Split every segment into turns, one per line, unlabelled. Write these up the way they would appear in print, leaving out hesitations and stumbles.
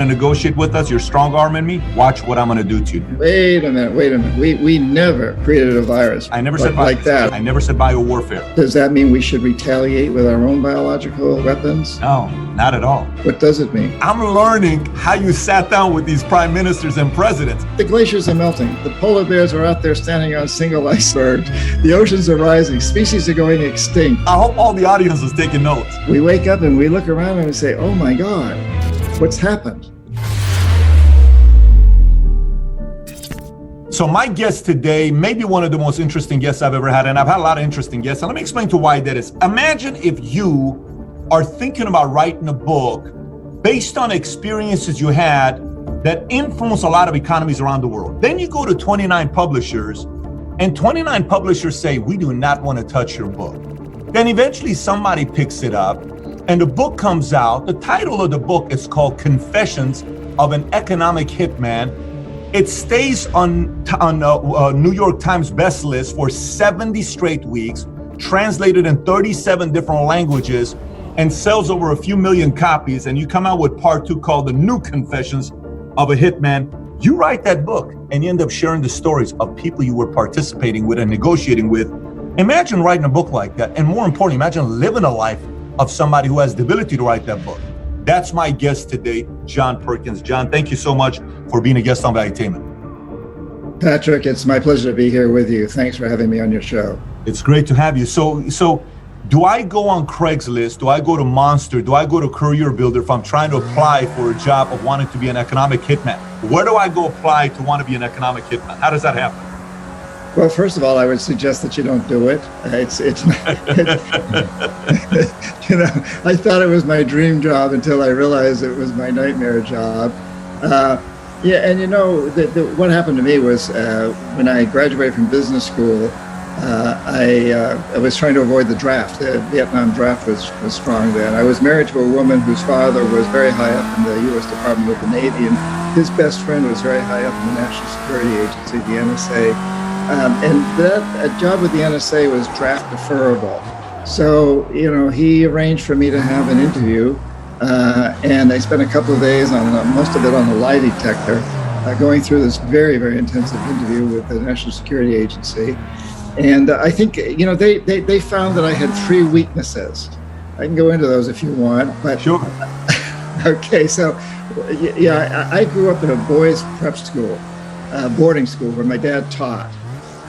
to negotiate with us, you're strong arming me, watch what I'm going to do to you.
Wait a minute. We never created a virus.
I never said
like that.
I never said biowarfare.
Does that mean we should retaliate with our own biological weapons?
No, not at all.
What does it mean?
I'm learning how you sat down with these prime ministers and presidents.
The glaciers are melting. The polar bears are out there standing on single icebergs. The oceans are rising. Species are going extinct.
I hope all the audience is taking notes.
We wake up and we look around and we say, oh my God, what's happened?
So my guest today may be one of the most interesting guests I've ever had, and I've had a lot of interesting guests, and let me explain to why that is. Imagine if you are thinking about writing a book based on experiences you had that influence a lot of economies around the world. Then you go to 29 publishers, and 29 publishers say, we do not want to touch your book. Then eventually somebody picks it up, and the book comes out. The title of the book is called Confessions of an Economic Hitman. It stays on New York Times best list for 70 straight weeks, translated in 37 different languages, and sells over a few million copies. And you come out with part 2 called The New Confessions of a Hitman. You write that book and you end up sharing the stories of people you were participating with and negotiating with. Imagine writing a book like that. And more importantly, imagine living a life of somebody who has the ability to write that book. That's my guest today, John Perkins. John, thank you so much for being a guest on Valuetainment.
Patrick, it's my pleasure to be here with you. Thanks for having me on your show.
It's great to have you. So do I go on Craigslist? Do I go to Monster? Do I go to Career Builder if I'm trying to apply for a job of wanting to be an economic hitman? Where do I go apply to want to be an economic hitman? How does that happen?
Well, first of all, I would suggest that you don't do it. It's you know, I thought it was my dream job until I realized it was my nightmare job. Yeah, and you know, what happened to me was when I graduated from business school, I was trying to avoid the draft. The Vietnam draft was strong then. I was married to a woman whose father was very high up in the U.S. Department of the Navy, and his best friend was very high up in the National Security Agency, the NSA. And that job with the NSA was draft deferrable. So, you know, he arranged for me to have an interview, and I spent a couple of days on most of it on the lie detector, going through this very, very intensive interview with the National Security Agency. And I think, you know, they found that I had 3 weaknesses. I can go into those if you want, but
sure.
Okay, so yeah, I grew up in a boys' prep school, boarding school where my dad taught.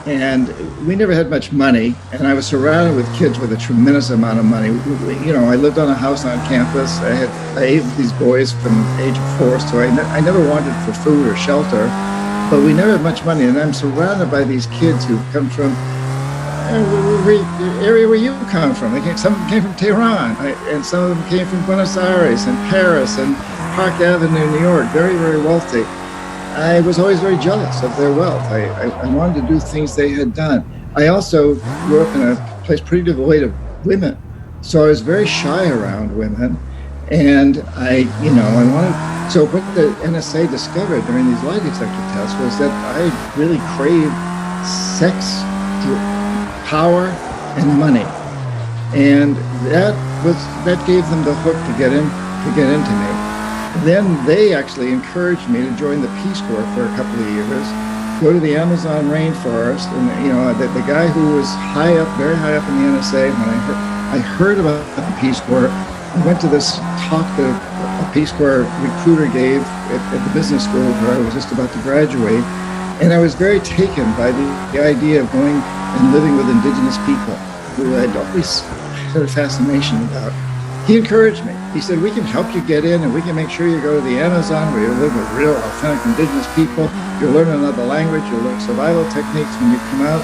And we never had much money, and I was surrounded with kids with a tremendous amount of money. You know, I lived on a house on campus. I ate with these boys from the age of 4, so I never wanted for food or shelter, but we never had much money. And I'm surrounded by these kids who come from the area where you come from. Some came from Tehran, and some of them came from Buenos Aires and Paris and Park Avenue, New York, very, very wealthy. I was always very jealous of their wealth. I wanted to do things they had done. I also grew up in a place pretty devoid of women, so I was very shy around women. And so what the NSA discovered during these lie detector tests was that I really craved sex, power, and money, and that gave them the hook to get into me. Then they actually encouraged me to join the Peace Corps for a couple of years, go to the Amazon rainforest, and you know, the guy who was high up, very high up in the NSA, when I heard about the Peace Corps, I went to this talk that a Peace Corps recruiter gave at the business school where I was just about to graduate, and I was very taken by the idea of going and living with indigenous people who I'd always had a fascination about. He encouraged me. He said, we can help you get in, and we can make sure you go to the Amazon where you live with real, authentic indigenous people. You'll learn another language. You'll learn survival techniques. When you come out,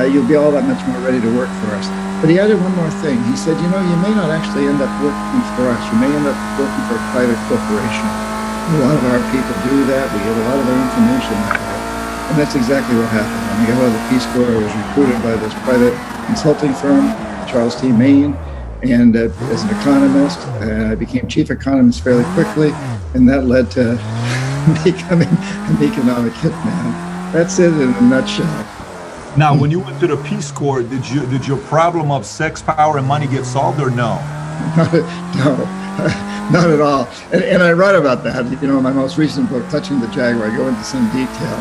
you'll be all that much more ready to work for us. But he added one more thing. He said, you know, you may not actually end up working for us. You may end up working for a private corporation. A lot of our people do that. We get a lot of our information that way. And that's exactly what happened. When I got out of the Peace Corps, I was recruited by this private consulting firm, Charles T. Main. And as an economist, I became chief economist fairly quickly, and that led to becoming an economic hitman. That's it in a nutshell.
Now, when you went to the Peace Corps, did your problem of sex, power, and money get solved, or no?
No, not at all. And I write about that, in my most recent book, Touching the Jaguar. I go into some detail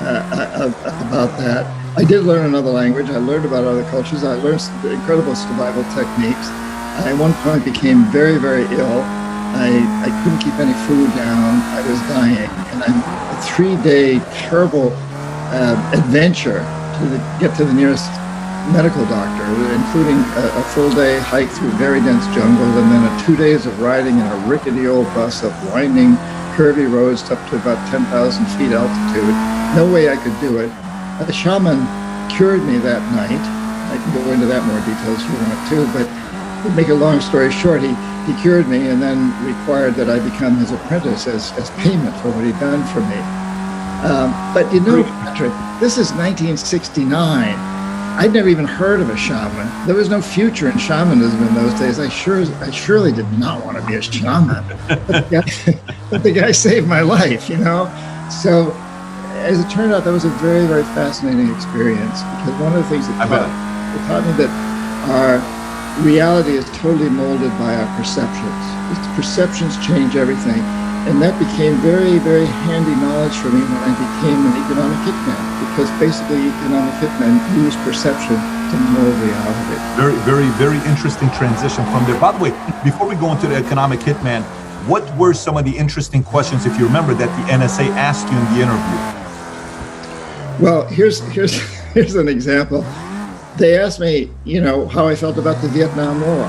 about that. I did learn another language. I learned about other cultures. I learned some incredible survival techniques. I at one point became very, very ill. I couldn't keep any food down. I was dying. And a 3-day terrible adventure to get to the nearest medical doctor, including a full-day hike through very dense jungle, and then 2 days of riding in a rickety old bus up winding, curvy roads up to about 10,000 feet altitude. No way I could do it. A shaman cured me that night. I can go into that more details if you want to, but to make a long story short, he cured me and then required that I become his apprentice as payment for what he'd done for me. But Patrick, this is 1969. I'd never even heard of a shaman. There was no future in shamanism in those days. I surely did not want to be a shaman. But the guy saved my life, So as it turned out, that was a very, very fascinating experience, because one of the things it taught me that our reality is totally molded by our perceptions. These perceptions change everything. And that became very, very handy knowledge for me when I became an economic hitman, because basically economic hitmen use perception to mold reality.
Very, very, very interesting transition from there. By the way, before we go into the economic hitman, what were some of the interesting questions, if you remember, that the NSA asked you in the interview?
Well, here's an example. They asked me, how I felt about the Vietnam War.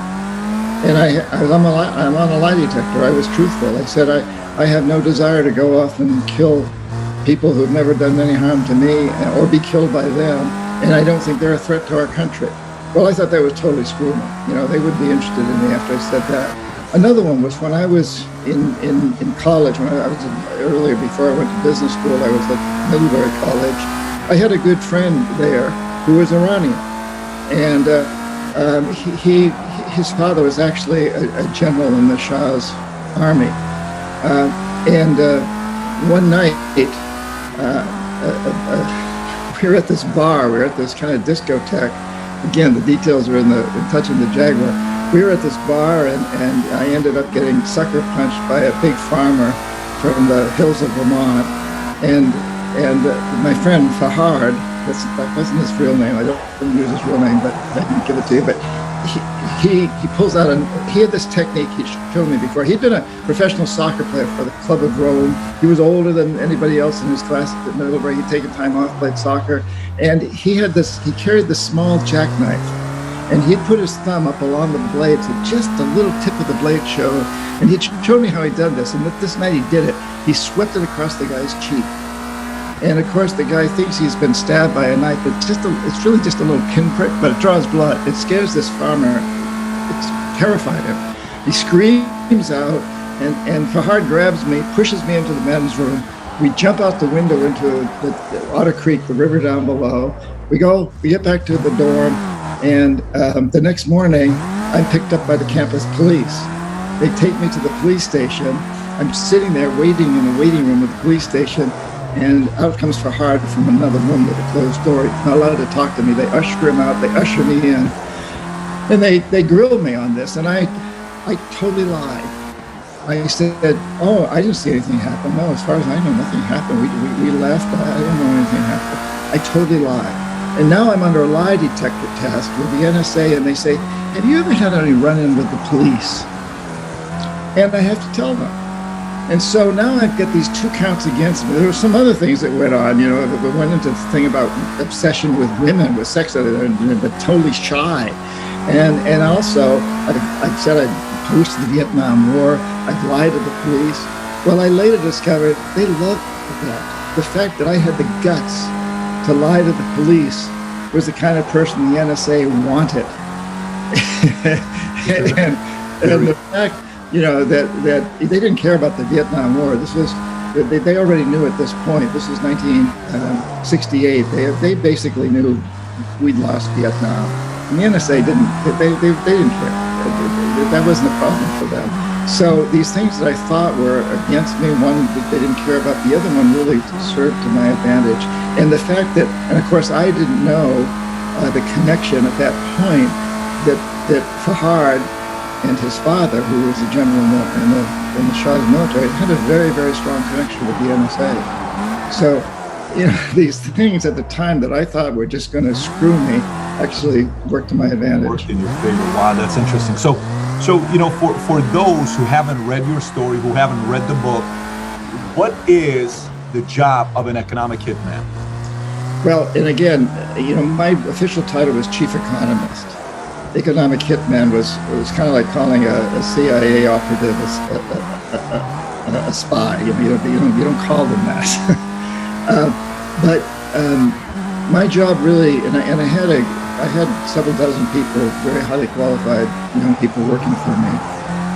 And I'm on a lie detector. I was truthful. I said, I have no desire to go off and kill people who've never done any harm to me or be killed by them. And I don't think they're a threat to our country. Well, I thought that was totally screwed. They would be interested in me after I said that. Another one was when I was in college, when I was earlier, before I went to business school, I was at Middlebury College. I had a good friend there who was Iranian. And his father was actually a general in the Shah's army. One night, we were at this bar, we were at this kind of discotheque. Again, the details are in Touching the Jaguar. We were at this bar, and I ended up getting sucker punched by a big farmer from the hills of Vermont. And my friend Fahad, that wasn't his real name. I don't use his real name, but I can give it to you. But he pulls out he had this technique he showed me before. He'd been a professional soccer player for the Club of Rome. He was older than anybody else in his class at Middlebury. He'd taken time off, played soccer. And he carried this small jackknife. And he'd put his thumb up along the blade, so just a little tip of the blade showed. And he showed me how he did this. And this night he did it. He swept it across the guy's cheek. And of course, the guy thinks he's been stabbed by a knife, but it's really just a little pinprick, but it draws blood. It scares this farmer. It's terrified him. He screams out, and Fahad grabs me, pushes me into the men's room. We jump out the window into the Otter Creek, the river down below. We get back to the dorm, and the next morning, I'm picked up by the campus police. They take me to the police station. I'm sitting there waiting in the waiting room of the police station, and out comes Fahad from another room with a closed door. He's not allowed to talk to me. They usher him out. They usher me in. And they grilled me on this, and I totally lied. I said, oh, I didn't see anything happen. No, as far as I know, nothing happened. We left. I didn't know anything happened. I totally lied. And now I'm under a lie detector test with the NSA, and they say, have you ever had any run-in with the police? And I have to tell them. And so now I've got these 2 counts against me. There were some other things that went on, we went into the thing about obsession with women, with sex, but totally shy. And also, I've said I opposed the Vietnam War. I've lied to the police. Well, I later discovered they loved that. The fact that I had the guts to lie to the police was the kind of person the NSA wanted. and the fact, that they didn't care about the Vietnam War. This was, they already knew at this point. This is 1968. They basically knew we'd lost Vietnam. And the NSA didn't. They didn't care. That wasn't a problem for them. So these things that I thought were against me, one that they didn't care about, the other one really served to my advantage. And the fact that, and of course, I didn't know the connection at that point that Fahad, and his father, who was a general in the Shah's military, had a very, very strong connection with the NSA. So, these things at the time that I thought were just going to screw me actually worked to my advantage.
Worked in your favor. Wow, that's interesting. So for those who haven't read your story, who haven't read the book, what is the job of an economic hitman?
Well, and again, my official title was chief economist. Economic hitman was kind of like calling a CIA operative a spy. You don't call them that. But my job really, and I had several dozen people, very highly qualified young people working for me.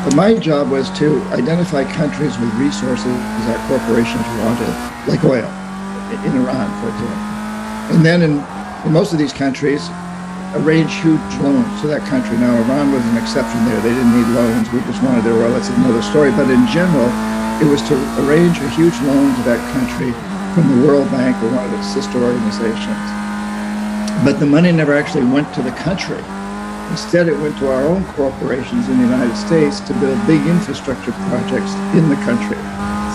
But my job was to identify countries with resources our corporations wanted, like oil, in Iran, for example. And then in most of these countries, arrange huge loans to that country. Now, Iran was an exception there. They didn't need loans. We just wanted their oil. That's another story. But in general, it was to arrange a huge loan to that country from the World Bank or one of its sister organizations. But the money never actually went to the country. Instead, it went to our own corporations in the United States to build big infrastructure projects in the country.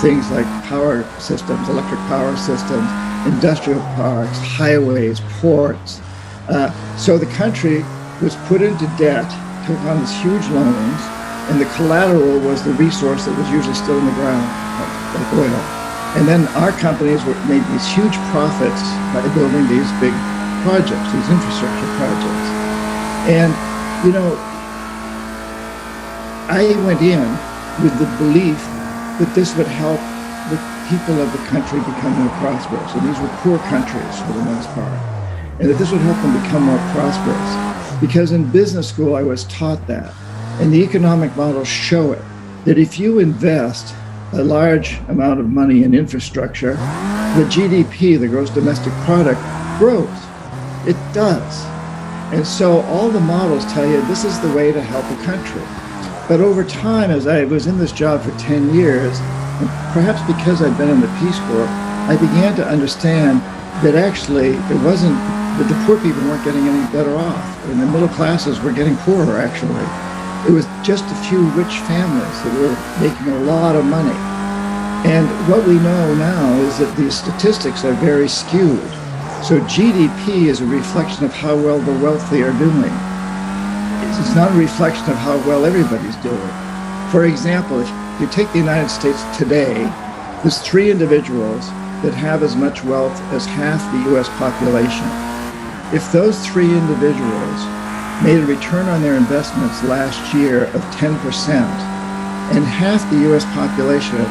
Things like power systems, electric power systems, industrial parks, highways, ports. So the country was put into debt, took on these huge loans, and the collateral was the resource that was usually still in the ground, like oil. And then our companies made these huge profits by building these big projects, these infrastructure projects. And, I went in with the belief that this would help the people of the country become more prosperous. And these were poor countries for the most part. And that this would help them become more prosperous. Because in business school, I was taught that. And the economic models show it, that if you invest a large amount of money in infrastructure, the GDP, the gross domestic product, grows. It does. And so all the models tell you this is the way to help a country. But over time, as I was in this job for 10 years, and perhaps because I'd been in the Peace Corps, I began to understand that actually it wasn't, that the poor people weren't getting any better off, and the middle classes were getting poorer, actually. It was just a few rich families that were making a lot of money. And what we know now is that these statistics are very skewed. So GDP is a reflection of how well the wealthy are doing. It's not a reflection of how well everybody's doing. For example, if you take the United States today, there's 3 individuals that have as much wealth as half the US population. If those 3 individuals made a return on their investments last year of 10%, and half the US population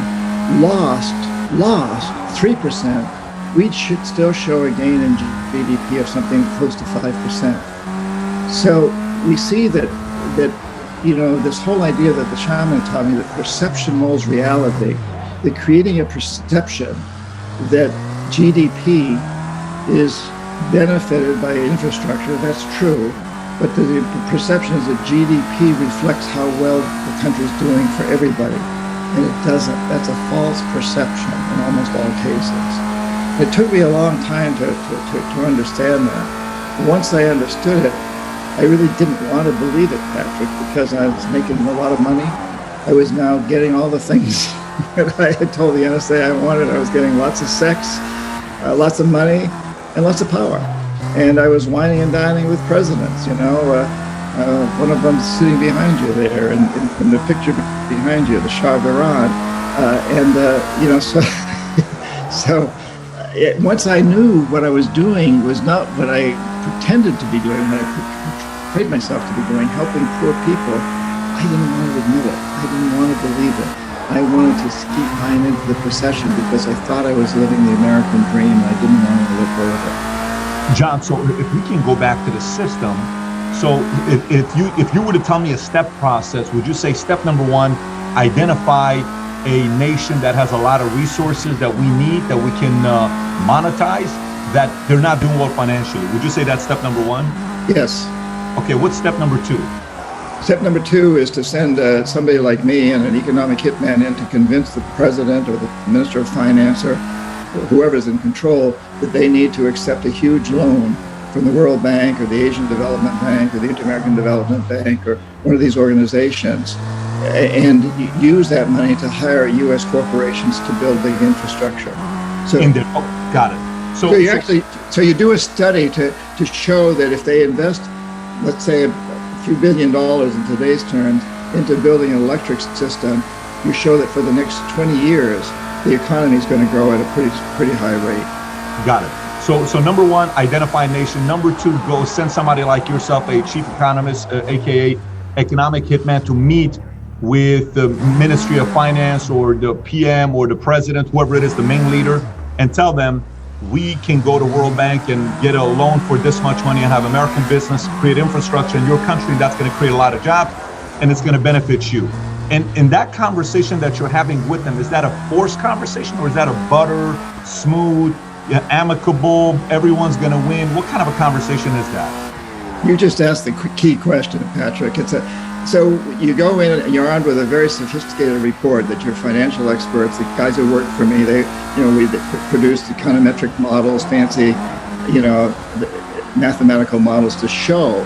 lost 3%, we should still show a gain in GDP of something close to 5%. So we see that this whole idea that the shaman taught me, that perception molds reality, that creating a perception that GDP is benefited by infrastructure, that's true, but the perception is that GDP reflects how well the country's doing for everybody, and it doesn't. That's a false perception in almost all cases. It took me a long time to understand that. Once I understood it, I really didn't want to believe it, Patrick, because I was making a lot of money. I was now getting all the things that I had told the NSA I wanted. I was getting lots of sex, lots of money, and lots of power. And I was wining and dining with presidents, one of them sitting behind you there, and in the picture behind you, the Shah of Iran. Once I knew what I was doing was not what I pretended to be doing, what I portrayed myself to be doing, helping poor people, I didn't want to admit it. I didn't want to believe it. I wanted to keep buying into the procession because I thought I was living the American dream, and I didn't want to let go of it.
John, so if we can go back to the system, so if you were to tell me a step process, would you say step number 1, identify a nation that has a lot of resources that we need, that we can monetize, that they're not doing well financially? Would you say that's step number 1?
Yes.
Okay, what's step number 2?
Step number 2 is to send somebody like me and an economic hitman in to convince the president or the minister of finance or whoever's in control that they need to accept a huge loan from the World Bank or the Asian Development Bank or the Inter-American Development Bank or one of these organizations, and use that money to hire U.S. corporations to build the infrastructure. So,
got it.
So you do a study to show that if they invest, let's say, a few $1 billion in today's terms into building an electric system, you show that for the next 20 years, the economy is going to grow at a pretty high rate.
Got it. So number one, identify a nation. Number two, go send somebody like yourself, a chief economist, aka economic hitman, to meet with the Ministry of Finance or the PM or the president, whoever it is, the main leader, and tell them we can go to World Bank and get a loan for this much money and have American business create infrastructure in your country. That's going to create a lot of jobs and it's going to benefit you. And in that conversation that you're having with them, is that a forced conversation or is that a butter, smooth, amicable, everyone's going to win? What kind of a conversation is that?
You just asked the key question, Patrick. So you go in and you're armed with a very sophisticated report that your financial experts, the guys who work for me, we produced econometric models, fancy, mathematical models to show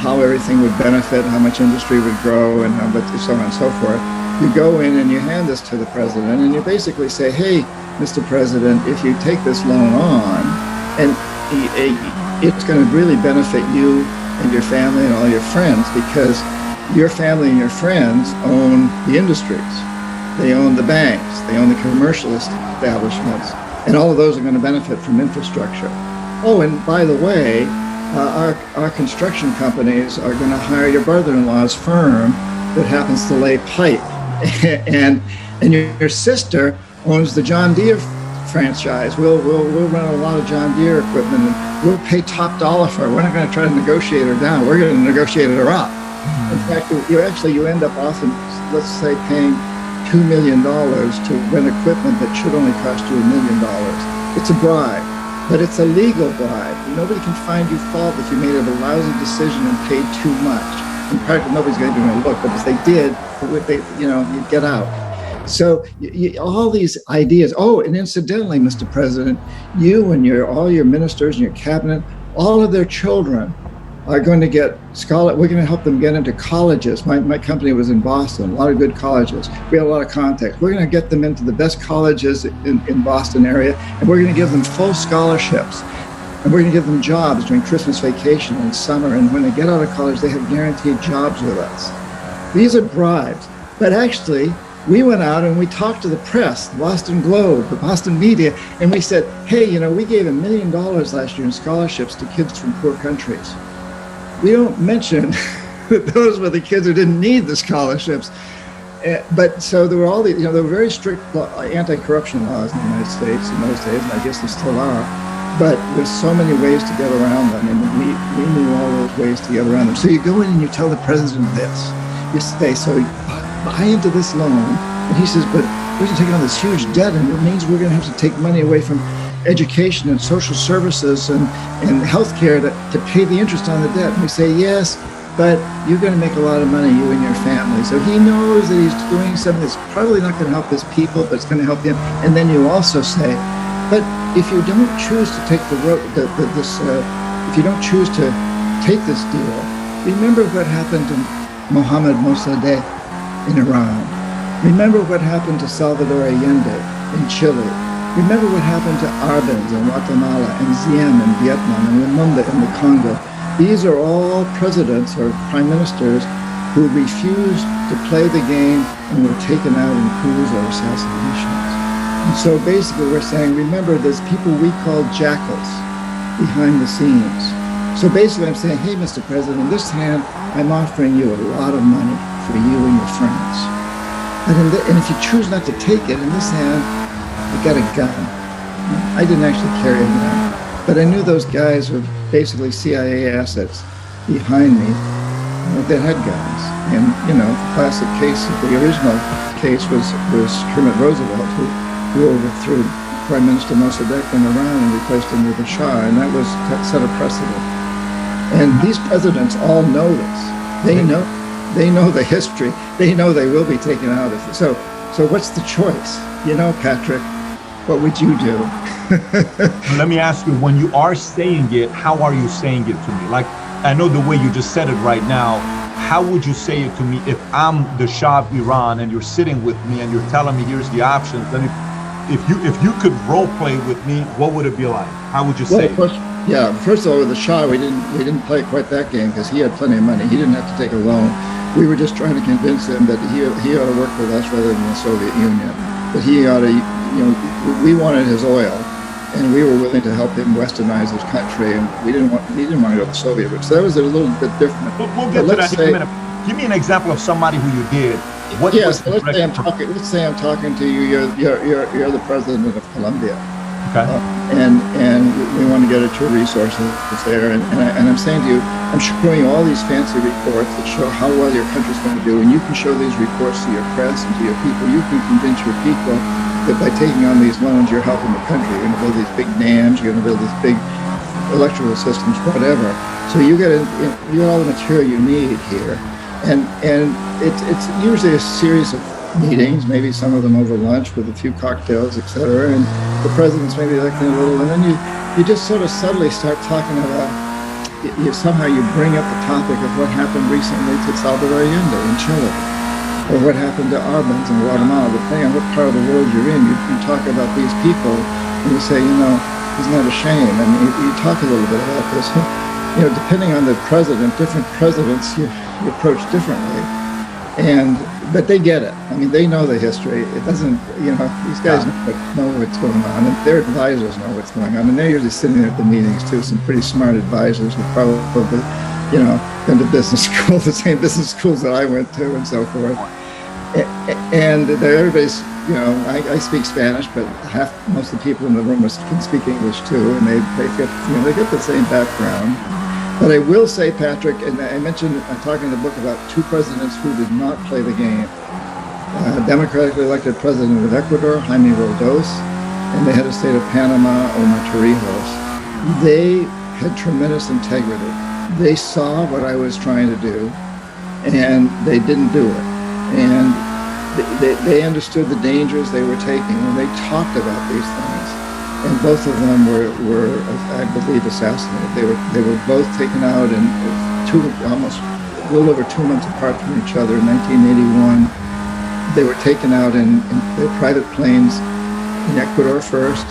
how everything would benefit, how much industry would grow, and so on and so forth. You go in and you hand this to the president, and you basically say, "Hey, Mr. President, if you take this loan on, and it's going to really benefit you and your family and all your friends, because your family and your friends own the industries, they own the banks, they own the commercial establishments, and all of those are going to benefit from infrastructure. Oh, and by the way, our construction companies are going to hire your brother-in-law's firm that happens to lay pipe, and your sister owns the John Deere franchise. We'll run a lot of John Deere equipment, and we'll pay top dollar for it. We're not going to try to negotiate her down. We're going to negotiate her up. In fact, you end up often, let's say, paying $2 million to rent equipment that should only cost you $1 million. It's a bribe, but it's a legal bribe. Nobody can find you fault if you made a lousy decision and paid too much. In fact, nobody's going to look, but if they did, you'd get out. So all these ideas. Oh, and incidentally, Mr. President, you and all your ministers and your cabinet, all of their children are going to get we're going to help them get into colleges. My company was in Boston, a lot of good colleges. We had a lot of contacts. We're going to get them into the best colleges in Boston area, and we're going to give them full scholarships. And we're going to give them jobs during Christmas vacation and summer. And when they get out of college, they have guaranteed jobs with us. These are bribes. But actually, we went out and we talked to the press, the Boston Globe, the Boston media, and we said, hey, we gave $1 million last year in scholarships to kids from poor countries. We don't mention that those were the kids who didn't need the scholarships. But so there were all these, there were very strict anti-corruption laws in the United States in those days, and I guess they still are. But there's so many ways to get around them, and we knew all those ways to get around them. So you go in and you tell the president this. You say, so buy into this loan. And he says, but we're going to take on this huge debt, and it means we're going to have to take money away from education and social services and healthcare to pay the interest on the debt. And we say, yes, but you're going to make a lot of money, you and your family. So he knows that he's doing something that's probably not going to help his people, but it's going to help him. And then you also say, but if you don't choose to take if you don't choose to take this deal, remember what happened to Mohammad Mossadegh in Iran. Remember what happened to Salvador Allende in Chile. Remember what happened to Arbenz in Guatemala and Diem in Vietnam and Lumumba in the Congo. These are all presidents or prime ministers who refused to play the game and were taken out in coups or assassinations. And so basically we're saying, remember, there's people we call jackals behind the scenes. So basically I'm saying, hey, Mr. President, in this hand, I'm offering you a lot of money for you and your friends. And if you choose not to take it, in this hand, you got a gun. I didn't actually carry a gun, but I knew those guys were basically CIA assets behind me that had guns. And, the classic case, the original case was Kermit Roosevelt, who overthrew Prime Minister Mossadegh in Iran and replaced him with the Shah, and that set a precedent. And these presidents all know this. They know the history. They know they will be taken out of it. So what's the choice? Patrick, What would you do?
Let me ask you, when you are saying it, how are you saying it to me? Like, I know the way you just said it right now. How would you say it to me if I'm the Shah of Iran and you're sitting with me and you're telling me here's the options? Then if you could role play with me, what would it be like? How would you say it?
Yeah, first of all, with the Shah, we didn't play quite that game because he had plenty of money. He didn't have to take a loan. We were just trying to convince him that he ought to work with us rather than the Soviet Union. That he ought to, we wanted his oil, and we were willing to help him westernize his country, and he didn't want to go the Soviet route. So that was a little bit different.
We'll get to that in a minute. Give me an example of somebody who you did.
Let's say I'm talking to you. You're the president of Colombia.
Okay.
And we want to get at your resources there, and I'm saying to you, I'm showing you all these fancy reports that show how well your country's going to do, and you can show these reports to your press and to your people. You can convince your people that by taking on these loans, you're helping the country. You're going to build these big dams, you're going to build these big electrical systems, whatever. So you get all the material you need here, and it's usually a series of meetings, maybe some of them over lunch with a few cocktails, etc. And the president's maybe electing a little, and then you just sort of subtly start talking about, somehow you bring up the topic of what happened recently to Salvador Allende in Chile, or what happened to Arbenz in Guatemala. Depending on what part of the world you're in, you talk about these people, and you say, isn't that a shame? And you talk a little bit about this. Depending on the president, different presidents you approach differently. But they get it. I mean, they know the history. It doesn't, these guys know what's going on, and their advisors know what's going on, and they're usually sitting there at the meetings too. Some pretty smart advisors who probably, been to business school, the same business schools that I went to, and so forth. And everybody's, I speak Spanish, but most of the people in the room can speak English too, and they get the same background. But I will say, Patrick, and I mentioned, I'm talking in the book about two presidents who did not play the game. Democratically elected president of Ecuador, Jaime Roldos, and the head of state of Panama, Omar Torrijos. They had tremendous integrity. They saw what I was trying to do, and they didn't do it. And they understood the dangers they were taking, and they talked about these things. And both of them were, I believe, assassinated. They were both taken out in almost a little over 2 months apart from each other in 1981. They were taken out in their private planes in Ecuador first,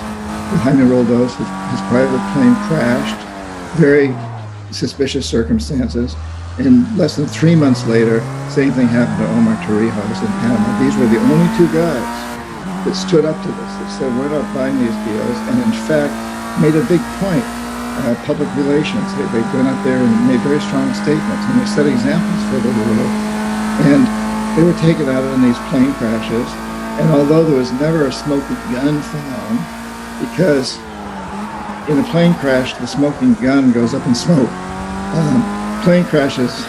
with Jaime Roldos. His private plane crashed, very suspicious circumstances. And less than 3 months later, same thing happened to Omar Torrijos in Panama. These were the only two guys that stood up to this, that said, we're not buying these deals, and in fact made a big point, public relations. They went out there and made very strong statements, and they set examples for the world. And they were taken out in these plane crashes, and although there was never a smoking gun found, because in a plane crash, the smoking gun goes up in smoke. Plane crashes,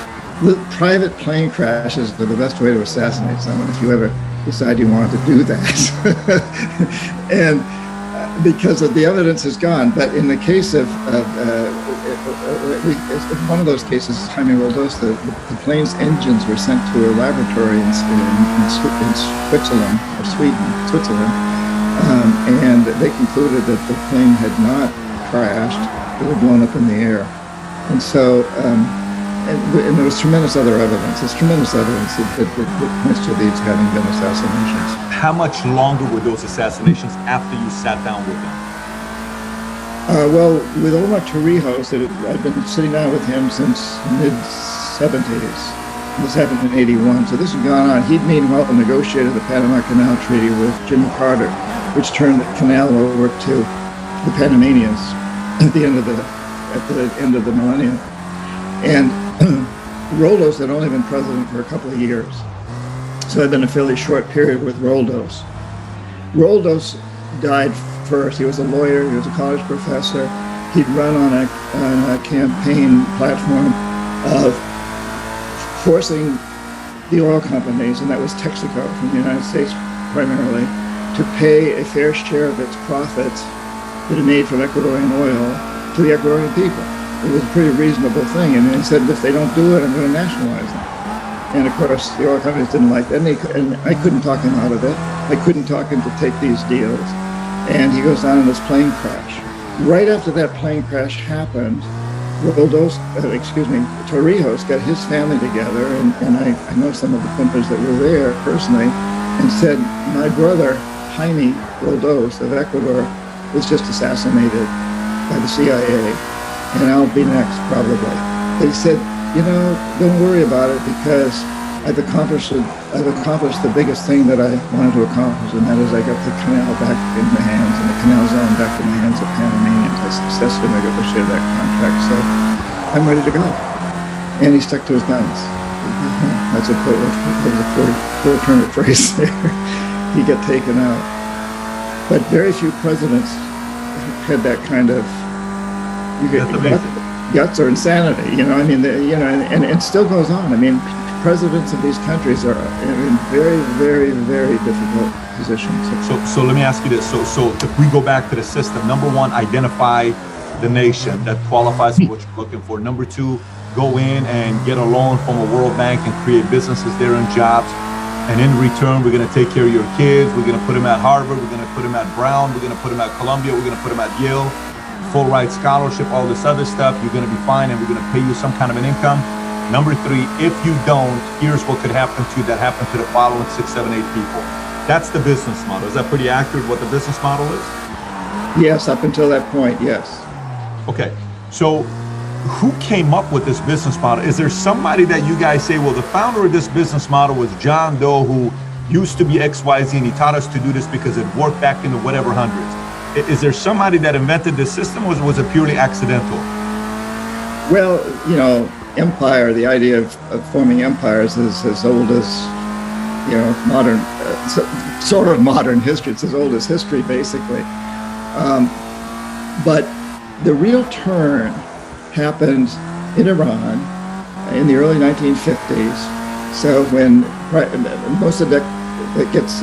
private plane crashes are the best way to assassinate someone if you ever decide you wanted to do that. And because of the evidence is gone. But in the case of one of those cases, Jaime Roldos, the plane's engines were sent to a laboratory in Switzerland, and they concluded that the plane had not crashed; it had blown up in the air. And so, and there was tremendous other evidence. There's tremendous evidence that points to these having been assassinations.
How much longer were those assassinations after you sat down with them?
Well, with Omar Torrijos, I've been sitting down with him since mid-70s. This happened in 81, so this had gone on. He'd meanwhile negotiated the Panama Canal Treaty with Jimmy Carter, which turned the canal over to the Panamanians at the end of the millennium. And Roldos had only been president for a couple of years. So I've been a fairly short period with Roldos. Roldos died first. He was a lawyer, he was a college professor. He'd run on a campaign platform of forcing the oil companies, and that was Texaco from the United States primarily, to pay a fair share of its profits that it made from Ecuadorian oil to the Ecuadorian people. It was a pretty reasonable thing, and he said, if they don't do it, I'm going to nationalize them. And of course, the oil companies didn't like that, and I couldn't talk him out of it. I couldn't talk him to take these deals. and he goes down in this plane crash. Right after that plane crash happened, Torrijos got his family together, and I know some of the pumpers that were there personally, and said, my brother, Jaime Roldos of Ecuador, was just assassinated by the CIA, and I'll be next, probably. They said, don't worry about it, because I've accomplished the biggest thing that I wanted to accomplish, and that is I got the canal back in my hands, and the canal zone back in the hands of Panamanians. I successfully negotiated that contract, so I'm ready to go. And he stuck to his guns. That's a four-turner phrase there. He got taken out. But very few presidents had that kind of guts or insanity. And it still goes on. I mean, presidents of these countries are in very, very, very difficult positions.
So let me ask you this. So if we go back to the system, number one, identify the nation that qualifies for what you're looking for. Number two, go in and get a loan from a World Bank and create businesses there and jobs. And in return, we're going to take care of your kids. We're going to put them at Harvard. We're going to put them at Brown. We're going to put them at Columbia. We're going to put them at Yale. Full ride scholarship, all this other stuff. You're going to be fine, and we're going to pay you some kind of an income. Number three, if you don't, here's what could happen to you that happened to the following 6, 7, 8 people. That's the business model. Is that pretty accurate what the business model is?
Yes, up until that point, yes.
Okay, so who came up with this business model? Is there somebody that you guys say, well, the founder of this business model was John Doe, who used to be XYZ, and he taught us to do this because it worked back in the whatever hundreds? Is there somebody that invented this system, or was it purely accidental?
Well, empire, the idea of forming empires is as old as, modern, sort of modern history. It's as old as history, basically. But the real turn happened in Iran in the early 1950s. So when Mossadegh gets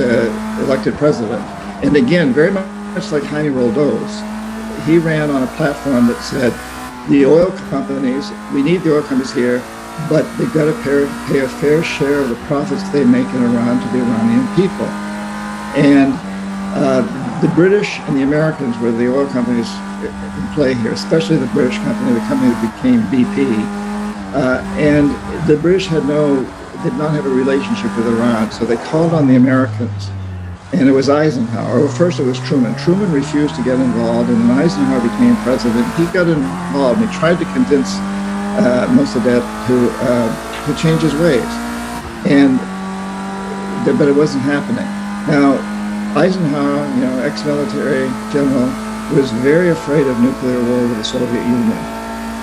elected president, and again, very much like Jaime Roldos, he ran on a platform that said, the oil companies, we need the oil companies here, but they've got to pay a fair share of the profits they make in Iran to the Iranian people. And the British and the Americans were the oil companies in play here, especially the British company, the company that became BP. And the British did not have a relationship with Iran, so they called on the Americans. And it was Eisenhower. Well, first it was Truman. Truman refused to get involved, and when Eisenhower became president, he got involved and he tried to convince Mossadegh to change his ways. But it wasn't happening. Now, Eisenhower, ex-military general, was very afraid of nuclear war with the Soviet Union.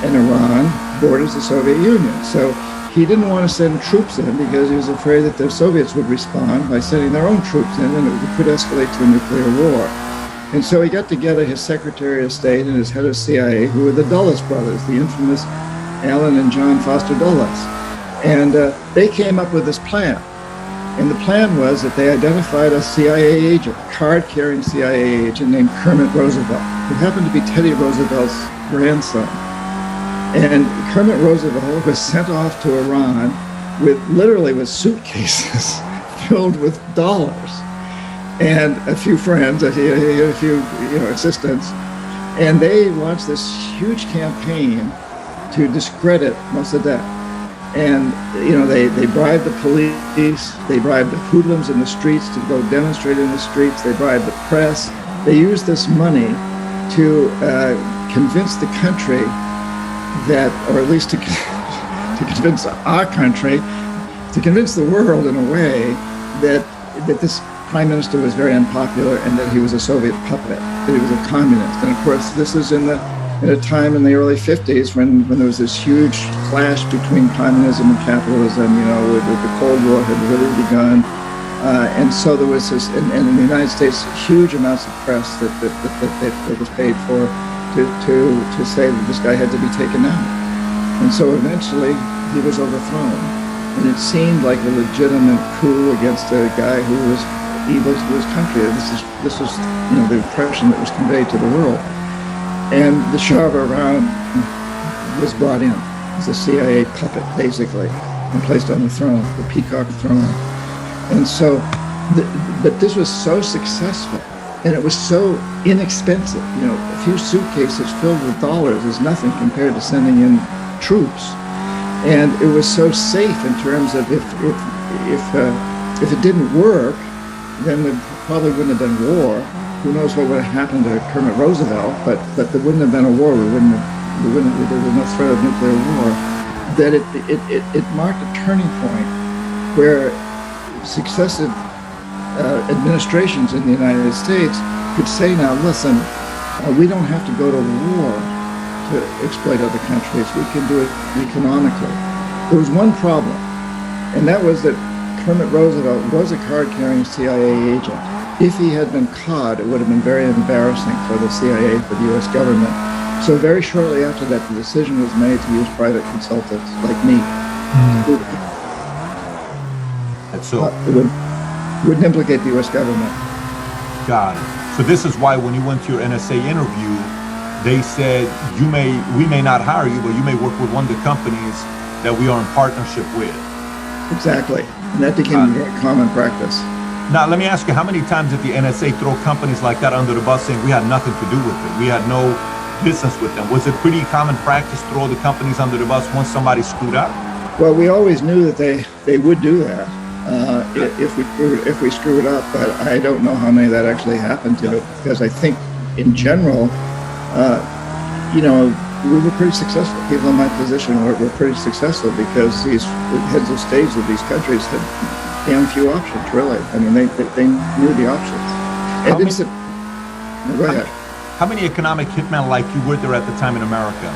And Iran borders the Soviet Union. So he didn't want to send troops in because he was afraid that the Soviets would respond by sending their own troops in, and it could escalate to a nuclear war. And so he got together his Secretary of State and his head of CIA, who were the Dulles brothers, the infamous Alan and John Foster Dulles. And they came up with this plan. And the plan was that they identified a CIA agent, card-carrying CIA agent named Kermit Roosevelt, who happened to be Teddy Roosevelt's grandson. And Kermit Roosevelt was sent off to Iran with suitcases filled with dollars and a few friends, a few assistants, and they launched this huge campaign to discredit Mossadegh. And they bribed the police, they bribed the hoodlums in the streets to go demonstrate in the streets, they bribed the press. They used this money to convince the country that, or at least to convince our country, to convince the world in a way that this prime minister was very unpopular and that he was a Soviet puppet, that he was a communist. And of course, this is in a time in the early 50s when there was this huge clash between communism and capitalism, the Cold War had really begun. And so there was this, and in the United States, huge amounts of press that was paid for to say that this guy had to be taken out. And so eventually he was overthrown. And it seemed like a legitimate coup against a guy who was evil to his country. This was the impression that was conveyed to the world. And the Shah of Iran was brought in as a CIA puppet, basically, and placed on the throne, the peacock throne. And so, but this was so successful And it was so inexpensive. You know, a few suitcases filled with dollars is nothing compared to sending in troops. And it was so safe in terms of if it didn't work, then there probably wouldn't have been war. Who knows what would have happened to Kermit Roosevelt? But there wouldn't have been a war. There was no threat of nuclear war. That it marked a turning point where successive administrations in the United States could say, now listen, we don't have to go to war to exploit other countries. We can do it economically. There was one problem, and that was that Kermit Roosevelt was a card-carrying CIA agent. If he had been caught, it would have been very embarrassing for the CIA, for the U.S. government. So very shortly after that, the decision was made to use private consultants like me.
That's so.
It wouldn't implicate the U.S. government.
Got it. So this is why when you went to your NSA interview, they said we may not hire you, but you may work with one of the companies that we are in partnership with.
Exactly. And that became very common practice.
Now, let me ask you, how many times did the NSA throw companies like that under the bus saying we had nothing to do with it? We had no business with them. Was it pretty common practice to throw the companies under the bus once somebody screwed up?
Well, we always knew that they would do that if we screwed up, but I don't know how many that actually happened to, because I think in general, we were pretty successful. People in my position were pretty successful because these heads of states of these countries had damn few options, really. I mean, they knew the options. Go ahead.
How many economic hitmen like you were there at the time in America?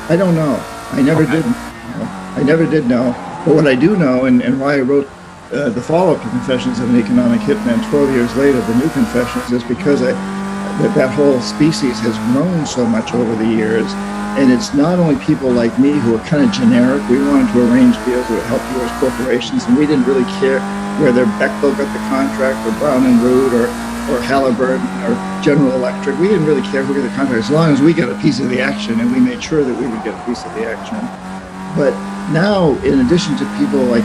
I don't know. I never did. I never did know. But what I do know, and why I wrote the follow-up to Confessions of an Economic Hitman 12 years later, the new Confessions, is because that whole species has grown so much over the years. And it's not only people like me who are kind of generic. We wanted to arrange deals that would help U.S. corporations, and we didn't really care whether Bechtel got the contract, or Brown and Root, or Halliburton, or General Electric. We didn't really care who got the contract, as long as we got a piece of the action, and we made sure that we would get a piece of the action. But now, in addition to people like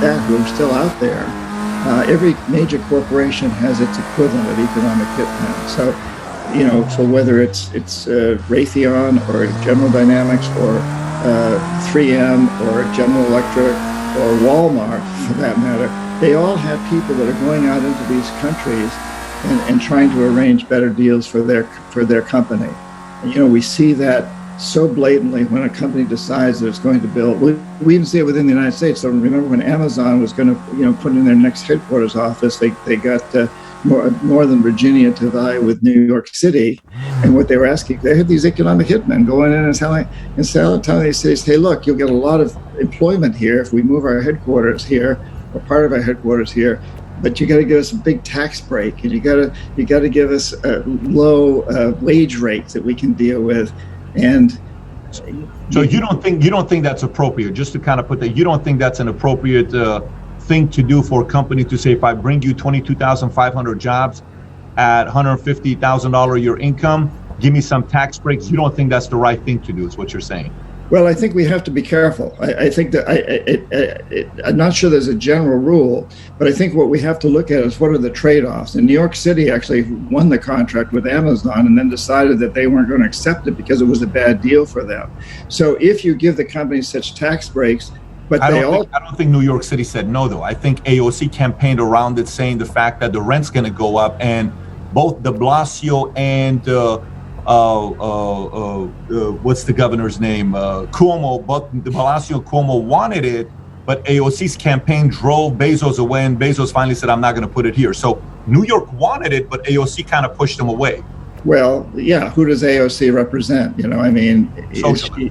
that who are still out there, every major corporation has its equivalent of economic hitman. So whether it's Raytheon or General Dynamics or 3M or General Electric or Walmart, for that matter, they all have people that are going out into these countries and trying to arrange better deals for their company. And, we see that so blatantly when a company decides that it's going to build. We even see it within the United States. So remember when Amazon was going to, put in their next headquarters office, they got Northern Virginia to vie with New York City, and what they were asking, they had these economic hitmen going in and telling these cities, hey, look, you'll get a lot of employment here if we move our headquarters here, or part of our headquarters here, but you got to give us a big tax break, and you got to give us low wage rates that we can deal with. And
so you don't think that's appropriate? Just to kind of put that, you don't think that's an appropriate thing to do for a company to say, if I bring you 22,500 jobs at $150,000 a year income, give me some tax breaks? You don't think that's the right thing to do, is what you're saying?
Well, I think we have to be careful. I think that I'm not sure there's a general rule, but I think what we have to look at is what are the trade-offs. And New York City actually won the contract with Amazon and then decided that they weren't going to accept it because it was a bad deal for them. So if you give the companies such tax breaks, but I
don't think New York City said no, though. I think AOC campaigned around it, saying the fact that the rent's going to go up, and both de Blasio and what's the governor's name? Cuomo, both de Blasio and Cuomo wanted it, but AOC's campaign drove Bezos away, and Bezos finally said, I'm not going to put it here. So New York wanted it, but AOC kind of pushed them away.
Well, yeah, who does AOC represent?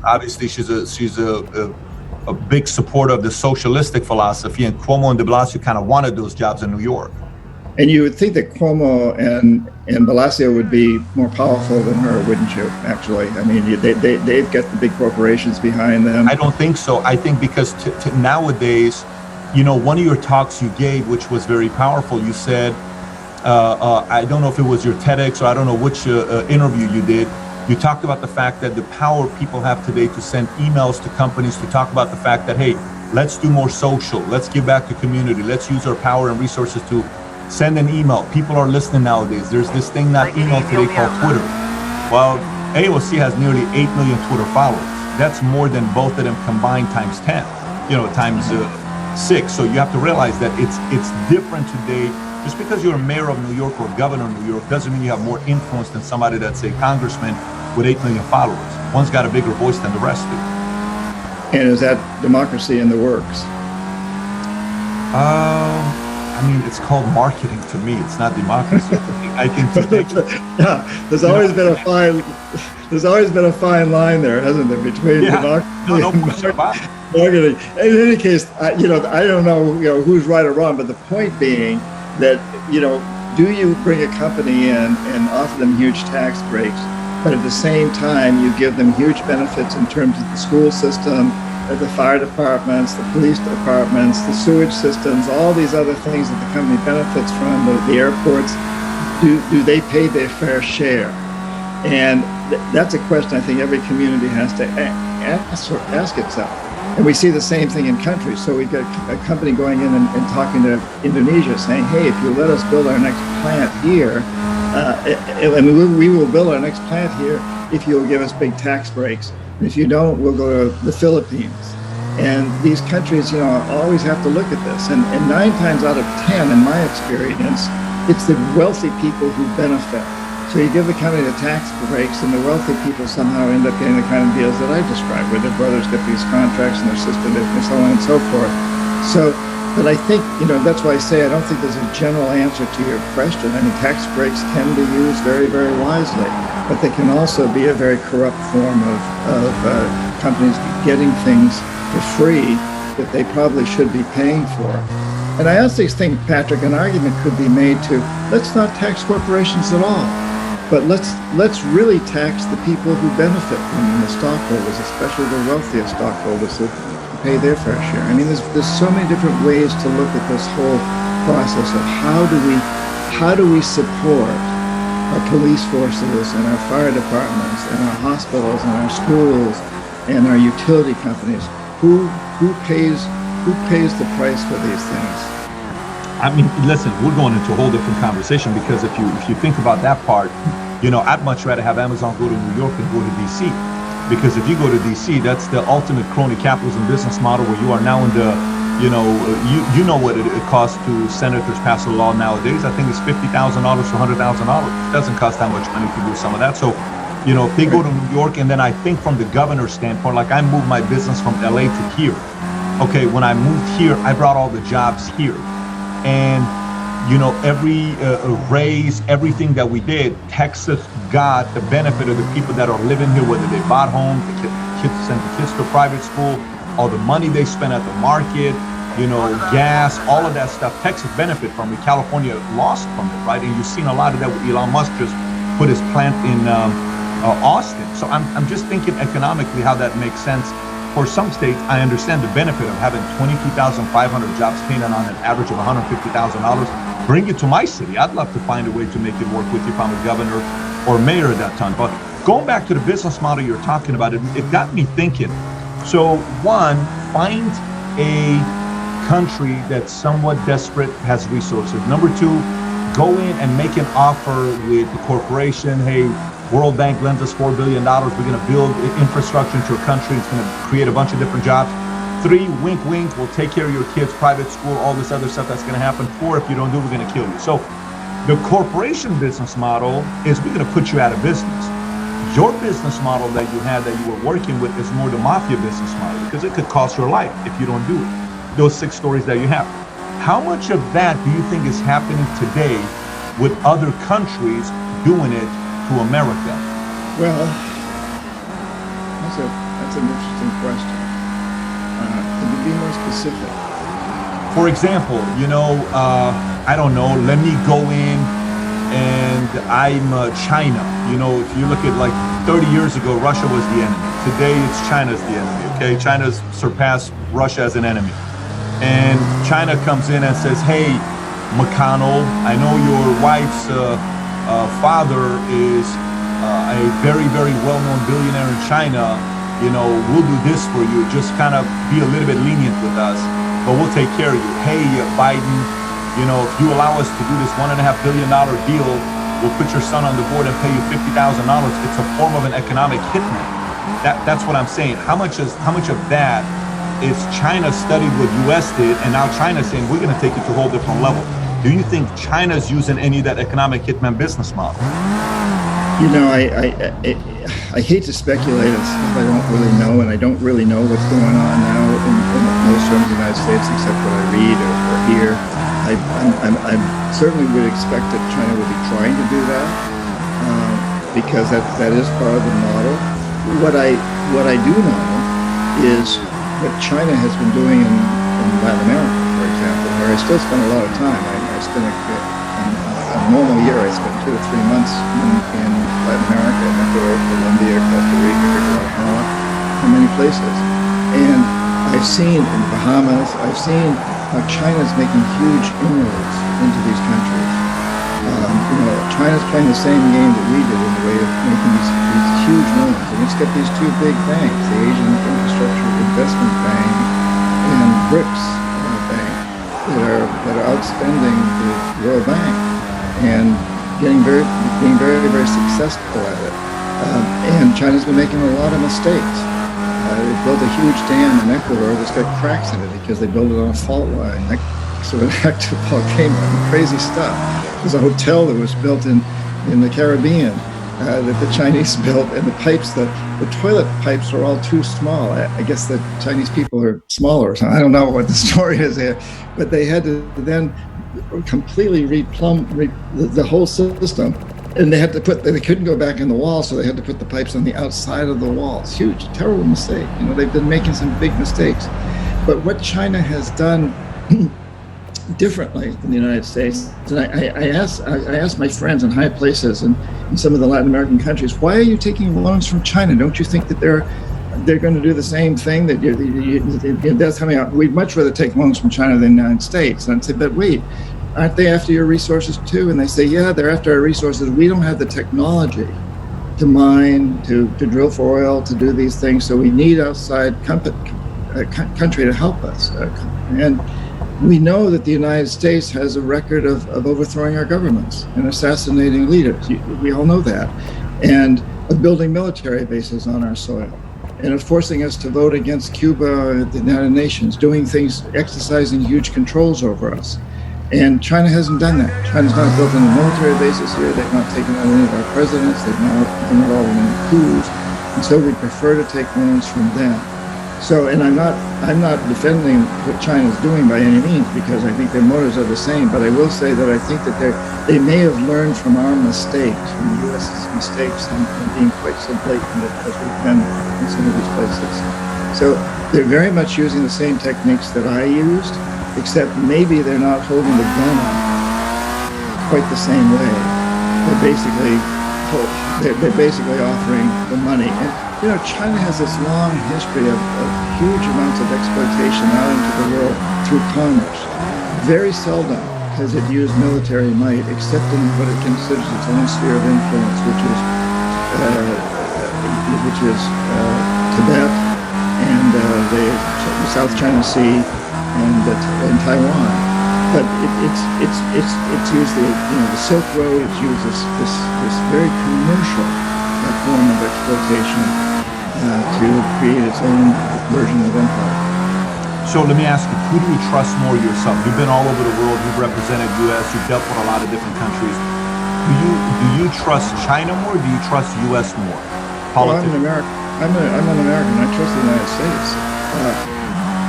Obviously, she's a big supporter of the socialistic philosophy, and Cuomo and de Blasio kind of wanted those jobs in New York.
And you would think that Cuomo and Blasio would be more powerful than her, wouldn't you, actually? I mean, they've got the big corporations behind them.
I don't think so. I think because nowadays, one of your talks you gave, which was very powerful, you said, I don't know if it was your TEDx or I don't know which interview you did, you talked about the fact that the power people have today to send emails to companies to talk about the fact that, hey, let's do more social, let's give back to community, let's use our power and resources to Send an email. People are listening nowadays. There's this thing, not email today, called Twitter. Well, AOC has nearly 8 million Twitter followers. That's more than both of them combined times 10, times 6. So you have to realize that it's different today. Just because you're a mayor of New York or governor of New York doesn't mean you have more influence than somebody that's a congressman with 8 million followers. One's got a bigger voice than the rest do.
And is that democracy in the works?
It's called marketing to me. It's not democracy. I think
there's always been a fine line there, hasn't there, between democracy and marketing. In any case, I don't know, who's right or wrong, but the point being that, do you bring a company in and offer them huge tax breaks, but at the same time you give them huge benefits in terms of the school system, the fire departments, the police departments, the sewage systems, all these other things that the company benefits from, the airports, do they pay their fair share? And that's a question I think every community has to ask itself. And we see the same thing in countries. So we've got a company going in and talking to Indonesia saying, hey, if you let us build our next plant here, we will build our next plant here if you'll give us big tax breaks. If you don't, we'll go to the Philippines. And these countries, always have to look at this. And 9 times out of 10, in my experience, it's the wealthy people who benefit. So you give the company the tax breaks, and the wealthy people somehow end up getting the kind of deals that I described, where their brothers get these contracts and their sister and so on and so forth. So, but I think, that's why I say I don't think there's a general answer to your question. I mean, tax breaks can be used very, very wisely, but they can also be a very corrupt form of companies getting things for free that they probably should be paying for. And I honestly think, Patrick, an argument could be made to, let's not tax corporations at all, but let's really tax the people who benefit from them, the stockholders, especially the wealthiest stockholders who pay their fair share. I mean, there's so many different ways to look at this whole process of how do we support our police forces and our fire departments and our hospitals and our schools and our utility companies. Who pays the price for these things?
I mean, listen, we're going into a whole different conversation, because if you think about that part, I'd much rather have Amazon go to New York than go to DC. Because if you go to DC, that's the ultimate crony capitalism business model, where you are now in the, you know what it costs to senators pass a law nowadays. I think it's $50,000 to $100,000. It doesn't cost that much money to do some of that. So, if they go to New York, and then I think from the governor's standpoint, like I moved my business from LA to here. Okay, when I moved here, I brought all the jobs here. And, every raise, everything that we did, Texas got the benefit of the people that are living here, whether they bought homes, the kids sent the kids to private school, all the money they spent at the market, gas, all of that stuff. Texas benefit from it. California lost from it, right? And you've seen a lot of that with Elon Musk just put his plant in Austin. So I'm just thinking economically how that makes sense. For some states, I understand the benefit of having 22,500 jobs paying on an average of $150,000. Bring it to my city. I'd love to find a way to make it work with you if I'm a governor or mayor at that time. But going back to the business model you're talking about, it got me thinking. So one, find a country that's somewhat desperate, has resources. Number two, go in and make an offer with the corporation. Hey, World Bank lends us $4 billion. We're going to build infrastructure into a country. It's going to create a bunch of different jobs. 3, wink, wink, we'll take care of your kids, private school, all this other stuff that's going to happen. 4, if you don't do, we're going to kill you. So the corporation business model is we're going to put you out of business. Your business model that you had, that you were working with, is more the mafia business model, because it could cost your life if you don't do it. Those 6 stories that you have. How much of that do you think is happening today with other countries doing it to America?
Well, that's an interesting question. Can you be more specific?
For example, I don't know, let me go in and I'm China. If you look at like 30 years ago, Russia was the enemy. Today, it's China's the enemy, okay? China's surpassed Russia as an enemy. And China comes in and says, hey, McConnell, I know your wife's father is a very, very well-known billionaire in China. We'll do this for you. Just kind of be a little bit lenient with us, but we'll take care of you. Hey, Biden, if you allow us to do this $1.5 billion deal, we'll put your son on the board and pay you $50,000. It's a form of an economic hitman. That's what I'm saying. How much of that is China studied what US did, and now China's saying we're going to take it to a whole different level? Do you think China's using any of that economic hitman business model?
I hate to speculate on stuff I don't really know, and I don't really know what's going on now in most of the United States, except what I read or hear. I certainly would expect that China would be trying to do that, because that is part of the model. What I do know is what China has been doing in Latin America, for example, where I still spend a lot of time. I spend a normal year, I spend 2 to 3 months in Latin America, Ecuador, Colombia, Costa Rica, Guatemala, and many places. And I've seen in the Bahamas, I've seen how China's making huge inroads into these countries. China's playing the same game that we did in the way of making these huge loans. And it's got these two big banks, the Asian Infrastructure Investment Bank and BRICS Bank, that are outspending the World Bank and being very, very successful at it. And China's been making a lot of mistakes. They built a huge dam in Ecuador that's got cracks in it because they built it on a fault line next to an active volcano. Crazy stuff. There's a hotel that was built in the Caribbean that the Chinese built, and the toilet pipes are all too small. I guess the Chinese people are smaller or something. I don't know what the story is here, but they had to then completely replumb the whole system, and they couldn't go back in the wall, so they had to put the pipes on the outside of the wall. It's huge, terrible mistake. They've been making some big mistakes. But what China has done differently than the United States, and I asked my friends in high places in some of the Latin American countries, why are you taking loans from China? Don't you think that they're going to do the same thing? That's coming out. We'd much rather take loans from China than the United States. And I'd say, but wait, aren't they after your resources too? And they say, yeah, they're after our resources. We don't have the technology to mine, to drill for oil, to do these things. So we need outside country to help us. And we know that the United States has a record of overthrowing our governments and assassinating leaders. We all know that. And of building military bases on our soil. And of forcing us to vote against Cuba at the United Nations, doing things, exercising huge controls over us. And China hasn't done that. China's not built any military bases here. They've not taken out any of our presidents. They've not done all of any coups. And so we prefer to take loans from them. So, and I'm not defending what China's doing by any means, because I think their motives are the same. But I will say that I think that they may have learned from our mistakes, from the U.S.'s mistakes, and being quite so blatant as we've been in some of these places. So they're very much using the same techniques that I used, except maybe they're not holding the gun up quite the same way. They're basically offering the money. And China has this long history of huge amounts of exploitation out into the world through commerce. Very seldom has it used military might, except in what it considers its own sphere of influence, which is Tibet and the South China Sea and Taiwan. But it's used the Silk Road. It's used this very commercial form of exploitation to create its own version of empire.
So let me ask you, who do you trust more yourself? You've been all over the world. You've represented U.S. You've dealt with a lot of different countries. Do you trust China more? Or do you trust U.S. more?
Well, I'm an American. I'm an American. I trust the United States.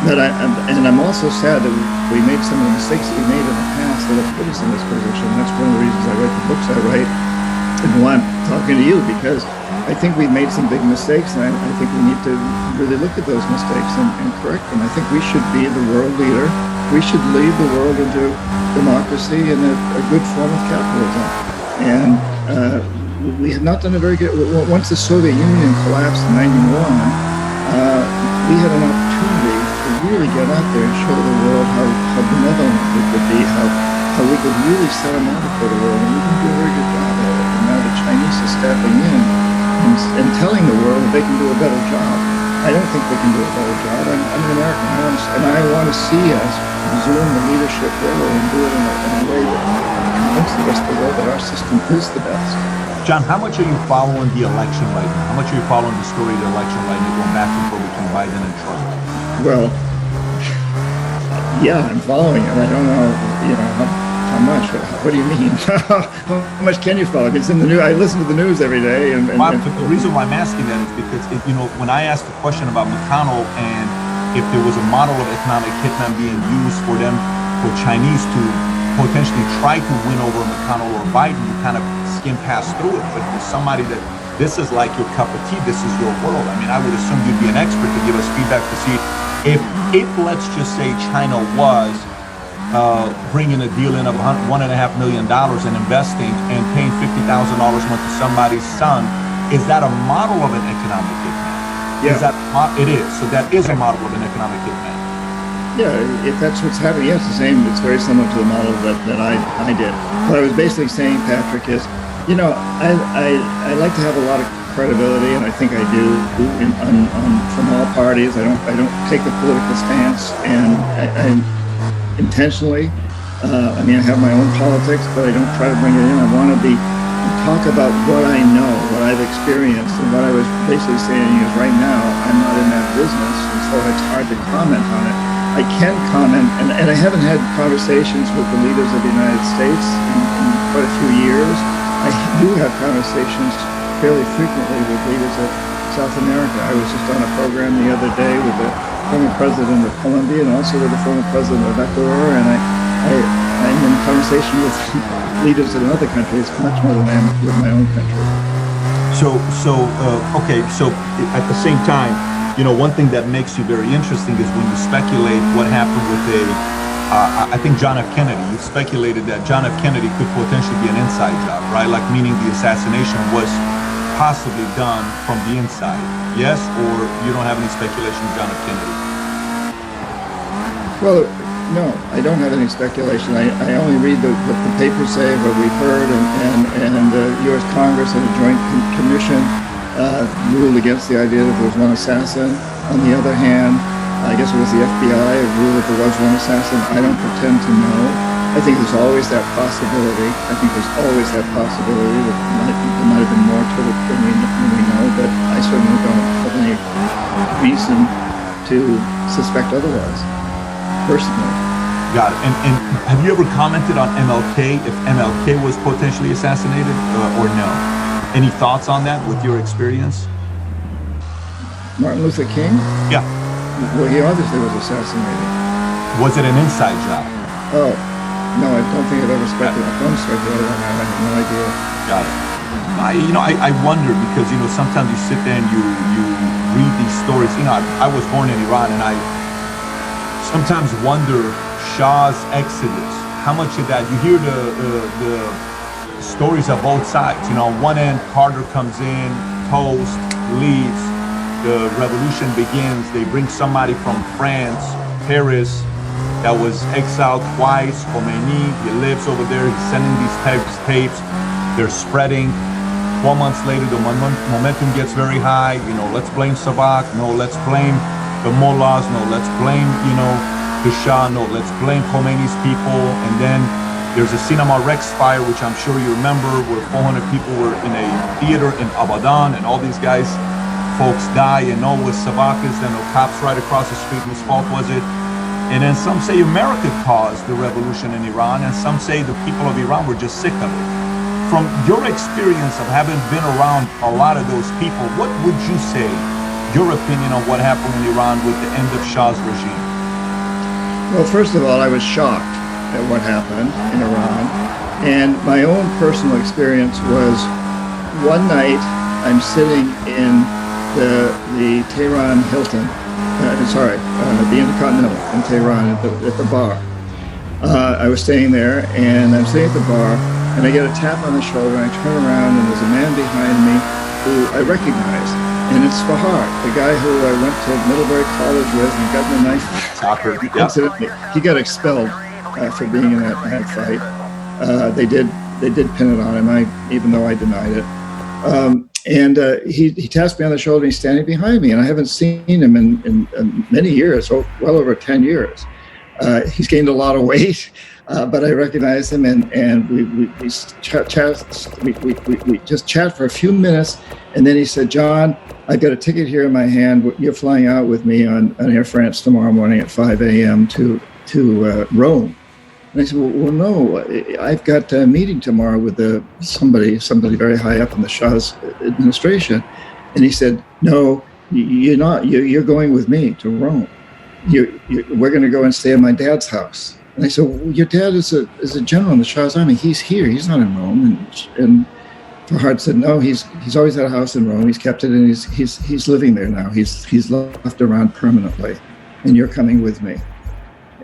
I'm also sad that we made some of the mistakes that we made in the past that have put us in this position. That's one of the reasons I write the books I write and why I'm talking to you, because I think we've made some big mistakes, and I think we need to really look at those mistakes and correct them. I think we should be the world leader. We should lead the world into democracy and a good form of capitalism. And we have not done a very good. Once the Soviet Union collapsed in '91, we had an opportunity to really get out there and show the world how benevolent we could be, how we could really set a model for the world, and we can do a very good job at it. And now the Chinese are stepping in and telling the world that they can do a better job. I don't think they can do a better job. I'm an American, I want to see us resume the leadership role and do it in a way that convinces the rest of the world that our system is the best.
John, how much are you following the election right now? How much are you following the story of the election right now, going back and forth between Biden and Trump?
Well, yeah, I'm following it. I don't know, how much. What do you mean? How much can you follow? It's in the news. I listen to the news every day.
But the reason why I'm asking that is because, when I asked the question about McConnell and if there was a model of economic hitman being used for Chinese to potentially try to win over McConnell or Biden, you kind of skim past through it. But for somebody that this is like your cup of tea, this is your world. I mean, I would assume you'd be an expert to give us feedback to see if let's just say China was bringing a deal in of $1.5 million and investing and paying $50,000 a month to somebody's son, is that a model of an economic hitman?
Yeah.
It is. So that is a model of an economic hitman.
Yeah, if that's what's happening, yes, it's the same. It's very similar to the model that I did. What I was basically saying, Patrick, is, I like to have a lot of credibility, and I think I do from all parties. I don't take the political stance, and I intentionally. I have my own politics, but I don't try to bring it in. I want to talk about what I know, what I've experienced, and what I was basically saying is right now I'm not in that business, and so it's hard to comment on it. I can comment, and I haven't had conversations with the leaders of the United States in quite a few years. I do have conversations fairly frequently with leaders of South America. I was just on a program the other day with the former president of Colombia and also with the former president of Ecuador, and I'm in conversation with leaders in other countries much more than I am with my own country.
So at the same time, one thing that makes you very interesting is when you speculate what happened with I think John F. Kennedy. You speculated that John F. Kennedy could potentially be an inside job, right? Like meaning the assassination was possibly done from the inside. Yes, or you don't have any speculation of John F. Kennedy?
Well, no, I don't have any speculation. I only read what the papers say, what we've heard, and the U.S. Congress and a joint commission ruled against the idea that there was one assassin. On the other hand, I guess it was the FBI who ruled that there was one assassin. I don't pretend to know. I think there's always that possibility. I think there's always that possibility that there might have been more to it than we know, but I certainly don't have any reason to suspect otherwise, personally.
Got it. And have you ever commented on MLK, if MLK was potentially assassinated or no? Any thoughts on that with your experience?
Martin Luther King?
Yeah.
Well, he obviously was assassinated.
Was it an inside job?
Oh, no, I don't think I've ever speculated. Don't speculate on that. I have no idea.
Got it. I wonder because, sometimes you sit there and you read these stories. I was born in Iran, and I sometimes wonder Shah's exodus. How much of that, you hear the stories of both sides. On one end, Carter comes in, toast, leaves. The revolution begins. They bring somebody from France, Paris, that was exiled twice. Khomeini, he lives over there. He's sending these tapes. They're spreading. 4 months later, the momentum gets very high. Let's blame Savak. No, let's blame the mullahs. No, let's blame, the Shah. No, let's blame Khomeini's people. And then there's a Cinema Rex fire, which I'm sure you remember, where 400 people were in a theater in Abadan, and all these folks die, and no, with Savak is, then the cops right across the street, whose fault was it? And then some say America caused the revolution in Iran, and some say the people of Iran were just sick of it. From your experience of having been around a lot of those people, what would you say, your opinion on what happened in Iran with the end of Shah's regime?
Well, first of all, I was shocked at what happened in Iran. And my own personal experience was one night I'm sitting in the Tehran Hilton, the Intercontinental in Tehran at the bar. I was staying there, and I'm sitting at the bar, and I get a tap on the shoulder, and I turn around, and there's a man behind me who I recognize, and it's Fahad, the guy who I went to Middlebury College with and got in a knife. Incidentally, he got expelled for being in that fight. They did pin it on him, even though I denied it. And he tapped me on the shoulder. He's standing behind me, and I haven't seen him in many years, well over 10 years. He's gained a lot of weight, but I recognize him, and we just chat for a few minutes, and then he said, "John, I've got a ticket here in my hand. You're flying out with me on Air France tomorrow morning at 5 a.m. to Rome." And I said, well, no, I've got a meeting tomorrow with somebody very high up in the Shah's administration. And he said, no, you're not. You're going with me to Rome. We're going to go and stay at my dad's house. And I said, well, your dad is a general in the Shah's army. He's here. He's not in Rome. And Farhad said, no, he's always had a house in Rome. He's kept it, and he's living there now. He's left around permanently, and you're coming with me.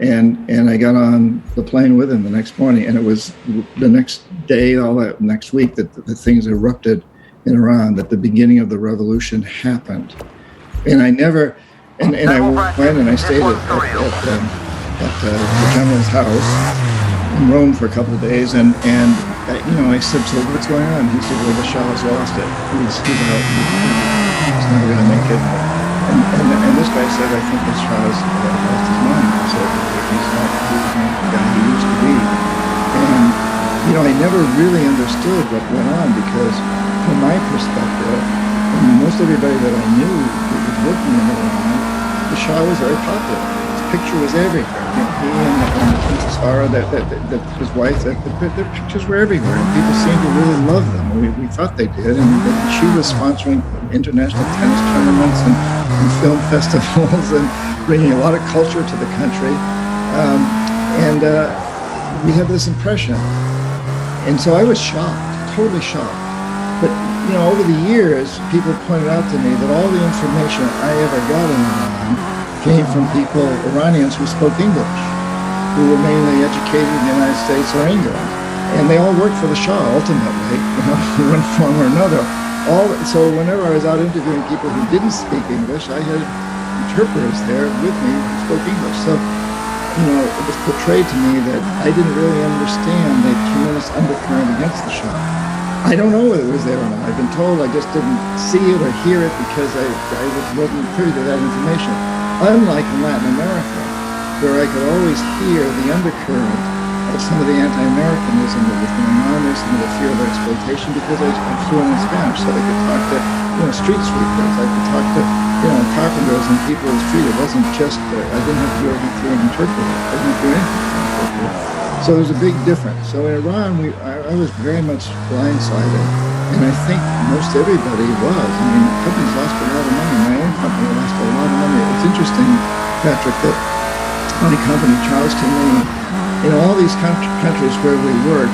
And I got on the plane with him the next morning, and it was the next day, all that next week, that the things erupted in Iran, that the beginning of the revolution happened. And I never, and I went and I stayed at the general's house in Rome for a couple of days, and I said, so what's going on? He said, well, the Shah has lost it. He's out. He's never going to make it. And this guy said, I think the Shah has lost his mind. I said, he's not the guy he used to be. And, I never really understood what went on, because from my perspective, and most everybody that I knew who was working in Iran, the Shah was very popular. His picture was everywhere. He and Princess Farah, his wife, their pictures were everywhere, and people seemed to really love them. We thought they did, and she was sponsoring international tennis tournaments and film festivals and bringing a lot of culture to the country. We had this impression. And so I was shocked, totally shocked. But, over the years, people pointed out to me that all the information I ever got in Iran came from Iranians who spoke English, who were mainly educated in the United States or England. And they all worked for the Shah, ultimately, in one form or another. So whenever I was out interviewing people who didn't speak English, I had interpreters there with me who spoke English. So, it was portrayed to me that I didn't really understand the tremendous undercurrent against the Shah. I don't know whether it was there or not. I've been told I just didn't see it or hear it because I wasn't privy to that information. Unlike in Latin America, where I could always hear the undercurrent of some of the anti-Americanism that was going on there, some of the fear of exploitation, because I'm fluent in Spanish, so I could talk to street sweepers, I could talk to carpenters and people in the street. It wasn't just I didn't have to do everything through an interpreter. I didn't have to do anything through an interpreter. So there's a big difference. So in Iran, I was very much blindsided, and I think most everybody was. I mean, companies lost a lot of money. My own company lost a lot of money. It's interesting, Patrick, that my company, Charleston, Maine, in all these countries where we work,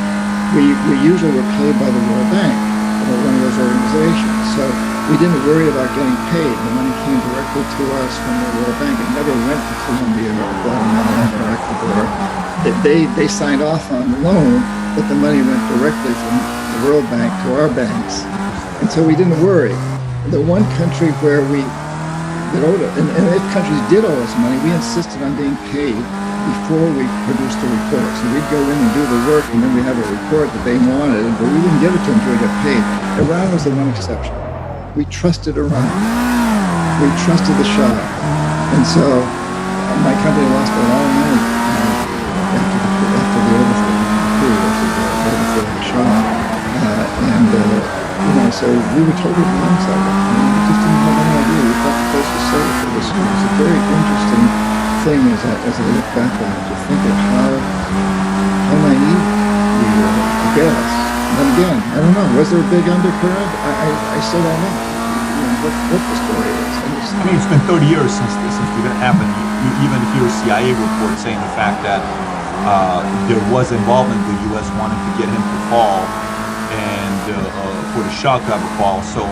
we usually were paid by the World Bank, or one of those organizations. So we didn't worry about getting paid. The money came directly to us from the World Bank. It never went to Colombia or Guatemala or Ecuador. They signed off on the loan, but the money went directly from the World Bank to our banks. And so we didn't worry. The one country where that owed us, and if countries did owe us money, we insisted on being paid before we produced the report. So we'd go in and do the work, and then we'd have a report that they wanted, but we didn't give it to them until we got paid. Iran was the one exception. We trusted Iran. We trusted the Shah. And so my company lost a lot of money after the overthrow of the Shah. So we were totally blindsided. We just didn't have any idea. We thought the place was safe. It was a very interesting thing as I look back on it, to think of how naive we were, I guess. But again, I don't know. Was there a big undercurrent? I still don't know. What the story is.
It's been 30 years since the event happened. You even hear CIA reports saying the fact that there was involvement with the U.S. wanting to get him to fall, and for the Shah to have a fall. So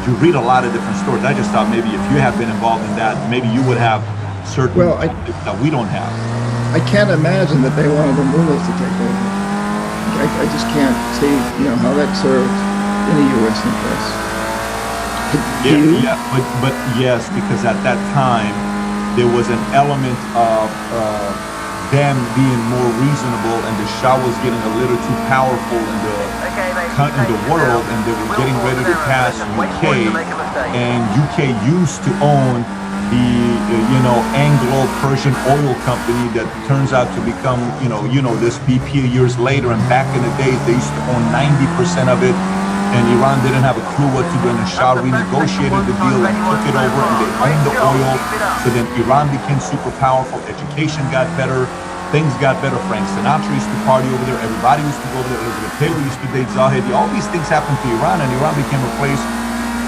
you read a lot of different stories. I just thought maybe if you had been involved in that, maybe you would have certain that we don't have.
I can't imagine that they wanted the mullahs to take over. I just can't see, how that served any U.S. interest.
But yes, because at that time there was an element of them being more reasonable, and the Shah was getting a little too powerful, and the in the world, and they were getting ready to pass UK, and UK used to own the Anglo-Persian oil company that turns out to become this BP years later. And back in the days, they used to own 90% of it, and Iran didn't have a clue what to do. And the Shah renegotiated the deal and took it over, and they owned the oil. So then Iran became super powerful. Education got better. Things got better. Frank Sinatra used to party over there. Everybody used to go over there. Elizabeth Taylor used to date Zahedi. All these things happened to Iran, and Iran became a place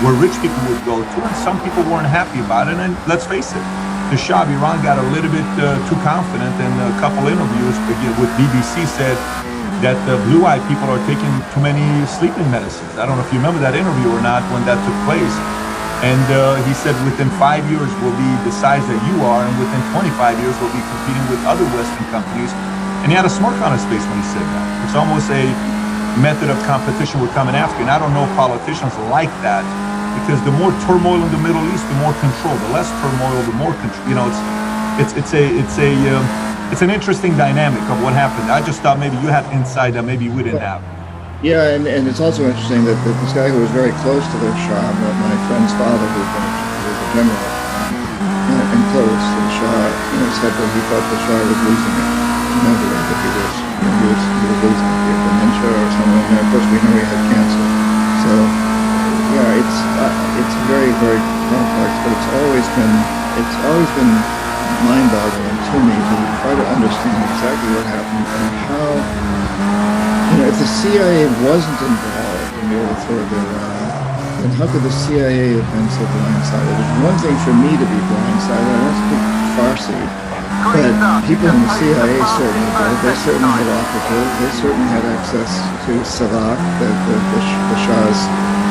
where rich people would go to, and some people weren't happy about it. And let's face it, the Shah of Iran got a little bit too confident, and a couple interviews with BBC said that the blue-eyed people are taking too many sleeping medicines. I don't know if you remember that interview or not when that took place. And he said within 5 years we'll be the size that you are, and within 25 years we'll be competing with other Western companies. And he had a smirk on his face when he said that. It's almost a method of competition we're coming after. And I don't know if politicians like that, because the more turmoil in the Middle East, the more control. The less turmoil, the more control. It's an interesting dynamic of what happened. I just thought maybe you had insight that maybe we didn't have.
Yeah, and it's also interesting that this guy who was very close to the Shah, my friend's father, who was a general, and close to the Shah, said that he thought the Shah was losing it. That he was losing it. He had dementia or something. And of course, we know he had cancer. So, yeah, it's very, very complex, but it's always been mind-boggling to me to try to understand exactly what happened and how. If the CIA wasn't involved in the overthrow of Iran, then how could the CIA have been so blindsided? It's one thing for me to be blindsided. I don't speak Farsi, but people in the CIA certainly did. They certainly had operatives. They certainly had access to Savak, the Shah's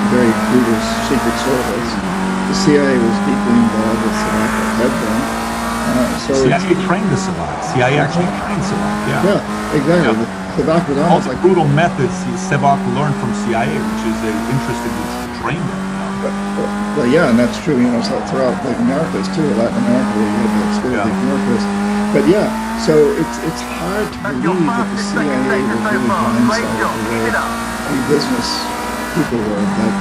very brutal secret service. The CIA was deeply involved with Savak, or had been.
CIA trained the Savak. CIA actually trained Savak.
Yeah, exactly. Yeah. Savak was
all the brutal methods Savak learned from CIA, which is interesting to train them.
Well, yeah, and that's true. So throughout the Americas too, Latin America, where you had the exclusive Americas. But yeah, so it's hard to believe that the CIA was really blindsided the way the business people were. But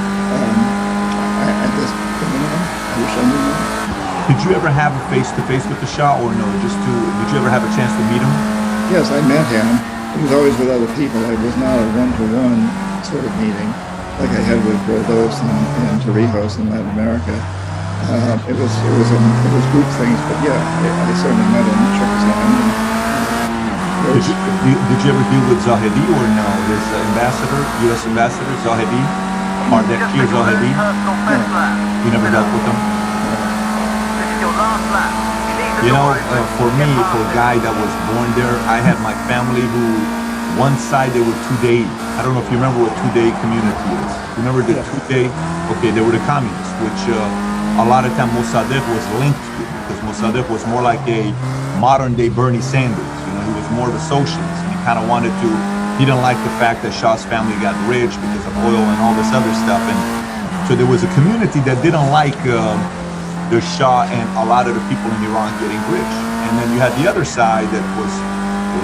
I wish I knew that.
Did you ever have a face-to-face with the Shah, or no? Did you ever have a chance to meet him?
Yes, I met him. It was always with other people. It was not a one-to-one sort of meeting like I had with Roldos and Torrijos in Latin America. It was group things, but yeah, I certainly met him, shook his hand.
Did you ever deal with Zahedi or no? His ambassador, U.S. ambassador, Zahedi? Ardekir Zahedi?
No.
You never dealt with him? For me, for a guy that was born there, I had my family who, one side they were Tudeh. I don't know if you remember what Tudeh community is. Remember the Tudeh? Okay, they were the communists, which a lot of time Mossadegh was linked to, because Mossadegh was more like a modern-day Bernie Sanders. He was more of a socialist, and he didn't like the fact that Shah's family got rich because of oil and all this other stuff, and so there was a community that didn't like the Shah and a lot of the people in Iran getting rich. And then you had the other side that was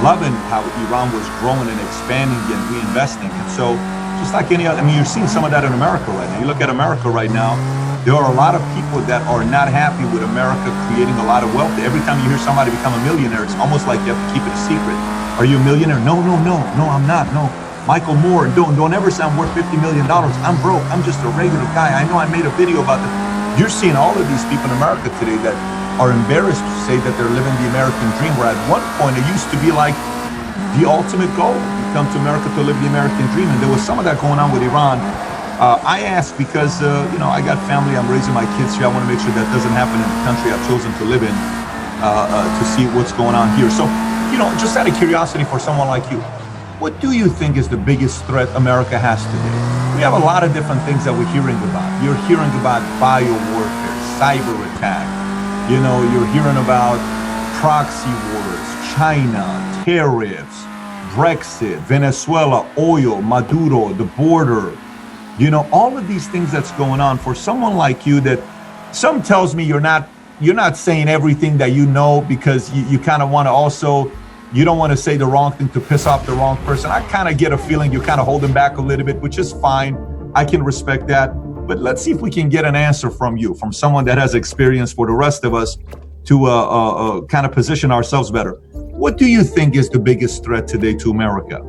loving how Iran was growing and expanding and reinvesting. And so just like any other, you're seeing some of that in America right now. You look at America right now, there are a lot of people that are not happy with America creating a lot of wealth. Every time you hear somebody become a millionaire, it's almost like you have to keep it a secret. Are you a millionaire? No, I'm not. No. Michael Moore, don't ever say I'm worth $50 million. I'm broke. I'm just a regular guy. I know I made a video about that. You're seeing all of these people in America today that are embarrassed to say that they're living the American dream, where at one point it used to be like the ultimate goal. You come to America to live the American dream, and there was some of that going on with Iran. I ask because, I got family, I'm raising my kids here. I want to make sure that doesn't happen in the country I've chosen to live in, to see what's going on here. So, just out of curiosity for someone like you, what do you think is the biggest threat America has today? We have a lot of different things that we're hearing about. You're hearing about bio-warfare, cyber attack. You're hearing about proxy wars, China, tariffs, Brexit, Venezuela, oil, Maduro, the border. All of these things that's going on. For someone like you, that some tells me you're not saying everything that you know, because you kind of want to also you don't want to say the wrong thing to piss off the wrong person. I kind of get a feeling you're kind of holding back a little bit, which is fine. I can respect that. But let's see if we can get an answer from you, from someone that has experience for the rest of us, to kind of position ourselves better. What do you think is the biggest threat today to America?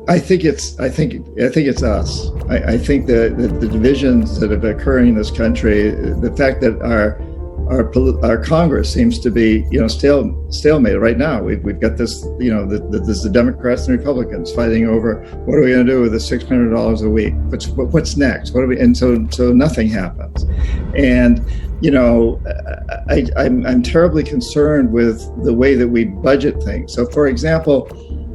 I think it's us. I think the divisions that are occurring in this country, the fact that our Congress seems to be, stalemate right now. We've got this, there's the Democrats and Republicans fighting over what are we going to do with the $600 a week? What's next? And so nothing happens. And I'm terribly concerned with the way that we budget things. So, for example,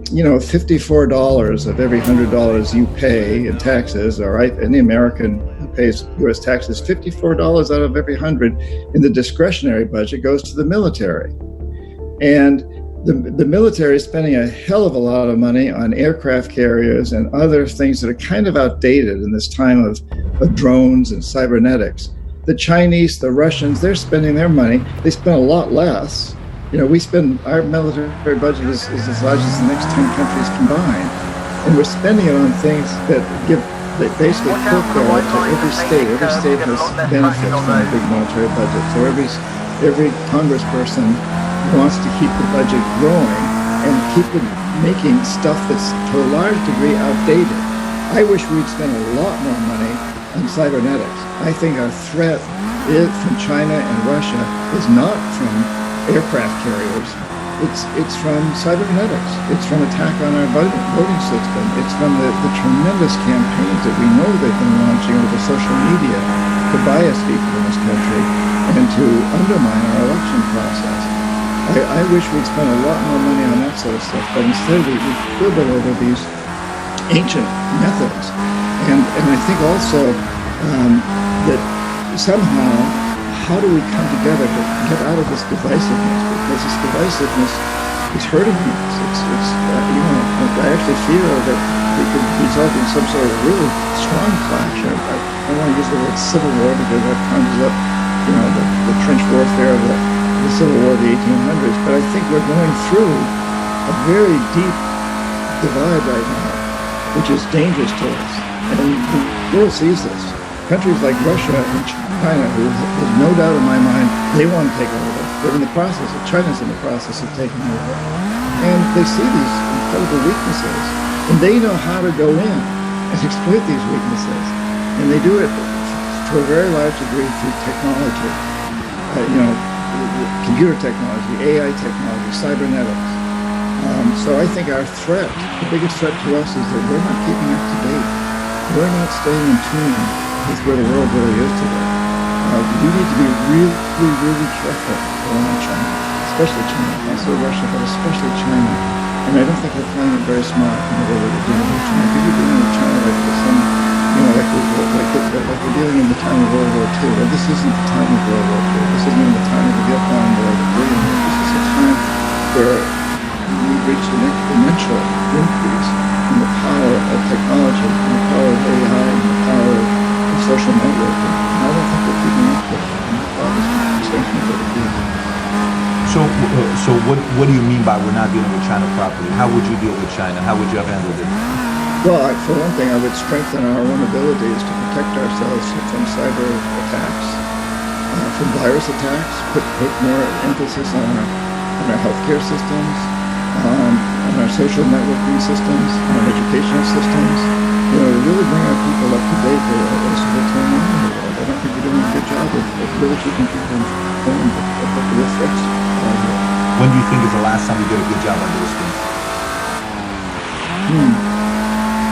$54 of every $100 you pay in taxes, all right, any American who pays U.S. taxes, $54 out of every 100 in the discretionary budget goes to the military. And the military is spending a hell of a lot of money on aircraft carriers and other things that are kind of outdated in this time of drones and cybernetics. The Chinese, the Russians, they're spending their money. They spend a lot less. Our military budget is as large as the next 10 countries combined. And we're spending it on things that basically fulfill to every state. Every state has benefits from a big military budget. So every congressperson wants to keep the budget growing and keep it making stuff that's to a large degree outdated. I wish we'd spend a lot more money on cybernetics. I think our threat from China and Russia is not from aircraft carriers. It's from cybernetics. It's from attack on our voting system. It's from the tremendous campaigns that we know they've been launching over social media to bias people in this country and to undermine our election process. I wish we'd spent a lot more money on that sort of stuff, but instead we quibble over these ancient methods. And I think also that somehow, how do we come together to get out of this divisiveness? Because this divisiveness is hurting us. I actually fear that we could result in some sort of really strong clash. I don't want to use the word civil war because that conjures up, the trench warfare of the Civil War of the 1800s. But I think we're going through a very deep divide right now, which is dangerous to us. And the world sees this. Countries like Russia and China, who there's no doubt in my mind, they want to take over. They're in the process, China's in the process of taking over. And they see these incredible weaknesses. And they know how to go in and exploit these weaknesses. And they do it to a very large degree through technology. Computer technology, AI technology, cybernetics. So I think our threat, the biggest threat to us is that we're not keeping up to date. We're not staying in tune with where the world really is today. We need to be really, really careful around China, especially China, also Russia, but especially China. And I don't think we're playing it very smart in the way that we're dealing with China. I think we're dealing with China like we're dealing in the time of World War II. Well, this isn't the time of World War II. This isn't even the time of the Vietnam War that we're in. This is a time where we've reached an exponential increase in the power of technology, and the power of AI, and the power of social networking. And I don't think we're keeping up with it. And I thought this conversation was going to be.
So what do you mean by we're not dealing with China properly? How would you deal with China? How would you have handled it?
Well, for one thing, I would strengthen our own abilities to protect ourselves from cyber attacks, from virus attacks, put more emphasis on our healthcare systems, on our social networking systems, on our educational systems, really bring our people up to date as to what's going on in the world. I don't think we're doing a good job of really keeping people informed of what the real threats are here.
When do you think is the last time we did a good job on those things?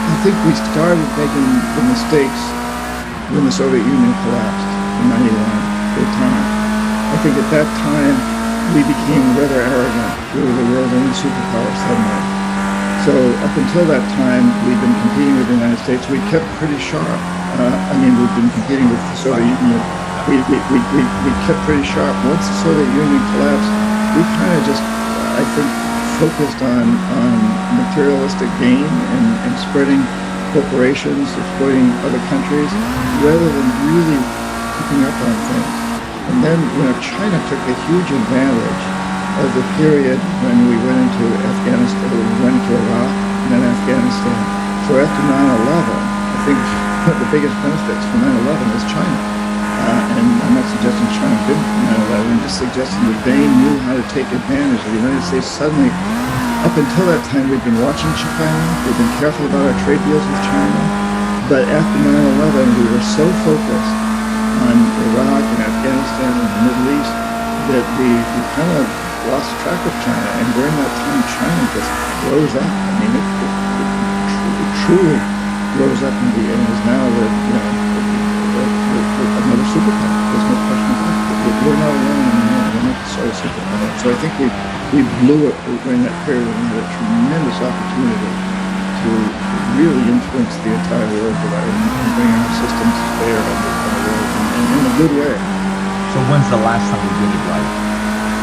I think we started making the mistakes when the Soviet Union collapsed in 91, big time. I think at that time, we became rather arrogant. We were the world's only superpower suddenly. So up until that time, we've been competing with the United States. We kept pretty sharp. We've been competing with the Soviet Union. We kept pretty sharp. Once the Soviet Union collapsed, we kind of just, I think, focused on materialistic gain and spreading corporations, exploiting other countries, rather than really keeping up on things. And then, China took a huge advantage of the period when we went into Afghanistan, we went into Iraq, and then Afghanistan. So after 9/11, I think one of the biggest benefits from 9/11 is China. And I'm not suggesting China didn't 9/11, I'm just suggesting that they knew how to take advantage of the United States. Suddenly, up until that time, we've been watching China, we've been careful about our trade deals with China, but after 9/11, we were so focused on Iraq and Afghanistan and the Middle East that we kind of lost track of China, and during that time, China just rose up. I mean, it truly rose up and is now another superpower. There's no question about it. We're not alone anymore. We're not the sole superpower. So I think we blew it during that period, and we had a tremendous opportunity to really influence the entire world and bring our systems to bear on the world in a good way.
So when's the last time we did it right?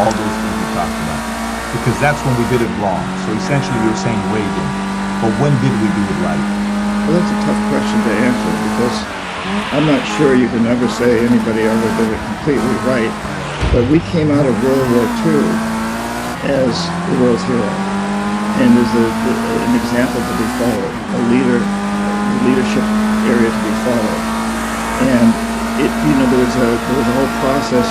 All those things we talked about. Because that's when we did it wrong. So essentially you're saying Reagan. But when did we do it right?
Well, that's a tough question to answer, because I'm not sure you can ever say anybody ever did it completely right. But we came out of World War II as the world's hero, and as an example to be followed, a leadership area to be followed. And there was a whole process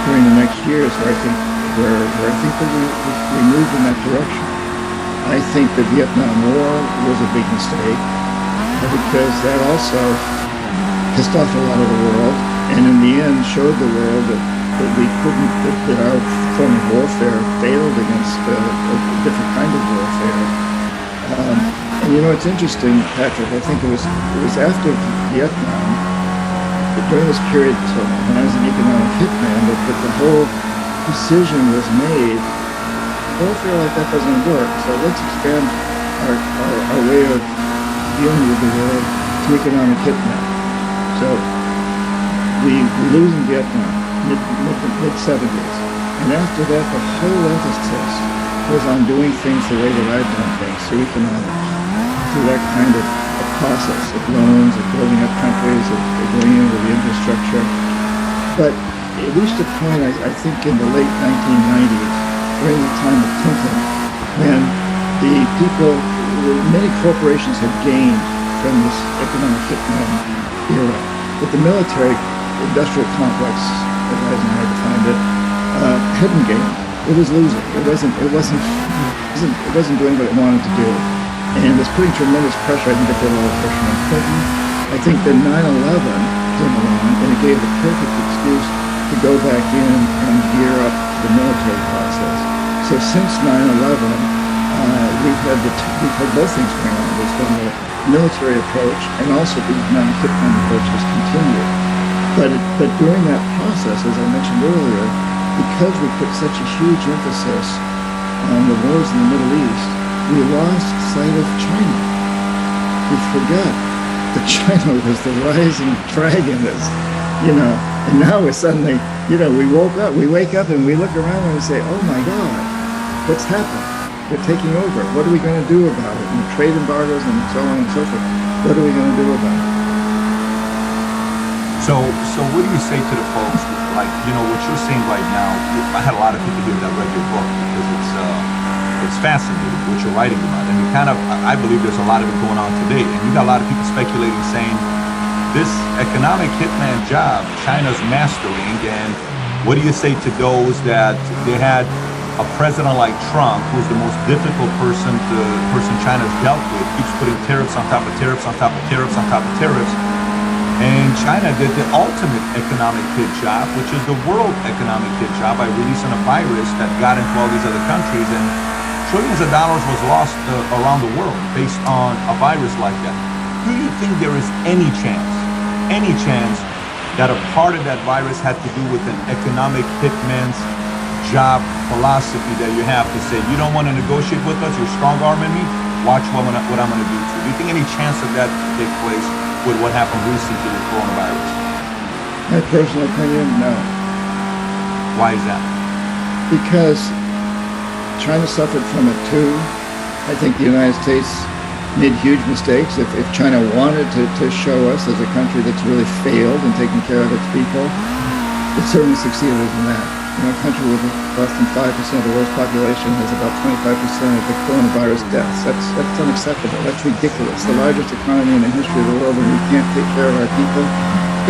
during the next years where I think that we moved in that direction. I think the Vietnam War was a big mistake, because that also pissed off a lot of the world, and in the end showed the world that we couldn't, that our form of warfare failed against a different kind of warfare. And it's interesting, Patrick, I think it was after Vietnam, during this period, so when I was an economic hitman, that the whole decision was made, warfare like that doesn't work, so let's expand our way of dealing with the world to economic hitman. So we lose in Vietnam, mid-70s, and after that the whole emphasis was on doing things the way that I've done things, through economics, through that kind of a process of loans, of building up countries, of going into the infrastructure. But it reached a point, I think, in the late 1990s, during the time of Clinton, when many corporations had gained from this economic hitman era, but the military-industrial complex, as Eisenhower defined it, hadn't gained. It was losing. It wasn't doing what it wanted to do, and it was putting tremendous pressure. I think it put a lot of pressure on Clinton. I think that 9/11 came along, and it gave the perfect excuse to go back in and gear up the military process. So since 9/11, we've had both things going on. There's been the military approach, and also the economic hitman approach has continued. But during that process, as I mentioned earlier, because we put such a huge emphasis on the wars in the Middle East, we lost sight of China. We forgot that China was the rising dragon, and now we're suddenly, we wake up and we look around and we say, oh my God, what's happened? They're taking over. What are we going to do about it? And trade embargoes and so on and so forth. What are we going to do about it?
So what do you say to the folks, like, what you're saying right now? I had a lot of people here that read your book because it's fascinating what you're writing about. And I believe there's a lot of it going on today. And you got a lot of people speculating, saying this economic hitman job, China's mastering. And what do you say to those that they had a president like Trump, who's the most difficult person China's dealt with, keeps putting tariffs on top of tariffs on top of tariffs on top of tariffs. And China did the ultimate economic hit job, which is the world economic hit job, by releasing a virus that got into all these other countries, and trillions of dollars was lost around the world based on a virus like that. Do you think there is any chance that a part of that virus had to do with an economic hitman's job philosophy, that you have to say, you don't want to negotiate with us, you're strong-arming me, watch what I'm going to do to you? Do you think any chance of that take place with what happened recently with coronavirus?
My personal opinion, no.
Why is that?
Because China suffered from it too. I think the United States made huge mistakes. If China wanted to show us as a country that's really failed in taking care of its people, it certainly succeeded in that. a country with less than 5% of the world's population has about 25% of the coronavirus deaths. That's unacceptable. That's ridiculous. The largest economy in the history of the world, and we can't take care of our people.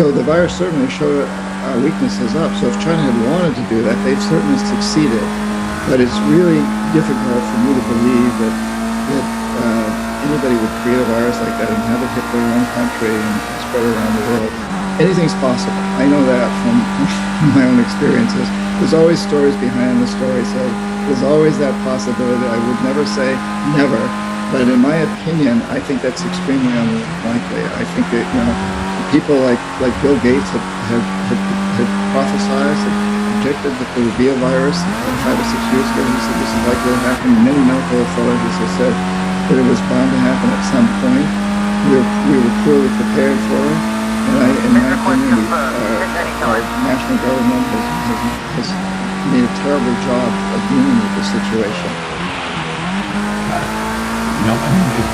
So the virus certainly showed our weaknesses up. So if China had wanted to do that, they've certainly succeeded. But it's really difficult for me to believe that anybody would create a virus like that and have it hit their own country and spread around the world. Anything's possible. I know that from my own experiences. There's always stories behind the story, so there's always that possibility. I would never say never, but in my opinion, I think that's extremely unlikely. I think that, people like Bill Gates had prophesized, had predicted that there would be a virus 5 or 6 years ago. He said this is likely to happen. Many medical authorities have said that it was bound to happen at some point. We were clearly prepared for it. And in my opinion, our national government has made a terrible job of dealing with the situation.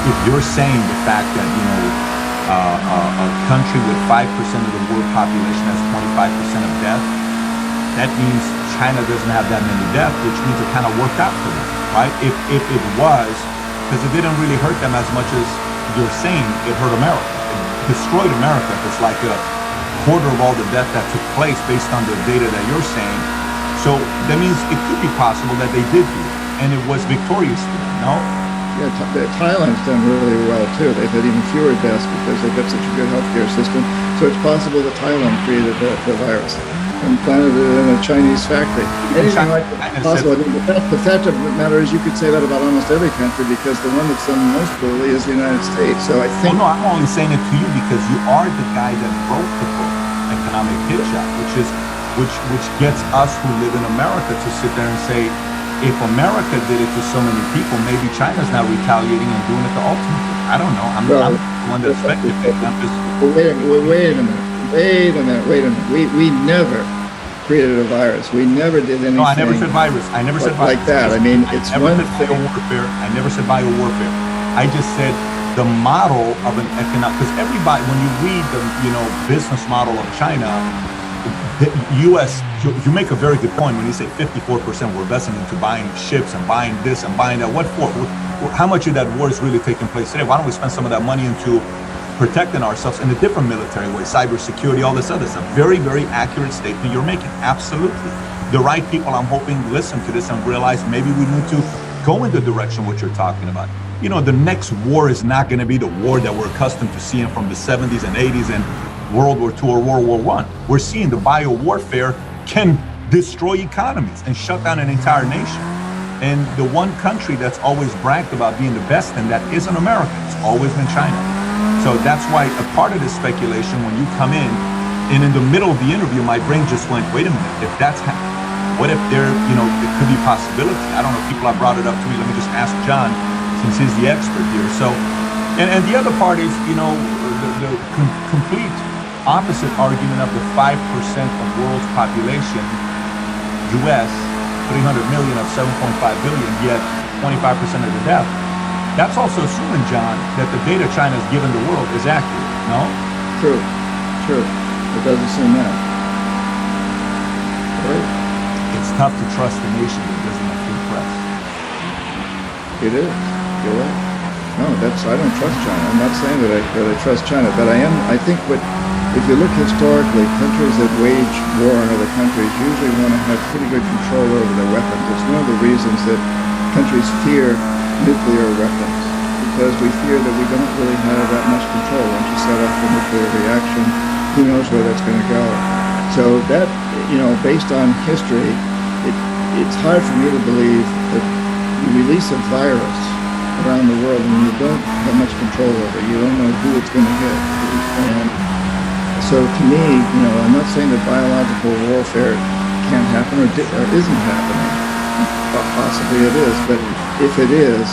If you're saying the fact that, a country with 5% of the world population has 25% of death, that means China doesn't have that many deaths, which means it kind of worked out for them, right? If it was, because it didn't really hurt them as much as you're saying it hurt America. Destroyed America. It's like a quarter of all the death that took place based on the data that you're saying. So that means it could be possible that they did do it, and it was victorious to them, no?
Yeah, Thailand's done really well too. They've had even fewer deaths because they've got such a good healthcare system. So it's possible that Thailand created the virus and planted it in a Chinese factory. Anything like that is possible. The fact of the matter is you could say that about almost every country because the one that's done most poorly is the United States. So I think...
Well, no, I'm only saying it to you because you are the guy that wrote the book, Economic Hitshot, which gets us who live in America to sit there and say, if America did it to so many people, maybe China's now retaliating and doing it to ultimate. I don't know. I'm the one that's speculating.
Wait a minute. We never created a virus. We never did anything.
No, I never said virus. I never said virus.
Like that. I mean, it's one thing.
I never said biowarfare. I just said the model of an economic, because everybody, when you read the, business model of China, the U.S., you make a very good point when you say 54% we're investing into buying ships and buying this and buying that. What for? How much of that war is really taking place today? Why don't we spend some of that money into protecting ourselves in a different military way, cybersecurity, all this other stuff? Very, very accurate statement you're making. Absolutely. The right people, I'm hoping, listen to this and realize maybe we need to go in the direction what you're talking about. The next war is not going to be the war that we're accustomed to seeing from the 70s and 80s and World War II or World War I. We're seeing the biowarfare can destroy economies and shut down an entire nation. And the one country that's always bragged about being the best in that isn't America. It's always been China. So that's why a part of this speculation, when you come in, and in the middle of the interview, my brain just went, wait a minute, if that's happening, what if there, it could be a possibility? I don't know if people have brought it up to me. Let me just ask John, since he's the expert here. So, and the other part is, the complete opposite argument of the 5% of world's population, U.S., 300 million of 7.5 billion, yet 25% of the death. That's also assuming, John, that the data China's given the world is accurate, no?
True. It does assume that. Right?
It's tough to trust a nation that doesn't have free press.
It is. You're right. No, I don't trust China. I'm not saying that I trust China, but I think if you look historically, countries that wage war on other countries usually want to have pretty good control over their weapons. It's one of the reasons that countries fear nuclear weapons, because we fear that we don't really have that much control. Once you set off the nuclear reaction, who knows where that's going to go. So that, based on history, it's hard for me to believe that you release a virus around the world and you don't have much control over it. You don't know who it's going to hit. And so to me, I'm not saying that biological warfare can't happen or isn't happening. Possibly it is, but if it is,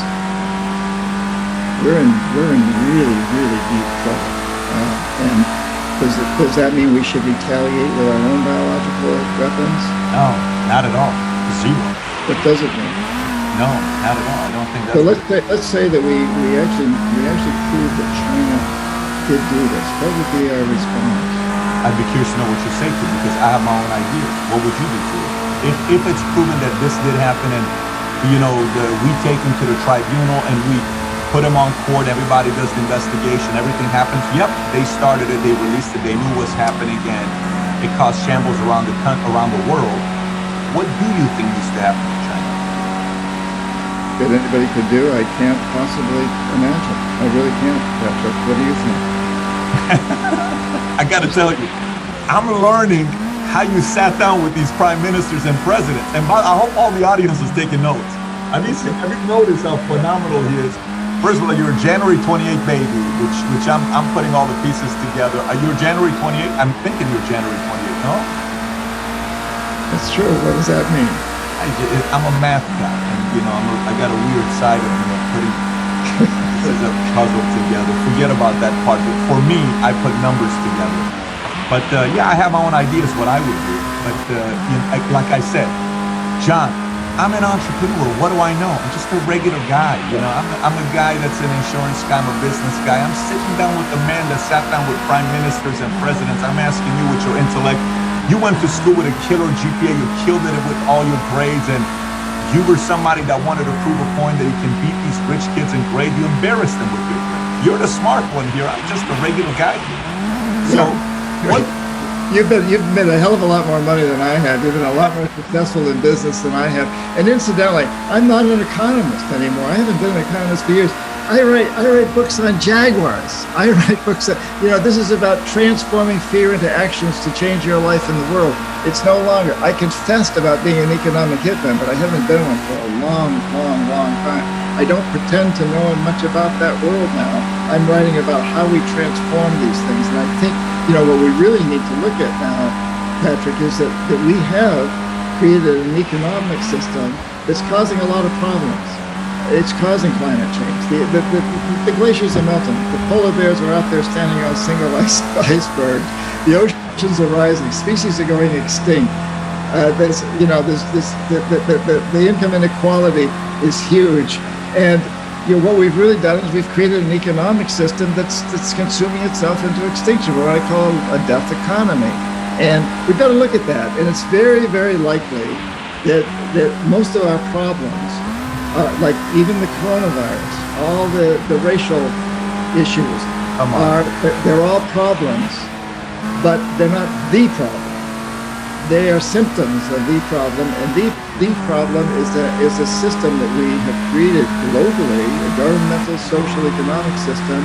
we're in really, really deep trouble. And does that mean we should retaliate with our own biological weapons?
No, not at all. Zero.
What does it mean?
No, not at all. I don't think that's...
So let's say that we actually proved that China did do this. What would be our response?
I'd be curious to know what you say to it, because I have my own ideas. What would you do to it? If it's proven that this did happen, and we take him to the tribunal and we put him on court, everybody does the investigation, everything happens. Yep, they started it, they released it, they knew what's happening, and it caused shambles around the world. What do you think needs to happen in China?
That anybody could do, I can't possibly imagine. I really can't, Patrick. What do you think?
I got to tell you, I'm learning how you sat down with these prime ministers and presidents. And I hope all the audience is taking notes. Have you noticed how phenomenal he is? First of all, you're a January 28th baby, which I'm putting all the pieces together. Are you a January 28th? I'm thinking you're January 28th, no?
That's true. What does that mean?
I'm a math guy, and I got a weird side of putting pieces of puzzle together. Forget about that part. But for me, I put numbers together. But I have my own ideas what I would do. But like I said, John, I'm an entrepreneur. What do I know? I'm just a regular guy. I'm a guy that's an insurance guy. I'm a business guy. I'm sitting down with a man that sat down with prime ministers and presidents. I'm asking you with your intellect. You went to school with a killer GPA. You killed it with all your grades, and you were somebody that wanted to prove a point that you can beat these rich kids in grade. You embarrassed them with your grade. You're the smart one here. I'm just a regular guy here. So, what?
You've made a hell of a lot more money than I have. You've been a lot more successful in business than I have. And incidentally, I'm not an economist anymore. I haven't been an economist for years. I write books on jaguars. I write books that, this is about transforming fear into actions to change your life in the world. It's no longer, I confessed about being an economic hitman, but I haven't been one for a long, long, long time. I don't pretend to know much about that world now. I'm writing about how we transform these things. And I think, what we really need to look at now, Patrick, is that we have created an economic system that's causing a lot of problems. It's causing climate change. The glaciers are melting. The polar bears are out there standing on single icebergs. The oceans are rising. Species are going extinct. The income inequality is huge. And what we've really done is we've created an economic system that's consuming itself into extinction, what I call a death economy. And we've got to look at that. And it's very, very likely that most of our problems, like even the coronavirus, all the racial issues, they're all problems, but they're not the problem. They are symptoms of the problem, and the problem is a system that we have created globally, a governmental, social, economic system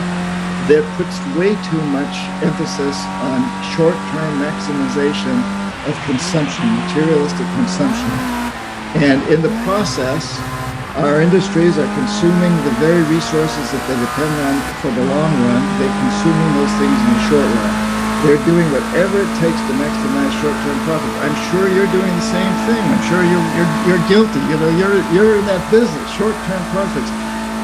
that puts way too much emphasis on short-term maximization of consumption, materialistic consumption. And in the process, our industries are consuming the very resources that they depend on for the long run. They're consuming those things in the short run. They're doing whatever it takes to maximize short-term profits. I'm sure you're doing the same thing. I'm sure you're guilty. You're in that business, short-term profits.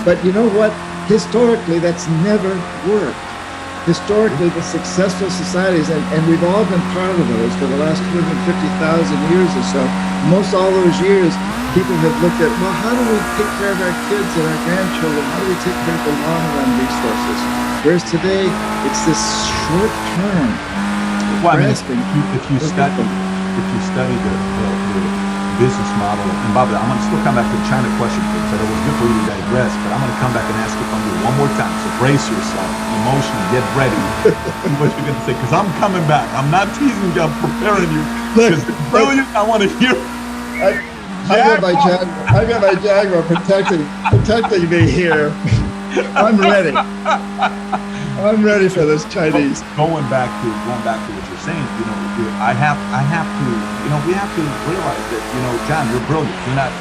But you know what? Historically, that's never worked. Historically, the successful societies, and we've all been part of those for the last 250,000 years or so. Most all those years, people have looked at, well, how do we take care of our kids and our grandchildren? How do we take care of the long-run resources? Whereas today, it's this short-term grasping.
If you study the business model, and Bobby, I'm going to still come back to the China question, because it was good for you to digress, but I'm going to come back and ask you from you one more time. So brace yourself, emotionally, get ready. See what you're going to say, because I'm coming back. I'm not teasing you, I'm preparing you. Because it's brilliant. I want to hear.
I've got my Jaguar protecting me here. I'm ready. I'm ready for this Chinese.
Going back to what you're saying, I have to, we have to realize that, John, you're brilliant. You're not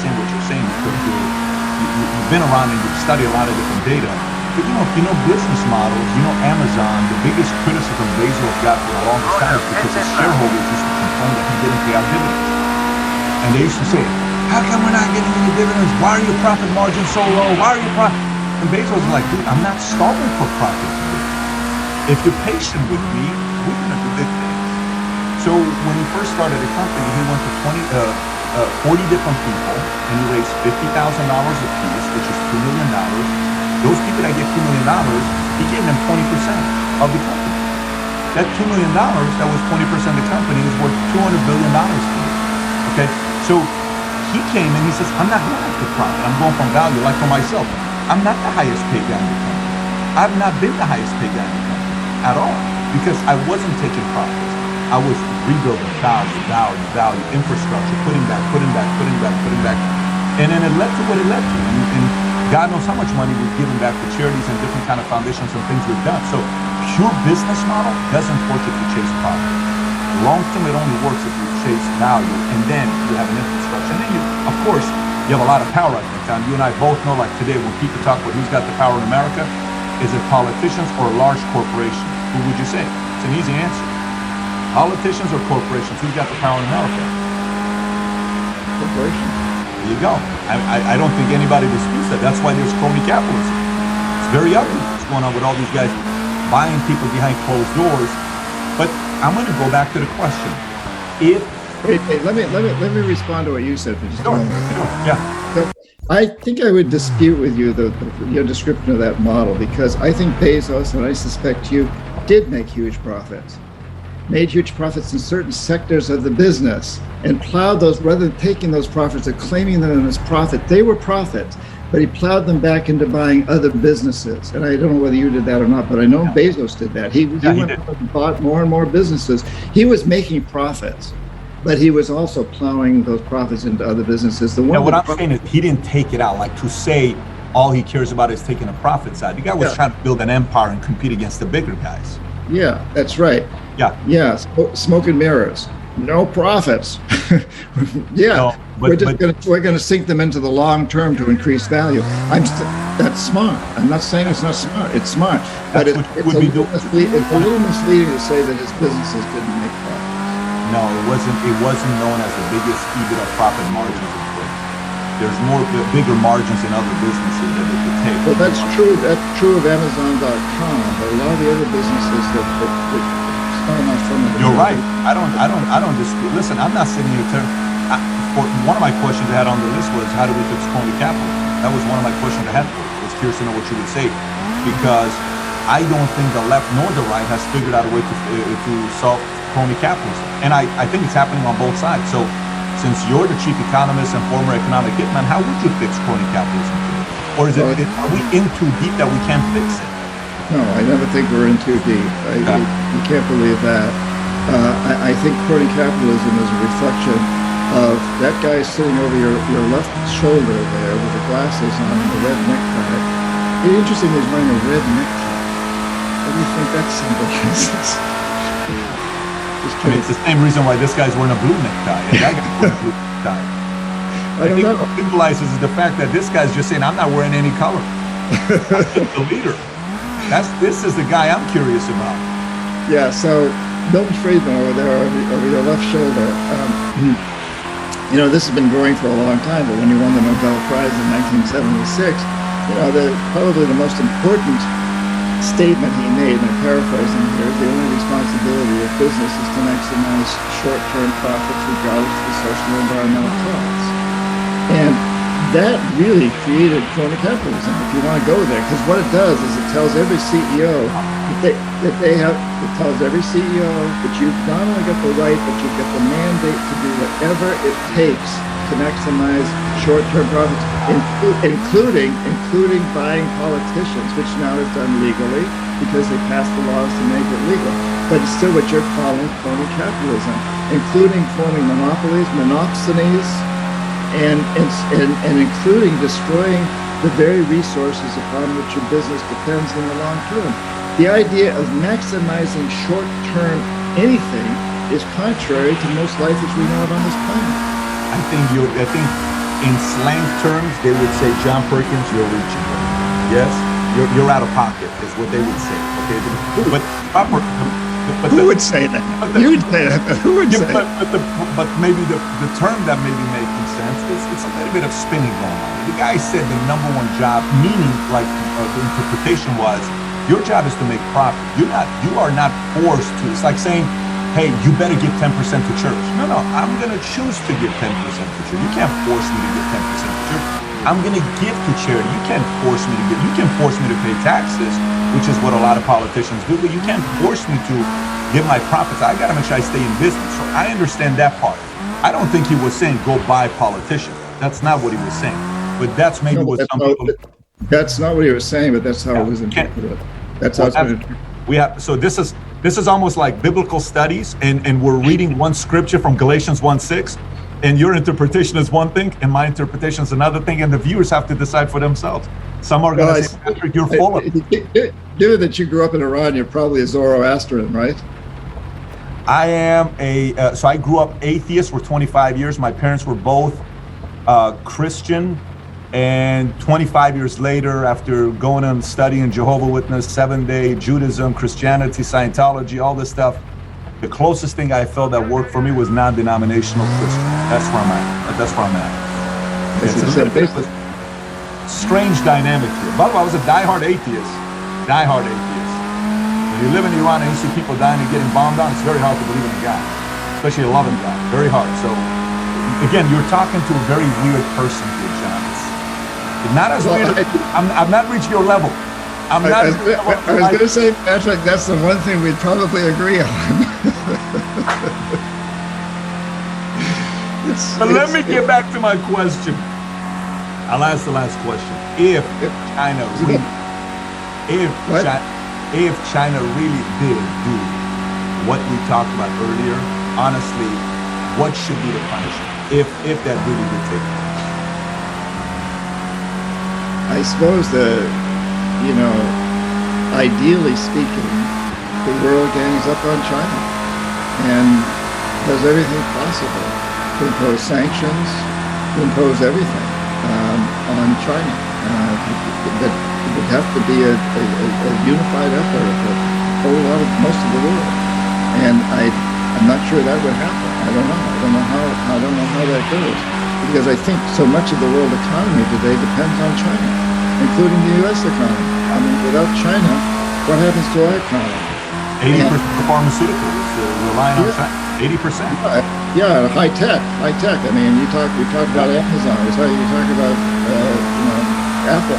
saying what you're saying because you've been around and you've studied a lot of different data. But business models, Amazon, the biggest criticism Bezos got for the longest time is because his shareholders used to complain that he didn't pay out dividends. And they used to say, how come we're not getting any dividends? Why are your profit margins so low? Why are your profit? And Bezos was like, dude, I'm not starving for profit. If you're patient with me, we're going to do big things. So when he first started the company, he went to 40 different people, and he raised $50,000 apiece, which is $2 million. Those people that get $2 million, he gave them 20% of the company. That $2 million, that was 20% of the company, is worth $200 billion to you. Okay, so he came and he says, I'm not going after profit. I'm going from value, like for myself. I'm not the highest paid guy in the company. I've not been the highest paid guy in the company at all because I wasn't taking profits. I was rebuilding value, infrastructure, putting back. And then it led to what it led to. And God knows how much money we've given back to charities and different kind of foundations and things we've done. So pure business model doesn't work if you chase profit. Long term, it only works if you chase value, and then you have an infrastructure. And then you, of course, you have a lot of power at that time. You and I both know, like today, when people talk about who's got the power in America, is it politicians or large corporations? Who would you say? It's an easy answer. Politicians or corporations? Who's got the power in America?
Corporations.
There you go. I don't think anybody disputes that. That's why there's crony capitalism. It's very ugly what's going on with all these guys buying people behind closed doors. But I'm going to go back to the question.
Wait, let me respond to what you said for just a moment.
Yeah.
So I think I would dispute with you your description of that model, because I think Bezos, and I suspect you, did make huge profits. Made huge profits in certain sectors of the business and plowed those, rather than taking those profits and claiming them as profit. They were profits, but he plowed them back into buying other businesses. And I don't know whether you did that or not, but I know Bezos did that. He went and bought more and more businesses. He was making profits, but he was also plowing those profits into other businesses.
What I'm saying is he didn't take it out, like to say all he cares about is taking the profit side. The guy was trying to build an empire and compete against the bigger guys.
Yeah, that's right. Yeah, smoke and mirrors. No profits. We're going to sink them into the long term to increase value. That's smart. I'm not saying it's not smart. It's smart, but it's a little misleading to say that his businesses didn't make profit.
No, it wasn't known as the biggest EBITDA profit margins in Twitter. There's bigger margins in other businesses that they could take.
Well, that's true. That's true of Amazon.com, but a lot of the other businesses that started off from it.
You're right. I don't dispute. Listen, I'm not sitting here one of my questions I had on the list was, how do we fix crony capitalism? That was one of my questions I had for you. I was curious to know what you would say, because I don't think the left nor the right has figured out a way to solve crony capitalism. And I think it's happening on both sides. So since you're the chief economist and former economic hitman, how would you fix crony capitalism today? Or are we in too deep that we can't fix it?
No, I never think we're in too deep. You can't believe that. I think crony capitalism is a reflection of that guy sitting over your left shoulder there with the glasses on and the red necktie. It's interesting he's wearing a red necktie. What do you think that symbolizes?
It's the same reason why this guy's wearing a blue necktie and that guy's wearing a blue necktie. I think what it symbolizes is the fact that this guy's just saying, I'm not wearing any color. I'm the leader. This is the guy I'm curious about.
Yeah, so Milton Friedman over there over your left shoulder, this has been going for a long time, but when he won the Nobel Prize in 1976, probably the most important statement he made, and I'm paraphrasing here, the only responsibility of business is to maximize short-term profits regardless of the social and environmental costs. And that really created crony capitalism, if you want to go there, because what it does is it tells every CEO that you've not only got the right, but you've got the mandate to do whatever it takes to maximize short-term profits, including buying politicians, which now is done legally because they passed the laws to make it legal. But it's still what you're calling crony capitalism, including forming monopolies, monopsonies, and including destroying the very resources upon which your business depends in the long term. The idea of maximizing short-term anything is contrary to most life as we know it on this planet.
I think in slang terms, they would say, John Perkins, you're reaching. Yes, you're out of pocket is what they would say. Okay,
who would say that? You would say that. Who would say that?
But maybe the term that may be making sense is it's a little bit of spinning going on. The guy said the number one job, meaning like the interpretation was, your job is to make profit. You are not forced to. It's like saying, hey, you better give 10% to church. No, I'm going to choose to give 10% to church. You can't force me to give 10% to church. I'm going to give to charity. You can't force me to give. You can force me to pay taxes, which is what a lot of politicians do, but you can't force me to give my profits. I got to make sure I stay in business. So I understand that part. I don't think he was saying go buy politicians. That's not what he was saying. But that's maybe what some people.
That's not what he was saying, but that's how it was interpreted. That's how it's been interpreted.
We have, so this is almost like biblical studies, and we're reading one scripture from Galatians 1:6, and your interpretation is one thing, and my interpretation is another thing, and the viewers have to decide for themselves. Some are going to say, Patrick, you're full of it.
Given that you grew up in Iran, you're probably a Zoroastrian, right?
I am so I grew up atheist for 25 years. My parents were both Christian. And 25 years later, after going and studying Jehovah's Witness, 7-Day, Judaism, Christianity, Scientology, all this stuff, the closest thing I felt that worked for me was non-denominational Christian. That's where I'm at. It's a bit of a strange dynamic here. By the way, I was a diehard atheist. When you live in Iran and you see people dying and getting bombed on, it's very hard to believe in a God, especially a loving God. Very hard. So, again, you're talking to a very weird person here, John. Not as weird. I'm not reached your level.
I was going to say, Patrick, that's the one thing we'd probably agree on.
But let me get back to my question. I'll ask the last question. If China really did do what we talked about earlier, honestly, what should be the punishment? If that really did take place?
I suppose ideally speaking, the world gangs up on China and does everything possible to impose sanctions, to impose everything on China. That it would have to be a unified effort of most of the world, and I'm not sure that would happen. I don't know how that goes. Because I think so much of the world economy today depends on China, including the U.S. economy. I mean, without China, what happens to our economy?
80% of pharmaceuticals relying on China. 80%.
Yeah, high tech. I mean, we talk about Amazon. You talk about Apple.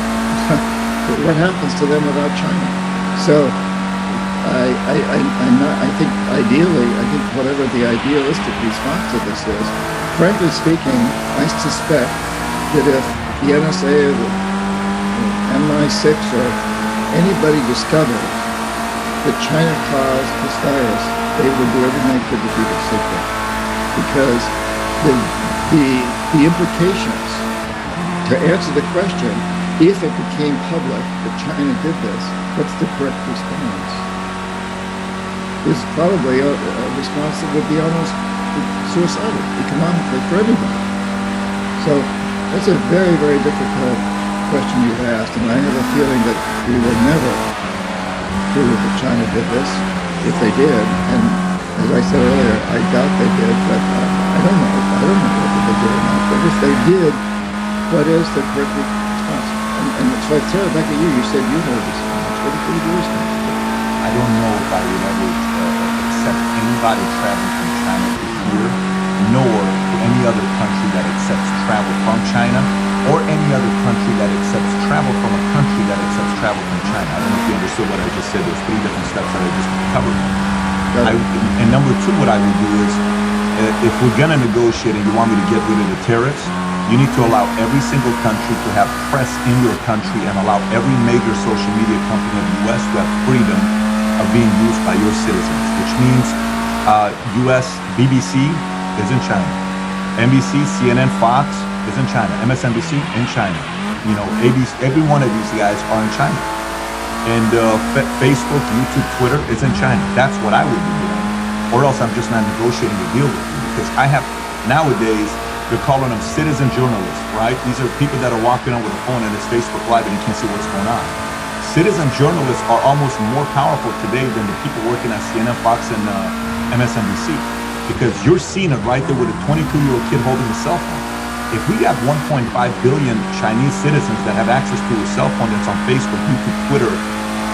What happens to them without China? So I think ideally, whatever the idealistic response to this is, frankly speaking, I suspect that if the NSA or the MI6 or anybody discovers that China caused this virus, they would do everything they could to keep it secret. Because the implications, to answer the question, if it became public that China did this, what's the correct response? Is probably a response that would be almost suicidal economically for everybody. So that's a very, very difficult question you've asked, and I have a feeling that we will never prove that China did this. If they did, and as I said earlier, I doubt they did, but I don't know whether they did or not. But if they did, what is the correct response? And so I throw it back at you. You said you know the response. What would you respond?
I don't know if I would ever accept anybody traveling from China to here, nor to any other country that accepts travel from China, or any other country that accepts travel from a country that accepts travel from China. I don't know if you understood what I just said. There's 3 different steps that I just covered. And number 2, what I would do is, if we're going to negotiate and you want me to get rid of the tariffs, you need to allow every single country to have press in your country and allow every major social media company in the U.S. to have freedom of being used by your citizens, which means U.S. BBC is in China, NBC, CNN, Fox is in China, MSNBC in China. You know, ABC, every one of these guys are in China. And Facebook, YouTube, Twitter is in China. That's what I would be doing. Or else I'm just not negotiating a deal with you. Because I have, nowadays, they're calling them citizen journalists, right? These are people that are walking on with a phone and it's Facebook Live and you can't see what's going on. Citizen journalists are almost more powerful today than the people working at CNN, Fox, and MSNBC. Because you're seeing it right there with a 22-year-old kid holding a cell phone. If we have 1.5 billion Chinese citizens that have access to a cell phone that's on Facebook, YouTube, Twitter,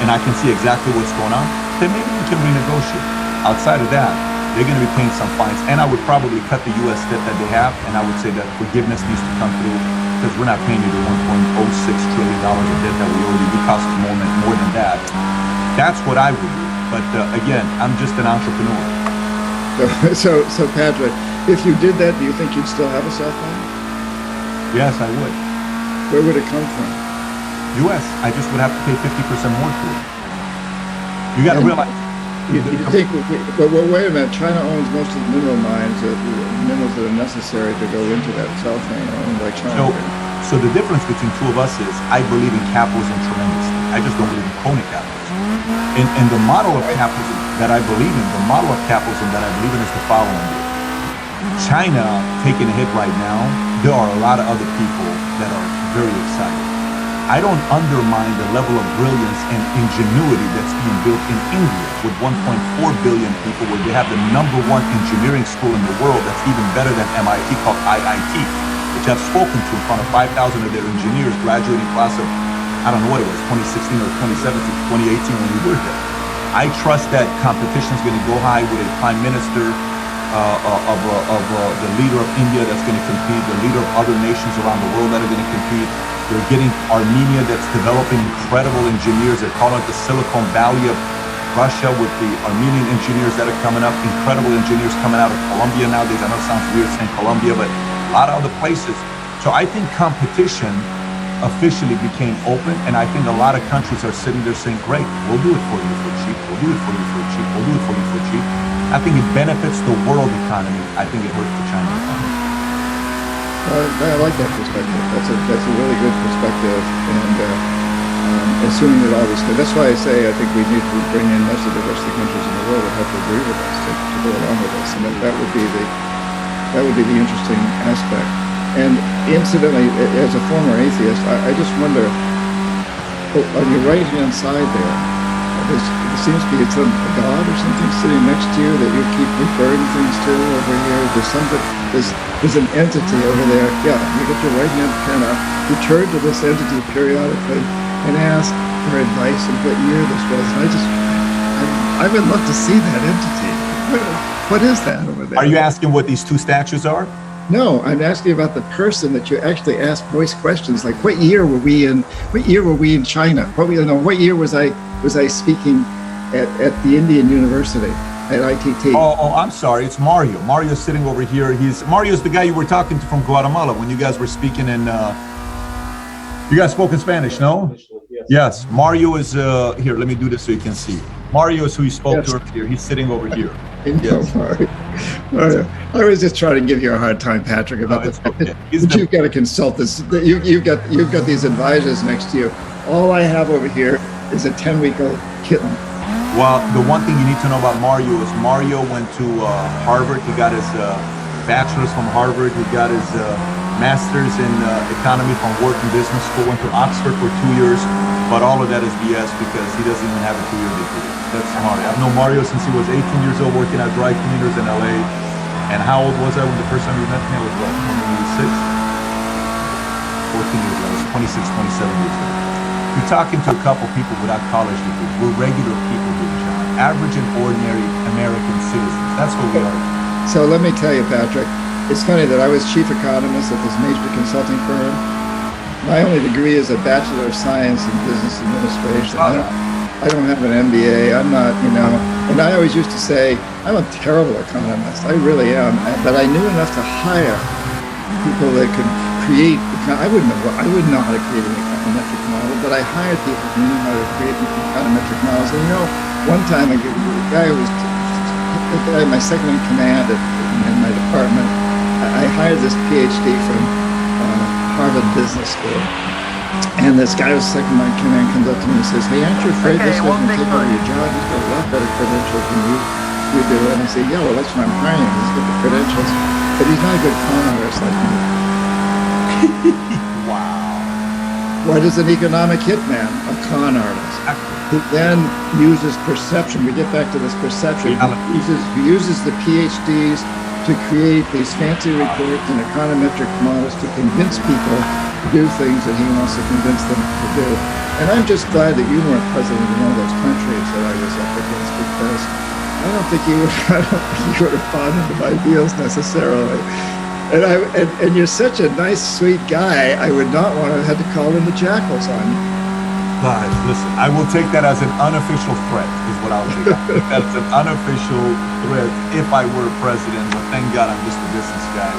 and I can see exactly what's going on, then maybe we can renegotiate. Outside of that, they're going to be paying some fines, and I would probably cut the U.S. debt that they have, and I would say that forgiveness needs to come through, because we're not paying you the $1.06 trillion of debt that we already do. Cost us more than that. That's what I would do. But again, I'm just an entrepreneur.
So Patrick, If you did that, do you think you'd still have a cell phone?
Yes, I would.
Where would it come from?
U.S. I just would have to pay 50% more for it. You got to realize.
You think, well, wait a minute. China owns most of the mineral mines, the minerals that are necessary to go into that cell phone owned by China.
So the difference between two of us is I believe in capitalism tremendously. I just don't believe in crony capitalism. And the model of capitalism that I believe in, is the following. China taking a hit right now, there are a lot of other people that are very excited. I don't undermine the level of brilliance and ingenuity that's being built in India with 1.4 billion people, where they have the #1 engineering school in the world that's even better than MIT, called IIT, which I've spoken to in front of 5,000 of their engineers graduating class of, I don't know what it was, 2016 or 2017, 2018 when we were there. I trust that competition is going to go high with a prime minister of the leader of India that's going to compete, the leader of other nations around the world that are going to compete. They're getting Armenia that's developing incredible engineers. They're calling it the Silicon Valley of Russia with the Armenian engineers that are coming up, incredible engineers coming out of Colombia nowadays. I know it sounds weird saying Colombia, but a lot of other places. So I think competition officially became open, and I think a lot of countries are sitting there saying, great, we'll do it for you for cheap, we'll do it for you for cheap, we'll do it for you for cheap. I think it benefits the world economy. I think it hurts the China economy.
I like that perspective. That's a really good perspective, and assuming that all this, that's why I say I think we need to bring in most of the rest of the countries in the world that have to agree with us to go along with us, and that would be the interesting aspect. And incidentally, as a former atheist, I just wonder, on your right-hand side there seems to be a god or something sitting next to you that you keep referring things to over here. There's an entity over there. Yeah, you get your right hand pen up. You turn to this entity periodically and ask for advice on what year this was. And I would love to see that entity. What is that over there?
Are you asking what these two statues are?
No, I'm asking about the person that you actually ask voice questions like, what year were we in China? What year was I speaking at the Indian University at ITT?
Oh, I'm sorry. It's Mario. Mario's sitting over here. Mario's the guy you were talking to from Guatemala when you guys were speaking in. You guys spoke in Spanish, no? Yes. Mario is here. Let me do this so you can see. Mario is who you spoke to earlier. He's sitting over here.
Yes. Mario. I was just trying to give you a hard time, Patrick, about this. Okay. You've got to consult this. You've got these advisors next to you. All I have over here is a 10-week-old kitten.
Well, the one thing you need to know about Mario is Mario went to Harvard. He got his bachelor's from Harvard. He got his master's in economy from Wharton Business School. Went to Oxford for 2 years, but all of that is BS because he doesn't even have a 2-year degree. That's Mario. I've known Mario since he was 18 years old, working at dry cleaners in LA. And how old was I when the first time you met me? I was what, 26? 14 years old. I was 26, 27 years old. You're talking to a couple people without college degrees. We're regular people here, John. Average and ordinary American citizens. That's what we are.
So let me tell you, Patrick, it's funny that I was chief economist at this major consulting firm. My only degree is a Bachelor of Science in Business Administration. I don't have an MBA. I'm not, and I always used to say, I'm a terrible economist. I really am. But I knew enough to hire people that could create, I wouldn't know how to create an econometric model, but I hired people who knew how to create econometric models. And one time a guy who was my second in command in my department, I hired this PhD from Harvard Business School. And this guy who's second in my command comes up to me and says, hey, aren't you afraid this guy's going to take over your job? He's got a lot better credentials than you do. And I say, yeah, well, that's why I'm hiring him. He's got the credentials, but he's not a good con artist like me.
Wow.
What is an economic hitman? A con artist who then uses perception. We get back to this perception. Who uses the PhDs to create these fancy reports and econometric models to convince people to do things that he wants to convince them to do. And I'm just glad that you weren't president in one of those countries that I was up against, because I don't think you would have bought into my deals necessarily. And you're such a nice, sweet guy. I would not want to have had to call in the jackals on you.
Guys, listen, I will take that as an unofficial threat, is what I'll take. That's an unofficial threat if I were president. thank God I'm just a business guy.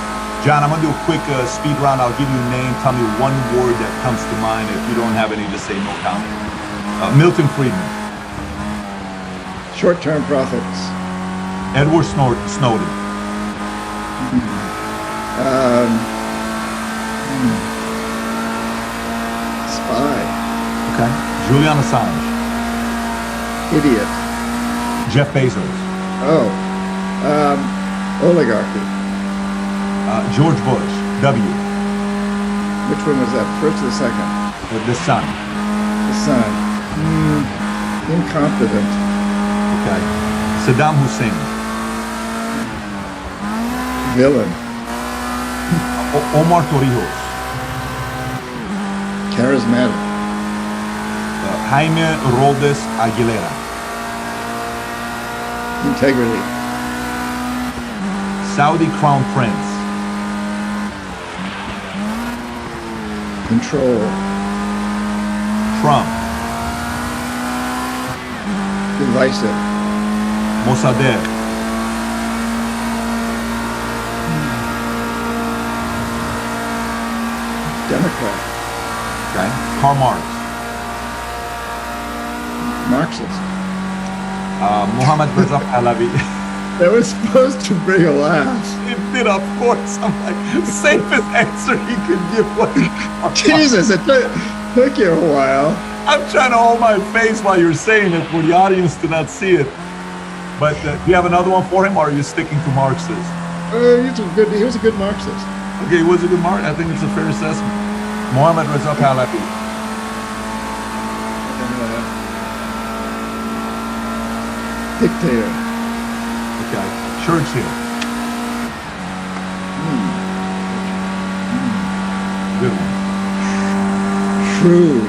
John, I'm gonna do a quick speed round. I'll give you a name. Tell me one word that comes to mind. If you don't have any, just say no comment. Milton Friedman.
Short-term profits.
Edward Snowden.
Spy.
Okay. Julian Assange.
Idiot.
Jeff Bezos.
Oh. Oligarchy.
George Bush. W.
Which one was that? First or the second?
The son.
The son. Incompetent.
Okay. Saddam Hussein.
Villain.
Omar Torrijos.
Charismatic.
Jaime Roldes Aguilera.
Integrity.
Saudi Crown Prince.
Control.
Trump.
Divisive.
Mossadegh.
Democrat.
Okay. Karl Marx.
Marxist.
Mohammad Reza Pahlavi.
That was supposed to bring a laugh.
It did, of course. I'm like, safest answer he could give was
Jesus, it took you a while.
I'm trying to hold my face while you're saying it for the audience to not see it. But do you have another one for him, or are you sticking to Marxist?
He was a good Marxist.
Okay, he was a good Marxist. I think it's a fair assessment. Mohammad Reza Pahlavi.
Dictator.
Okay. Churchill. Good one.
Shrewd.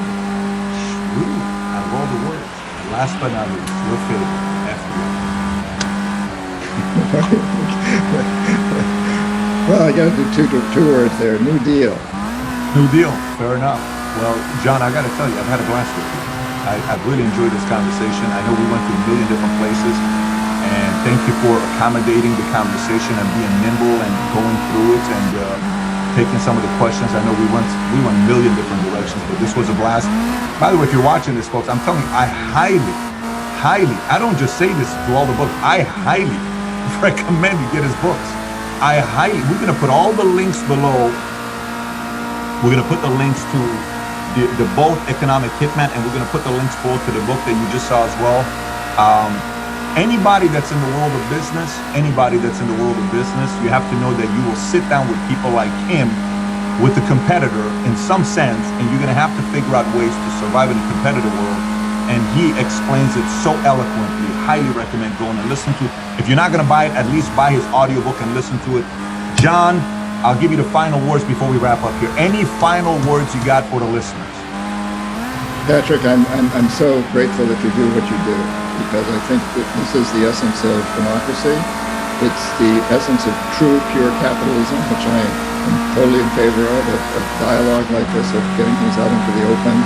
Shrewd. Out of all the words. And last but not least, your favorite, FDR.
Well, I got to do two words there. New Deal.
New Deal. Fair enough. Well, John, I got to tell you, I've had a blast with you. I've really enjoyed this conversation. I know we went to a million different places, and thank you for accommodating the conversation and being nimble and going through it and taking some of the questions. I know we went a million different directions, but this was a blast. By the way, if you're watching this, folks, I'm telling you, I highly, I don't just say this to all the books, I highly recommend you get his books. We're going to put all the links below. We're going to put the links to the both Economic Hitman, and we're going to put the links both to the book that you just saw as well. Anybody that's in the world of business, you have to know that you will sit down with people like him, with the competitor in some sense, and you're going to have to figure out ways to survive in a competitive world. And he explains it so eloquently. Highly recommend going and listen to it. If you're not going to buy it, at least buy his audiobook and listen to it. John, I'll give you the final words before we wrap up here. Any final words you got for the listeners?
Patrick, I'm so grateful that you do what you do, because I think that this is the essence of democracy. It's the essence of true, pure capitalism, which I am totally in favor of dialogue like this, of getting things out into the open.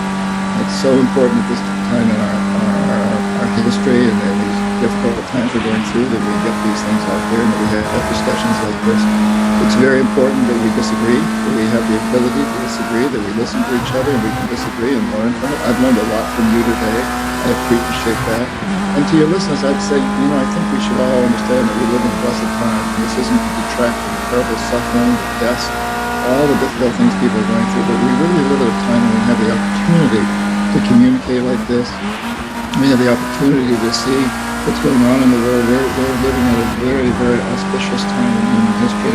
It's so important at this time in our history and in these difficult times we're going through that we get these things out there and that we have discussions like this. It's very important that we disagree, that we have the ability to disagree, that we listen to each other and we can disagree and learn from it. I've learned a lot from you today. I appreciate that. And to your listeners, I'd say, I think we should all understand that we live in blessed times, and this isn't to detract from the terrible suffering, the deaths, all the difficult things people are going through, but we really live at a time when we have the opportunity to communicate like this. We have the opportunity to see what's going on in the world. We're living at a very, very auspicious time in human history.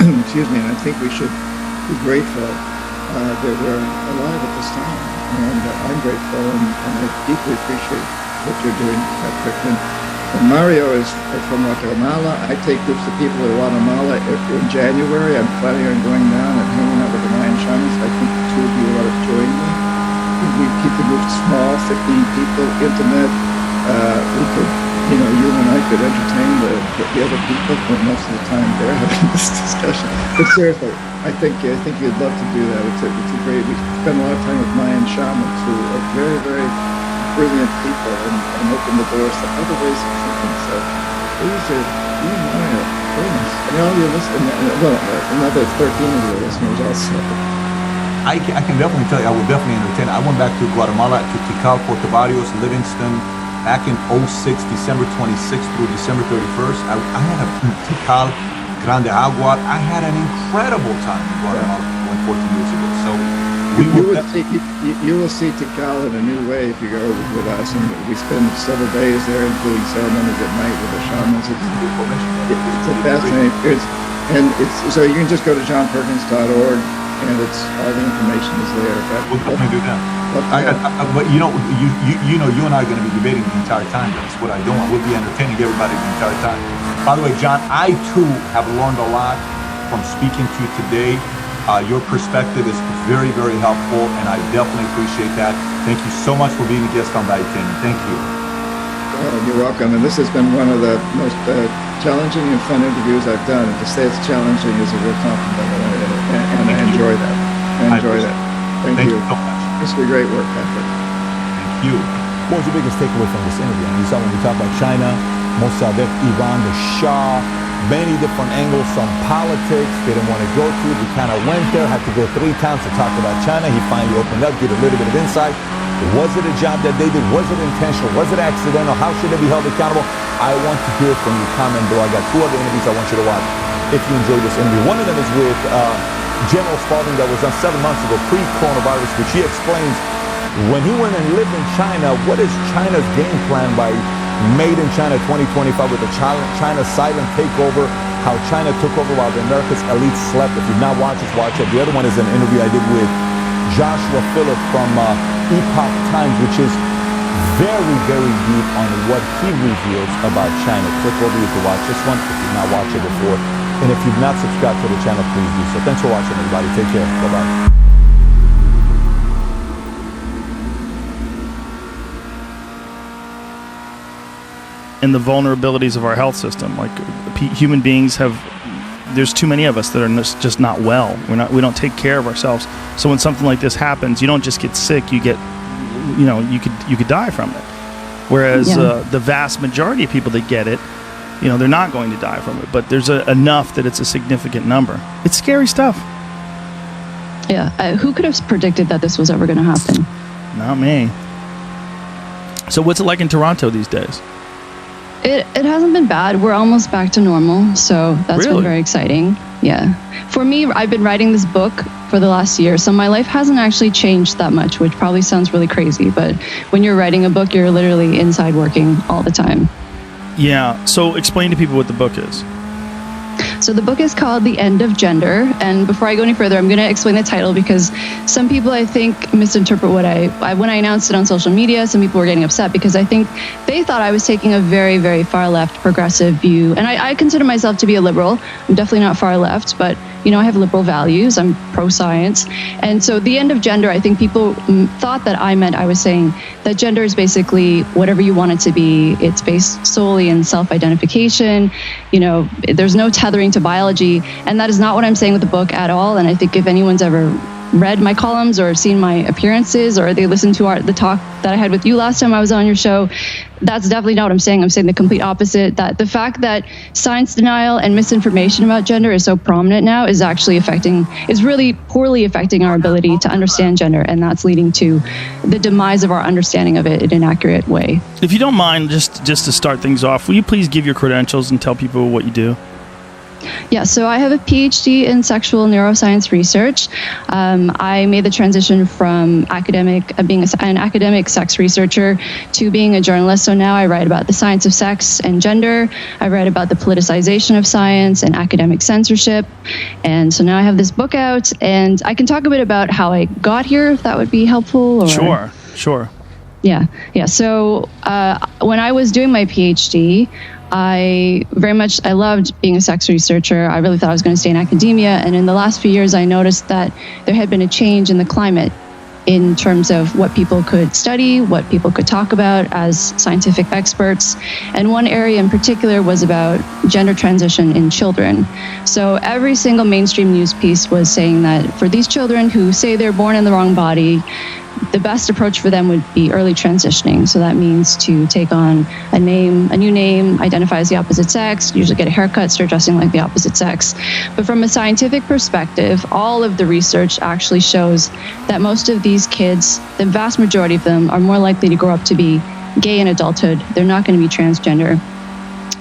Excuse me, and I think we should be grateful that we're alive at this time. And I'm grateful, and I deeply appreciate what you're doing, Patrick. And Mario is from Guatemala. I take groups of people to Guatemala in January. I'm planning on going down and hanging out with the Mayan shamans. I think the two of you ought to join me. We keep the group small, 15 people, intimate. We could, you and I could entertain the other people, but most of the time they're having this discussion. But seriously, I think you'd love to do that. It's a great. We spend a lot of time with Mayan shamans who are very, very brilliant people and open the doors to other ways of thinking. So these are, you and I are very You're listening. Well, another 13 of your listeners also.
I can definitely tell you, I will definitely entertain. I went back to Guatemala, to Tikal, Puerto Barrios, Livingston, back in 06, December 26th through December 31st. I had a Tikal, Grande Agua. I had an incredible time in Guatemala 14 years ago. So
you will see Tikal in a new way if you go with us. And we spend several days there, including ceremonies at night with the shamans. It's a fascinating experience. And so you can just go to johnperkins.org. And all the information is there.
We'll definitely do that. But you know, you and I are going to be debating the entire time. That's what I don't want. We'll be entertaining everybody the entire time. By the way, John, I too have learned a lot from speaking to you today. Your perspective is very, very helpful, and I definitely appreciate that. Thank you so much for being a guest on Valuetainment. Thank you.
You're welcome. And this has been one of the most challenging and fun interviews I've done. And to say it's challenging is a real compliment, and I enjoy that. Thank you
so much.
This will be great work, Patrick.
Thank you.
What was your biggest takeaway from this interview? You saw when we talk about China, Mossadegh, Iran, the Shah, many different angles, some politics they didn't want to go to. We kind of went there, had to go 3 times to talk about China. He finally opened up, gave a little bit of insight. Was it a job that they did? Was it intentional? Was it accidental? How should they be held accountable? I want to hear from you. Comment below. I got 2 other interviews I want you to watch if you enjoyed this interview. One of them is with General Spalding that was done 7 months ago, pre-coronavirus, which he explains when he went and lived in China, what is China's game plan by Made in China 2025 with the China silent takeover, how China took over while the America's elite slept. If you've not watched it, watch it. The other one is an interview I did with Joshua Phillip from Epoch Times, which is very, very deep on what he reveals about China. Click over here to watch this one if you've not watched it before. And if you've not subscribed to the channel, please do so. Thanks for watching, everybody. Take care. Bye-bye.
And the vulnerabilities of our health system. Like human beings there's too many of us that are just not well. We don't take care of ourselves. So when something like this happens, you don't just get sick, you could die from it. Whereas the vast majority of people that get it, they're not going to die from it, but there's enough that it's a significant number. It's scary stuff.
Yeah. Who could have predicted that this was ever going to happen?
Not me. So what's it like in Toronto these days?
It hasn't been bad. We're almost back to normal, so that's been very exciting. Yeah. For me, I've been writing this book for the last year, so my life hasn't actually changed that much, which probably sounds really crazy, but when you're writing a book, you're literally inside working all the time.
Yeah. So explain to people what the book is.
So the book is called The End of Gender. And before I go any further, I'm going to explain the title because some people, I think, misinterpret what when I announced it on social media, some people were getting upset because I think they thought I was taking a very, very far left progressive view. And I consider myself to be a liberal. I'm definitely not far left, but I have liberal values. I'm pro-science. And so The End of Gender, I think people thought that I was saying that gender is basically whatever you want it to be. It's based solely in self-identification. There's no tethering to biology. And that is not what I'm saying with the book at all. And I think if anyone's ever read my columns or seen my appearances or they listened to the talk that I had with you last time I was on your show, that's definitely not what I'm saying. I'm saying the complete opposite, that the fact that science denial and misinformation about gender is so prominent now is really poorly affecting our ability to understand gender, and that's leading to the demise of our understanding of it in an accurate way.
If you don't mind, just to start things off, will you please give your credentials and tell people what you do?
Yeah, so I have a PhD in sexual neuroscience research. I made the transition from being an academic sex researcher to being a journalist. So now I write about the science of sex and gender. I write about the politicization of science and academic censorship. And so now I have this book out, and I can talk a bit about how I got here, if that would be helpful. Or...
Sure.
Yeah. So when I was doing my PhD, I loved being a sex researcher. I really thought I was going to stay in academia. And in the last few years, I noticed that there had been a change in the climate in terms of what people could study, what people could talk about as scientific experts. And one area in particular was about gender transition in children. So every single mainstream news piece was saying that for these children who say they're born in the wrong body, the best approach for them would be early transitioning. So that means to take on a new name, identify as the opposite sex, usually get a haircut, start dressing like the opposite sex. But from a scientific perspective, all of the research actually shows that most of these kids, the vast majority of them, are more likely to grow up to be gay in adulthood. They're not going to be transgender.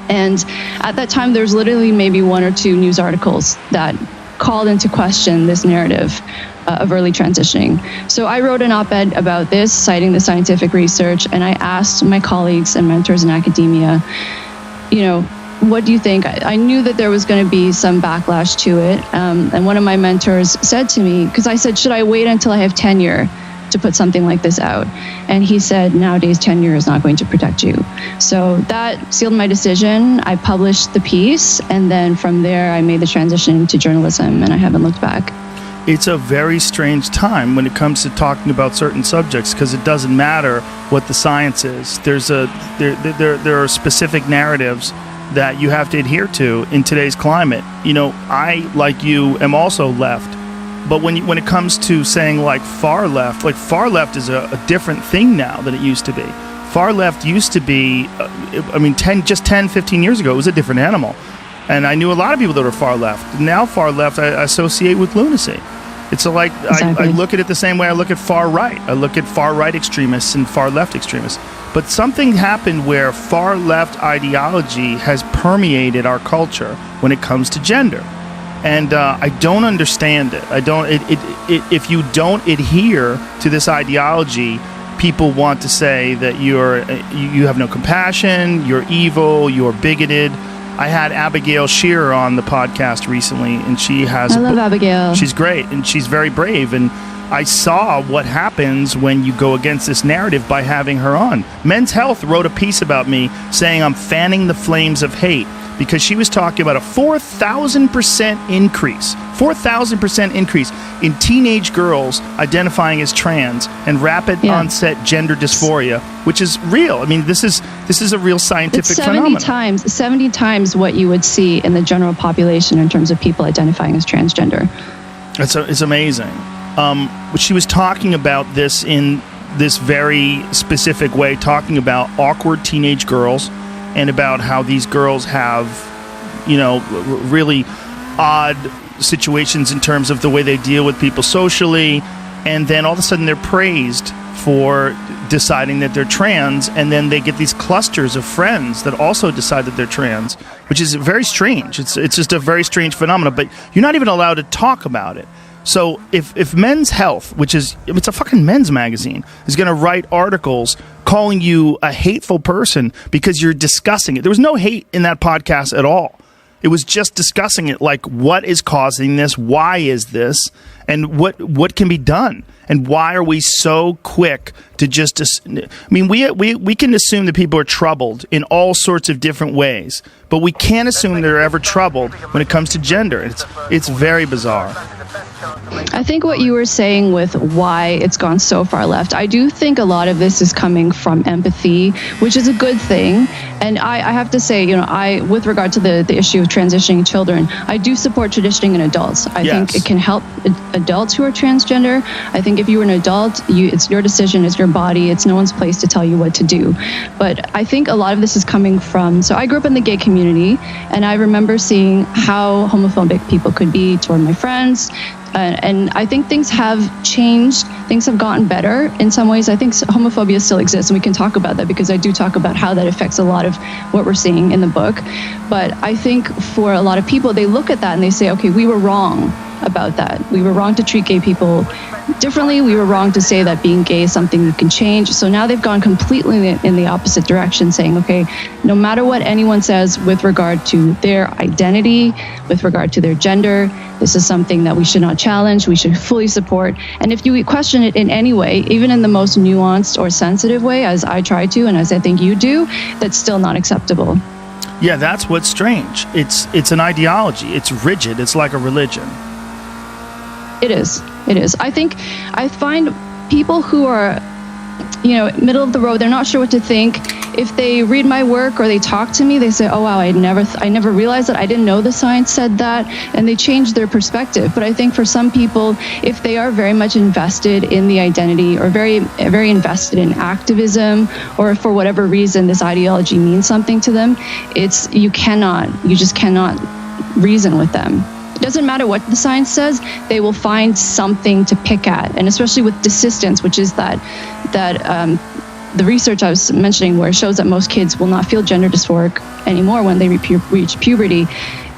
And at that time, there's literally maybe one or two news articles that called into question this narrative of early transitioning. So I wrote an op-ed about this, citing the scientific research, and I asked my colleagues and mentors in academia, what do you think? I knew that there was going to be some backlash to it. And one of my mentors said to me, because I said, should I wait until I have tenure to put something like this out? And he said, nowadays tenure is not going to protect you. So that sealed my decision. I published the piece, and then from there I made the transition to journalism, and I haven't looked back.
It's a very strange time when it comes to talking about certain subjects, because it doesn't matter what the science is. There are specific narratives that you have to adhere to in today's climate. I, like you, am also left. But when it comes to saying far left is a different thing now than it used to be. Far left used to be, 10, 15 years ago, it was a different animal. And I knew a lot of people that were far left. Now far left I associate with lunacy. It's exactly. I look at it the same way I look at far right. I look at far right extremists and far left extremists. But something happened where far left ideology has permeated our culture when it comes to gender. And I don't understand it. If you don't adhere to this ideology, people want to say that you have no compassion, you're evil, you're bigoted. I had Abigail Shearer on the podcast recently, and I love
Abigail.
She's great, and she's very brave. And I saw what happens when you go against this narrative by having her on. Men's Health wrote a piece about me saying I'm fanning the flames of hate, because she was talking about a 4,000% increase in teenage girls identifying as trans and rapid onset gender dysphoria, which is real. I mean, this is a real scientific phenomenon.
70 times what you would see in the general population in terms of people identifying as transgender.
It's amazing. She was talking about this in this very specific way, talking about awkward teenage girls, and about how these girls have, really odd situations in terms of the way they deal with people socially, and then all of a sudden they're praised for deciding that they're trans, and then they get these clusters of friends that also decide that they're trans, which is very strange. It's just a very strange phenomenon, but you're not even allowed to talk about it. So if Men's Health, it's a fucking men's magazine, is going to write articles calling you a hateful person because you're discussing it. There was no hate in that podcast at all. It was just discussing it, like what is causing this, why is this, and what can be done, and why are we so quick to just we can assume that people are troubled in all sorts of different ways, but we can't assume they're ever troubled when it comes to gender. It's very bizarre.
I think what you were saying with why it's gone so far left, I do think a lot of this is coming from empathy, which is a good thing. And I have to say, with regard to the issue of transitioning children, I do support transitioning in adults. I think it can help adults who are transgender. I think if you're an adult, it's your decision, it's your body, it's no one's place to tell you what to do. But I think a lot of this is coming from, so I grew up in the gay community, and I remember seeing how homophobic people could be toward my friends. And I think things have changed. Things have gotten better in some ways. I think homophobia still exists, and we can talk about that because I do talk about how that affects a lot of what we're seeing in the book. But I think for a lot of people, they look at that and they say, okay, we were wrong about that. We were wrong to treat gay people differently. We were wrong to say that being gay is something you can change. So now they've gone completely in the opposite direction, saying, okay, no matter what anyone says with regard to their identity, with regard to their gender, this is something that we should not challenge, we should fully support. And if you question it in any way, even in the most nuanced or sensitive way, as I try to, and as I think you do, that's still not acceptable.
Yeah, that's what's strange. It's an ideology. It's rigid. It's like a religion.
It is. I find people who are middle of the road. They're not sure what to think. If they read my work or they talk to me, they say, oh, wow, I never realized that. I didn't know the science said that. And they change their perspective. But I think for some people, if they are very much invested in the identity or very, very invested in activism, or for whatever reason this ideology means something to them, you just cannot reason with them. It doesn't matter what the science says, they will find something to pick at. And especially with desistance, which is that the research I was mentioning, where it shows that most kids will not feel gender dysphoric anymore when they reach puberty.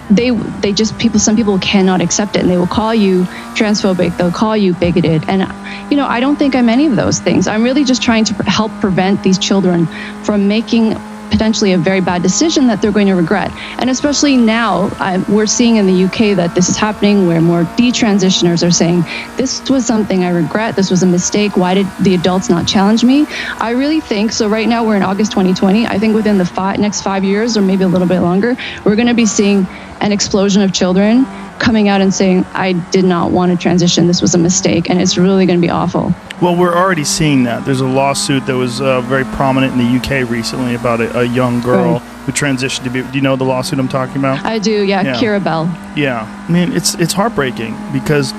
Some people cannot accept it, and they will call you transphobic, they'll call you bigoted. And I don't think I'm any of those things. I'm really just trying to help prevent these children from making potentially a very bad decision that they're going to regret. And especially now, we're seeing in the UK that this is happening, where more detransitioners are saying, this was something I regret, this was a mistake, why did the adults not challenge me? I really think, so right now we're in August 2020, I think within the next 5 years, or maybe a little bit longer, we're going to be seeing an explosion of children coming out and saying, I did not want to transition, this was a mistake, and it's really going to be awful.
Well, we're already seeing that. There's a lawsuit that was very prominent in the UK recently about a young girl who transitioned to be... Do you know the lawsuit I'm talking about?
I do, yeah. Kira Bell.
Yeah. I mean, it's heartbreaking because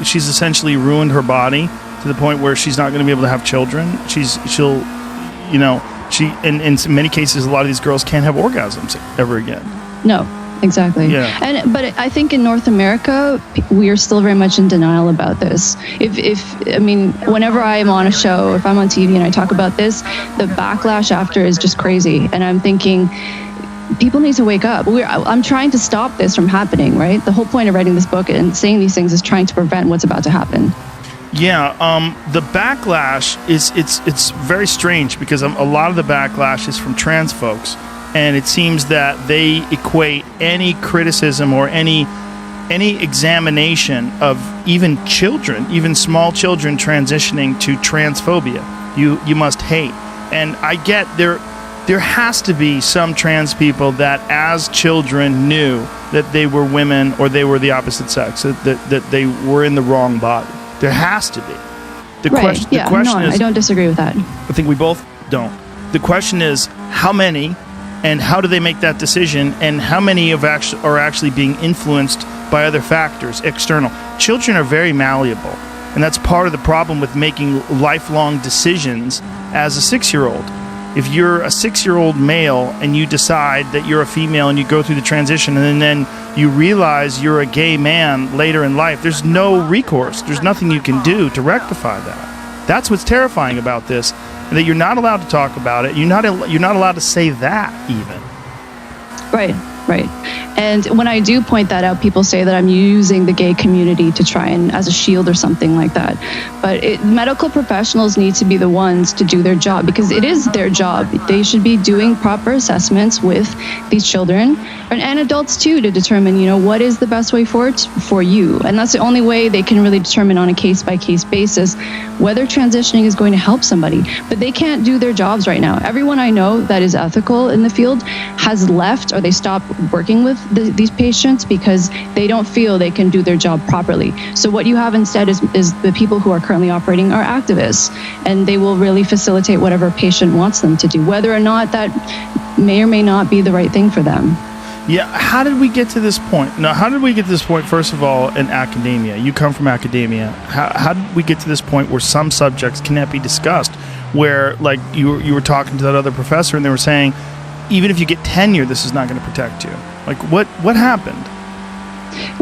she's essentially ruined her body to the point where she's not going to be able to have children. In many cases, a lot of these girls can't have orgasms ever again.
No. Exactly. Yeah. But I think in North America, we are still very much in denial about this. Whenever I am on a show, if I'm on TV and I talk about this, the backlash after is just crazy. And I'm thinking, people need to wake up. I'm trying to stop this from happening, right? The whole point of writing this book and saying these things is trying to prevent what's about to happen.
Yeah, the backlash it's very strange because a lot of the backlash is from trans folks. And it seems that they equate any criticism or any examination of even children, even small children transitioning to transphobia. You must hate. And I get there has to be some trans people that as children knew that they were women or they were the opposite sex, that they were in the wrong body. There has to be. The question is,
I don't disagree with that.
I think we both don't. The question is, how many? And how do they make that decision? And how many are actually being influenced by other factors, external? Children are very malleable. And that's part of the problem with making lifelong decisions as a 6-year-old. If you're a 6-year-old male and you decide that you're a female and you go through the transition and then you realize you're a gay man later in life, there's no recourse. There's nothing you can do to rectify that. That's what's terrifying about this. That you're not allowed to talk about it. You're not allowed to say that even.
Right. And when I do point that out, people say that I'm using the gay community to try and as a shield or something like that. But medical professionals need to be the ones to do their job because it is their job. They should be doing proper assessments with these children and adults too to determine, what is the best way forward for you. And that's the only way they can really determine on a case-by-case basis whether transitioning is going to help somebody. But they can't do their jobs right now. Everyone I know that is ethical in the field has left or they stopped working with these patients because they don't feel they can do their job properly. So what you have instead is the people who are currently operating are activists, and they will really facilitate whatever a patient wants them to do, whether or not that may or may not be the right thing for them.
Yeah, how did we get to this point? Now, how did we get to this point, first of all, in academia? You come from academia. How did we get to this point where some subjects cannot be discussed, where, like, you were talking to that other professor, and they were saying, even if you get tenure, this is not going to protect you. Like, what happened?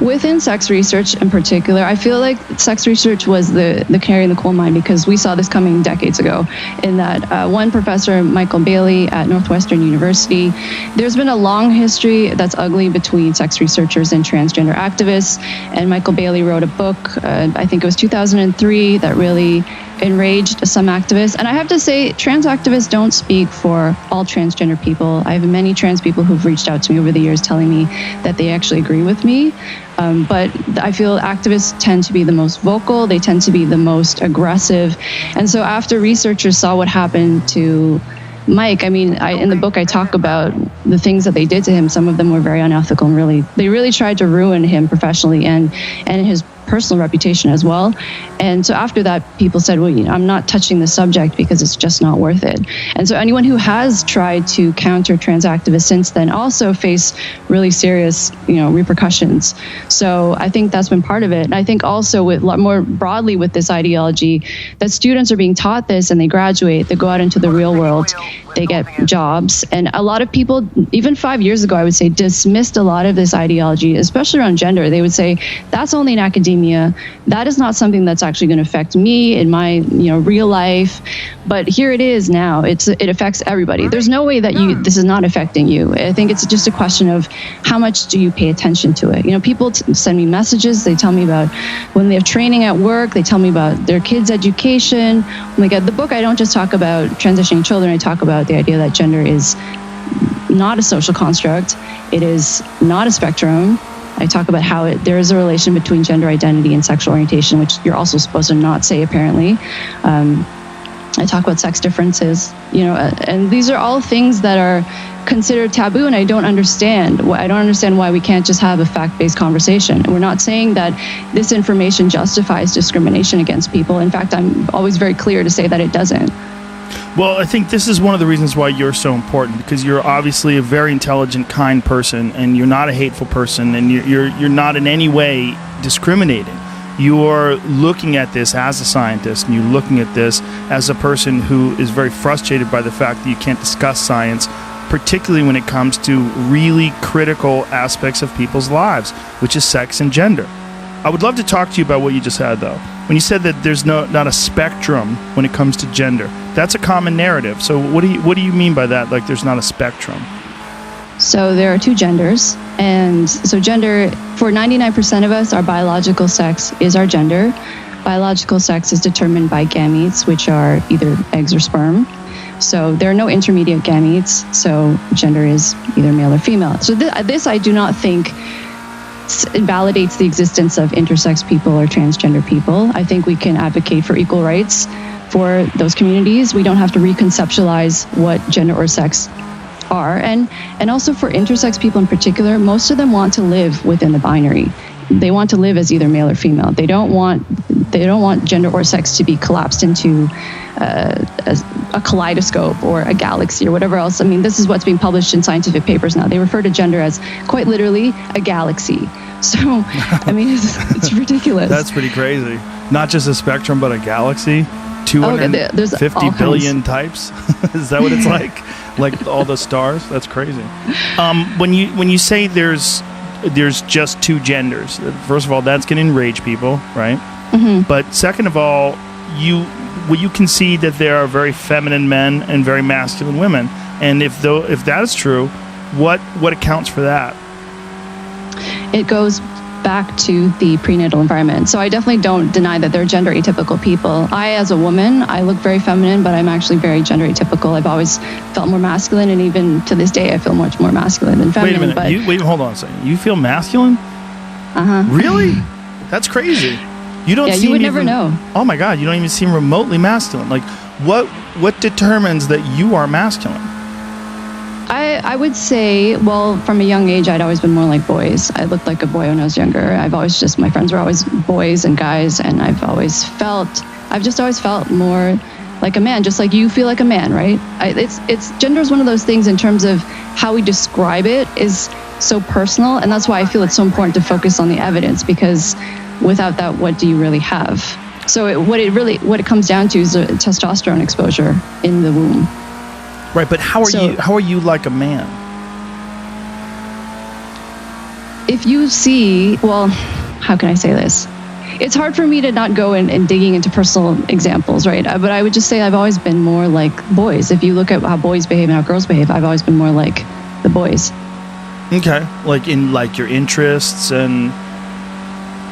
Within sex research in particular, I feel like sex research was the canary in the coal mine because we saw this coming decades ago in that one professor, Michael Bailey at Northwestern University, there's been a long history that's ugly between sex researchers and transgender activists. And Michael Bailey wrote a book, I think it was 2003, that really enraged some activists. And I have to say, trans activists don't speak for all transgender people. I have many trans people who've reached out to me over the years telling me that they actually agree with me. But I feel activists tend to be the most vocal. They tend to be the most aggressive. And so after researchers saw what happened to Mike, in the book I talk about the things that they did to him. Some of them were very unethical and they really tried to ruin him professionally and his personal reputation as well. And so after that, people said, well, I'm not touching the subject because it's just not worth it. And so anyone who has tried to counter trans activists since then also face really serious, repercussions. So I think that's been part of it. And I think also with more broadly with this ideology, that students are being taught this and they graduate, they go out into the real world, they get jobs. And a lot of people, even 5 years ago, I would say, dismissed a lot of this ideology, especially around gender. They would say, that's only in academia. That is not something that's actually going to affect me in my, real life. But here it is now. It affects everybody. There's no way that this is not affecting you. I think it's just a question of how much do you pay attention to it. People send me messages. They tell me about when they have training at work. They tell me about their kids' education. When they get the book, I don't just talk about transitioning children. I talk about the idea that gender is not a social construct. It is not a spectrum. I talk about how there is a relation between gender identity and sexual orientation, which you're also supposed to not say, apparently. I talk about sex differences, and these are all things that are considered taboo, and I don't understand why we can't just have a fact-based conversation. And we're not saying that this information justifies discrimination against people. In fact, I'm always very clear to say that it doesn't.
Well, I think this is one of the reasons why you're so important, because you're obviously a very intelligent, kind person, and you're not a hateful person, and you're not in any way discriminating. You're looking at this as a scientist, and you're looking at this as a person who is very frustrated by the fact that you can't discuss science, particularly when it comes to really critical aspects of people's lives, which is sex and gender. I would love to talk to you about what you just said, though. When you said that there's not a spectrum when it comes to gender, that's a common narrative. So what do you mean by that? Like there's not a spectrum?
So there are two genders. And so gender, for 99% of us, our biological sex is our gender. Biological sex is determined by gametes, which are either eggs or sperm. So there are no intermediate gametes. So gender is either male or female. So this I do not think validates the existence of intersex people or transgender people. I think we can advocate for equal rights for those communities. We don't have to reconceptualize what gender or sex are. And also for intersex people in particular, most of them want to live within the binary. They want to live as either male or female. They don't want gender or sex to be collapsed into a kaleidoscope or a galaxy or whatever else. I mean, this is what's being published in scientific papers now. They refer to gender as quite literally a galaxy. So, I mean, it's ridiculous.
That's pretty crazy. Not just a spectrum, but a galaxy. 250 billion types. Is that what it's like? Like all the stars? That's crazy. When you say there's just two genders, first of all, that's going to enrage people, right?
Mm-hmm.
But second of all, will you concede that there are very feminine men and very masculine women? And if that is true, what accounts for that?
It goes back to the prenatal environment. So I definitely don't deny that they're gender atypical people. I, as a woman, I look very feminine, but I'm actually very gender atypical. I've always felt more masculine, and even to this day, I feel much more masculine than feminine.
Wait a minute. Hold on a second. You feel masculine?
Uh-huh.
Really? That's crazy. You don't.
Yeah, you would never know.
Oh my God, you don't even seem remotely masculine. Like, what determines that you are masculine?
I would say, well, from a young age, I'd always been more like boys. I looked like a boy when I was younger. My friends were always boys and guys, and I've just always felt more like a man, just like you feel like a man, right? Gender is one of those things in terms of how we describe it is so personal, and that's why I feel it's so important to focus on the evidence, because without that, what do you really have? So what it comes down to is the testosterone exposure in the womb.
Right, but how are you like a man?
If you see, well, how can I say this? It's hard for me to not go and digging into personal examples, right? But I would just say I've always been more like boys. If you look at how boys behave and how girls behave, I've always been more like the boys.
Okay, like in your interests, and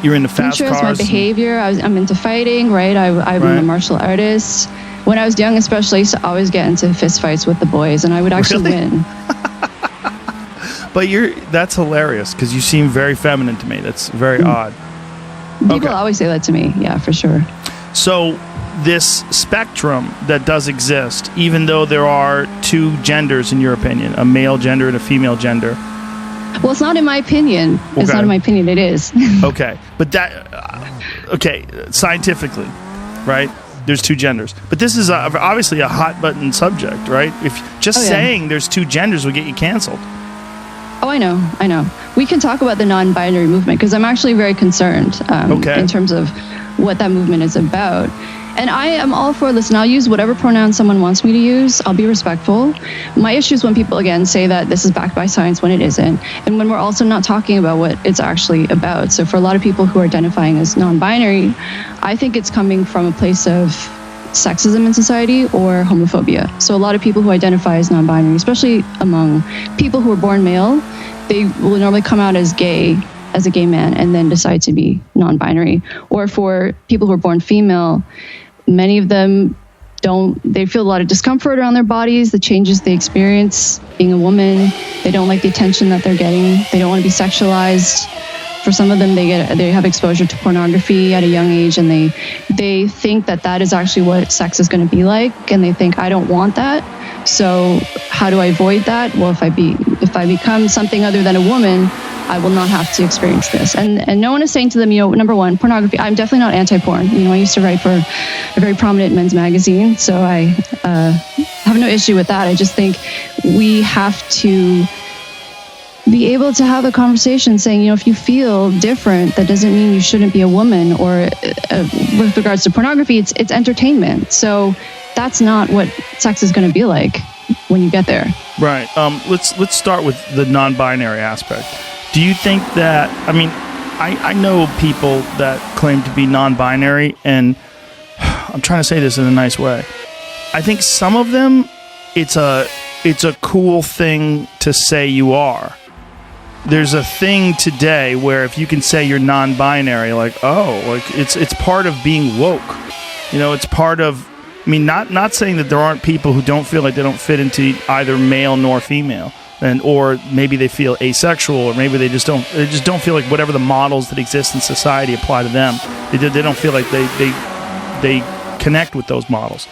you're into fast cars.
My behavior. I'm into fighting, right? I'm a martial artist. When I was young, especially, I used to always get into fist fights with the boys, and I would actually win.
But that's hilarious, because you seem very feminine to me. That's very odd.
People always say that to me. Yeah, for sure.
So this spectrum that does exist, even though there are two genders in your opinion, a male gender and a female gender,
Well, it's not in my opinion. It's
Okay.
not in my opinion. It is.
Okay, but scientifically, right? There's two genders, but this is obviously a hot button subject, right? If just
Oh, yeah.
saying there's two genders will get you canceled.
Oh, I know. We can talk about the non-binary movement because I'm actually very concerned
Okay.
in terms of what that movement is about. And I am all for, listen, I'll use whatever pronoun someone wants me to use. I'll be respectful. My issue is when people, again, say that this is backed by science when it isn't. And when we're also not talking about what it's actually about. So for a lot of people who are identifying as non-binary, I think it's coming from a place of sexism in society or homophobia. So a lot of people who identify as non-binary, especially among people who are born male, they will normally come out as gay, as a gay man, and then decide to be non-binary. Or for people who are born female, many of them they feel a lot of discomfort around their bodies, the changes they experience being a woman. They don't like the attention that they're getting. They don't want to be sexualized. For some of them, they have exposure to pornography at a young age, and they think that is actually what sex is going to be like, and they think, I don't want that. So how do I avoid that? Well, if I become something other than a woman, I will not have to experience this. And no one is saying to them, number one, pornography. I'm definitely not anti-porn. I used to write for a very prominent men's magazine, so I have no issue with that. I just think we have to be able to have a conversation saying, if you feel different, that doesn't mean you shouldn't be a woman. Or with regards to pornography, it's entertainment. So that's not what sex is going to be like when you get there.
Right. Let's start with the non-binary aspect. Do you think that? I mean, I know people that claim to be non-binary, and I'm trying to say this in a nice way. I think some of them, it's a cool thing to say you are. There's a thing today where if you can say you're non-binary, it's part of being woke. It's part of. I mean, not saying that there aren't people who don't feel like they don't fit into either male nor female, or maybe they feel asexual, or maybe they just don't feel like whatever the models that exist in society apply to them. They don't feel like they connect with those models.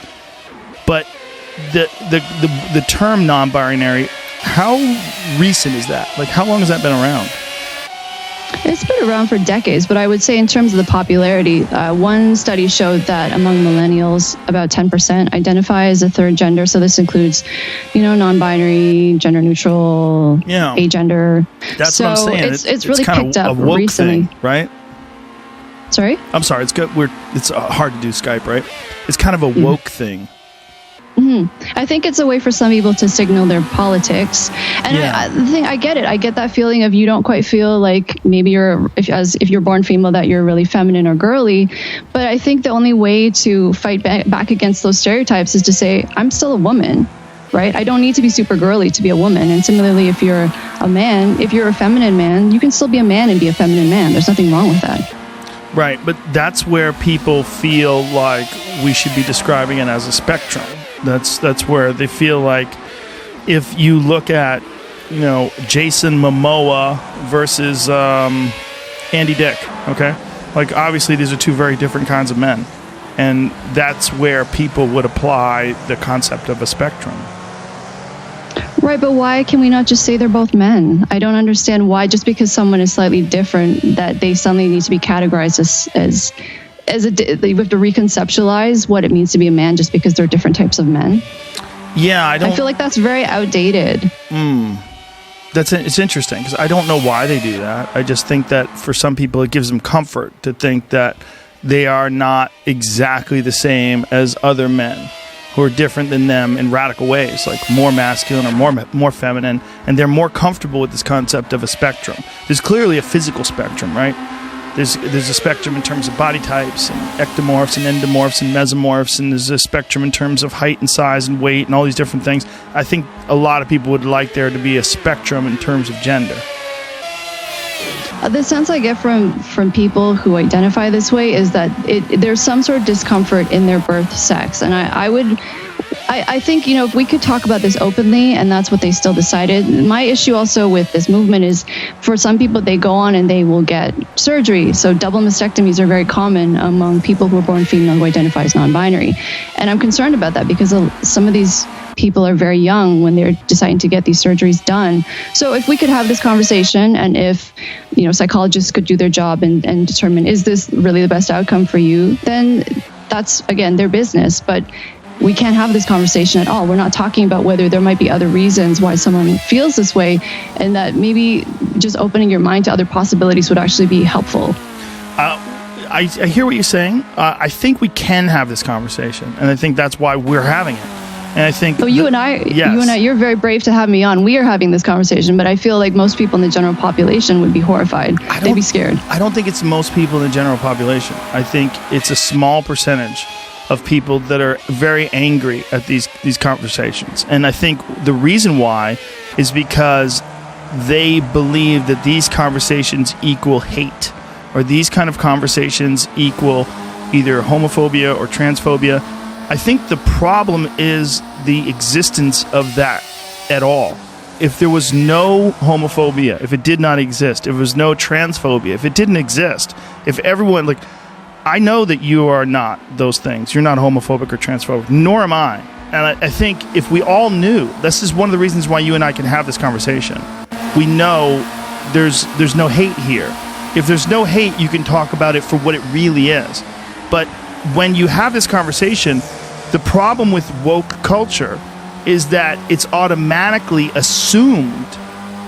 But the term non-binary, how recent is that? Like, how long has that been around?
It's been around for decades, but I would say in terms of the popularity, one study showed that among millennials, about 10% identify as a third gender. So this includes, non-binary, gender neutral, agender.
That's what I'm saying.
It's really picked up recently,
thing, right?
Sorry?
I'm sorry. It's good. It's hard to do Skype, right? It's kind of a woke thing.
Mm-hmm. I think it's a way for some people to signal their politics. And I get it. I get that feeling of you don't quite feel like maybe if you're born female, that you're really feminine or girly. But I think the only way to fight back against those stereotypes is to say, I'm still a woman, right? I don't need to be super girly to be a woman. And similarly, if you're a man, if you're a feminine man, you can still be a man and be a feminine man. There's nothing wrong with that.
Right. But that's where people feel like we should be describing it as a spectrum. That's where they feel like if you look at, Jason Momoa versus Andy Dick, okay? Like, obviously, these are two very different kinds of men. And that's where people would apply the concept of a spectrum.
Right, but why can we not just say they're both men? I don't understand why, just because someone is slightly different, that they suddenly need to be categorized as we have to reconceptualize what it means to be a man just because they're different types of men.
Yeah, I
feel like that's very outdated.
It's interesting because I don't know why they do that. I just think that for some people it gives them comfort to think that they are not exactly the same as other men who are different than them in radical ways, like more masculine or more feminine, and they're more comfortable with this concept of a spectrum. There's clearly a physical spectrum, right? There's a spectrum in terms of body types and ectomorphs and endomorphs and mesomorphs, and there's a spectrum in terms of height and size and weight and all these different things. I think a lot of people would like there to be a spectrum in terms of gender.
The sense I get from people who identify this way is that there's some sort of discomfort in their birth sex. And I would I think, if we could talk about this openly, and that's what they still decided. My issue also with this movement is, for some people, they go on and they will get surgery. So double mastectomies are very common among people who are born female who identify as non-binary. And I'm concerned about that because some of these people are very young when they're deciding to get these surgeries done. So if we could have this conversation, and if psychologists could do their job and determine, is this really the best outcome for you, then that's, again, their business. But we can't have this conversation at all. We're not talking about whether there might be other reasons why someone feels this way, and that maybe just opening your mind to other possibilities would actually be helpful.
I hear what you're saying. I think we can have this conversation, and I think that's why we're having it. And I think
you and I, you're very brave to have me on. We are having this conversation, but I feel like most people in the general population would be horrified. They'd be scared.
I don't think it's most people in the general population. I think it's a small percentage of people that are very angry at these conversations. And I think the reason why is because they believe that these conversations equal hate, or these kind of conversations equal either homophobia or transphobia. I think the problem is the existence of that at all. If there was no homophobia, if it did not exist, if there was no transphobia, if it didn't exist, if everyone, I know that you are not those things. You're not homophobic or transphobic, nor am I. And I think if we all knew, this is one of the reasons why you and I can have this conversation. We know there's no hate here. If there's no hate, you can talk about it for what it really is. But when you have this conversation, the problem with woke culture is that it's automatically assumed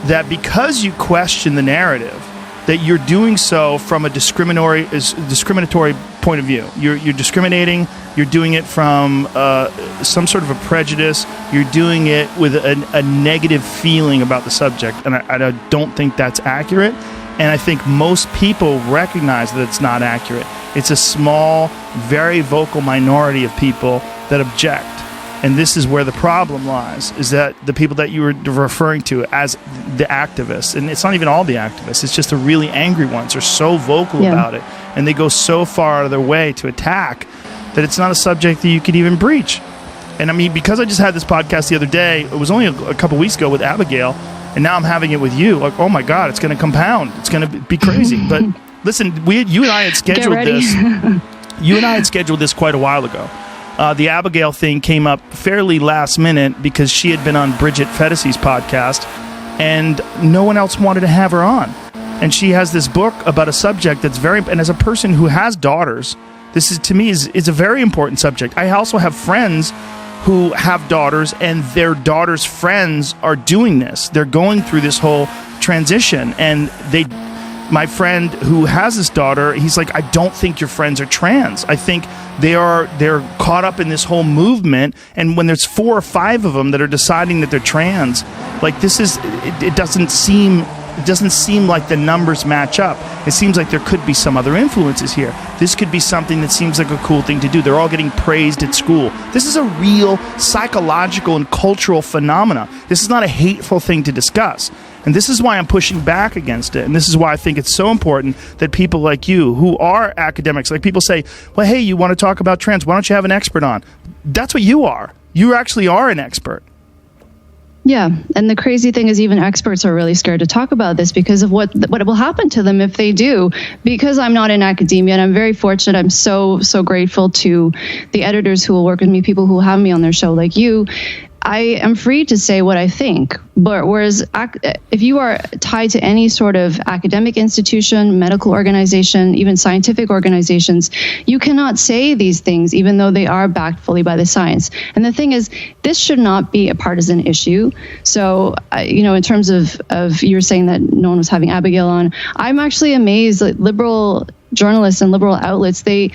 that because you question the narrative, that you're doing so from a discriminatory point of view. You're discriminating. You're doing it from some sort of a prejudice. You're doing it with a negative feeling about the subject, and I don't think that's accurate. And I think most people recognize that it's not accurate. It's a small, very vocal minority of people that object. And this is where the problem lies, is that the people that you were referring to as the activists, and it's not even all the activists, it's just the really angry ones are so vocal about it, and they go so far out of their way to attack that it's not a subject that you could even breach. And I mean, because I just had this podcast the other day, it was only a couple weeks ago with Abigail, and now I'm having it with you. Like, oh my God, it's going to compound. It's going to be crazy. But listen, you and I had scheduled this. You and I had scheduled this quite a while ago. The Abigail thing came up fairly last minute because she had been on Bridget Fettisy's podcast, and no one else wanted to have her on. And she has this book about a subject that's very, and as a person who has daughters, this is, to me, is a very important subject. I also have friends who have daughters, and their daughters' friends are doing this. They're going through this whole transition, and my friend who has this daughter, he's like, I don't think your friends are trans. I think they're caught up in this whole movement, and when there's 4 or 5 of them that are deciding that they're trans, like, this is, it doesn't seem like the numbers match up. It seems like there could be some other influences here. This could be something that seems like a cool thing to do. They're all getting praised at school. This is a real psychological and cultural phenomena. This is not a hateful thing to discuss. And this is why I'm pushing back against it. And this is why I think it's so important that people like you, who are academics, like people say, well, hey, you want to talk about trans? Why don't you have an expert on? That's what you are. You actually are an expert.
Yeah, and the crazy thing is even experts are really scared to talk about this because of what will happen to them if they do. Because I'm not in academia, and I'm very fortunate. I'm so grateful to the editors who will work with me, people who have me on their show like you. I am free to say what I think. But whereas if you are tied to any sort of academic institution, medical organization, even scientific organizations, you cannot say these things, even though they are backed fully by the science. And the thing is, this should not be a partisan issue. So, in terms of you were saying that no one was having Abigail on, I'm actually amazed that liberal journalists and liberal outlets, they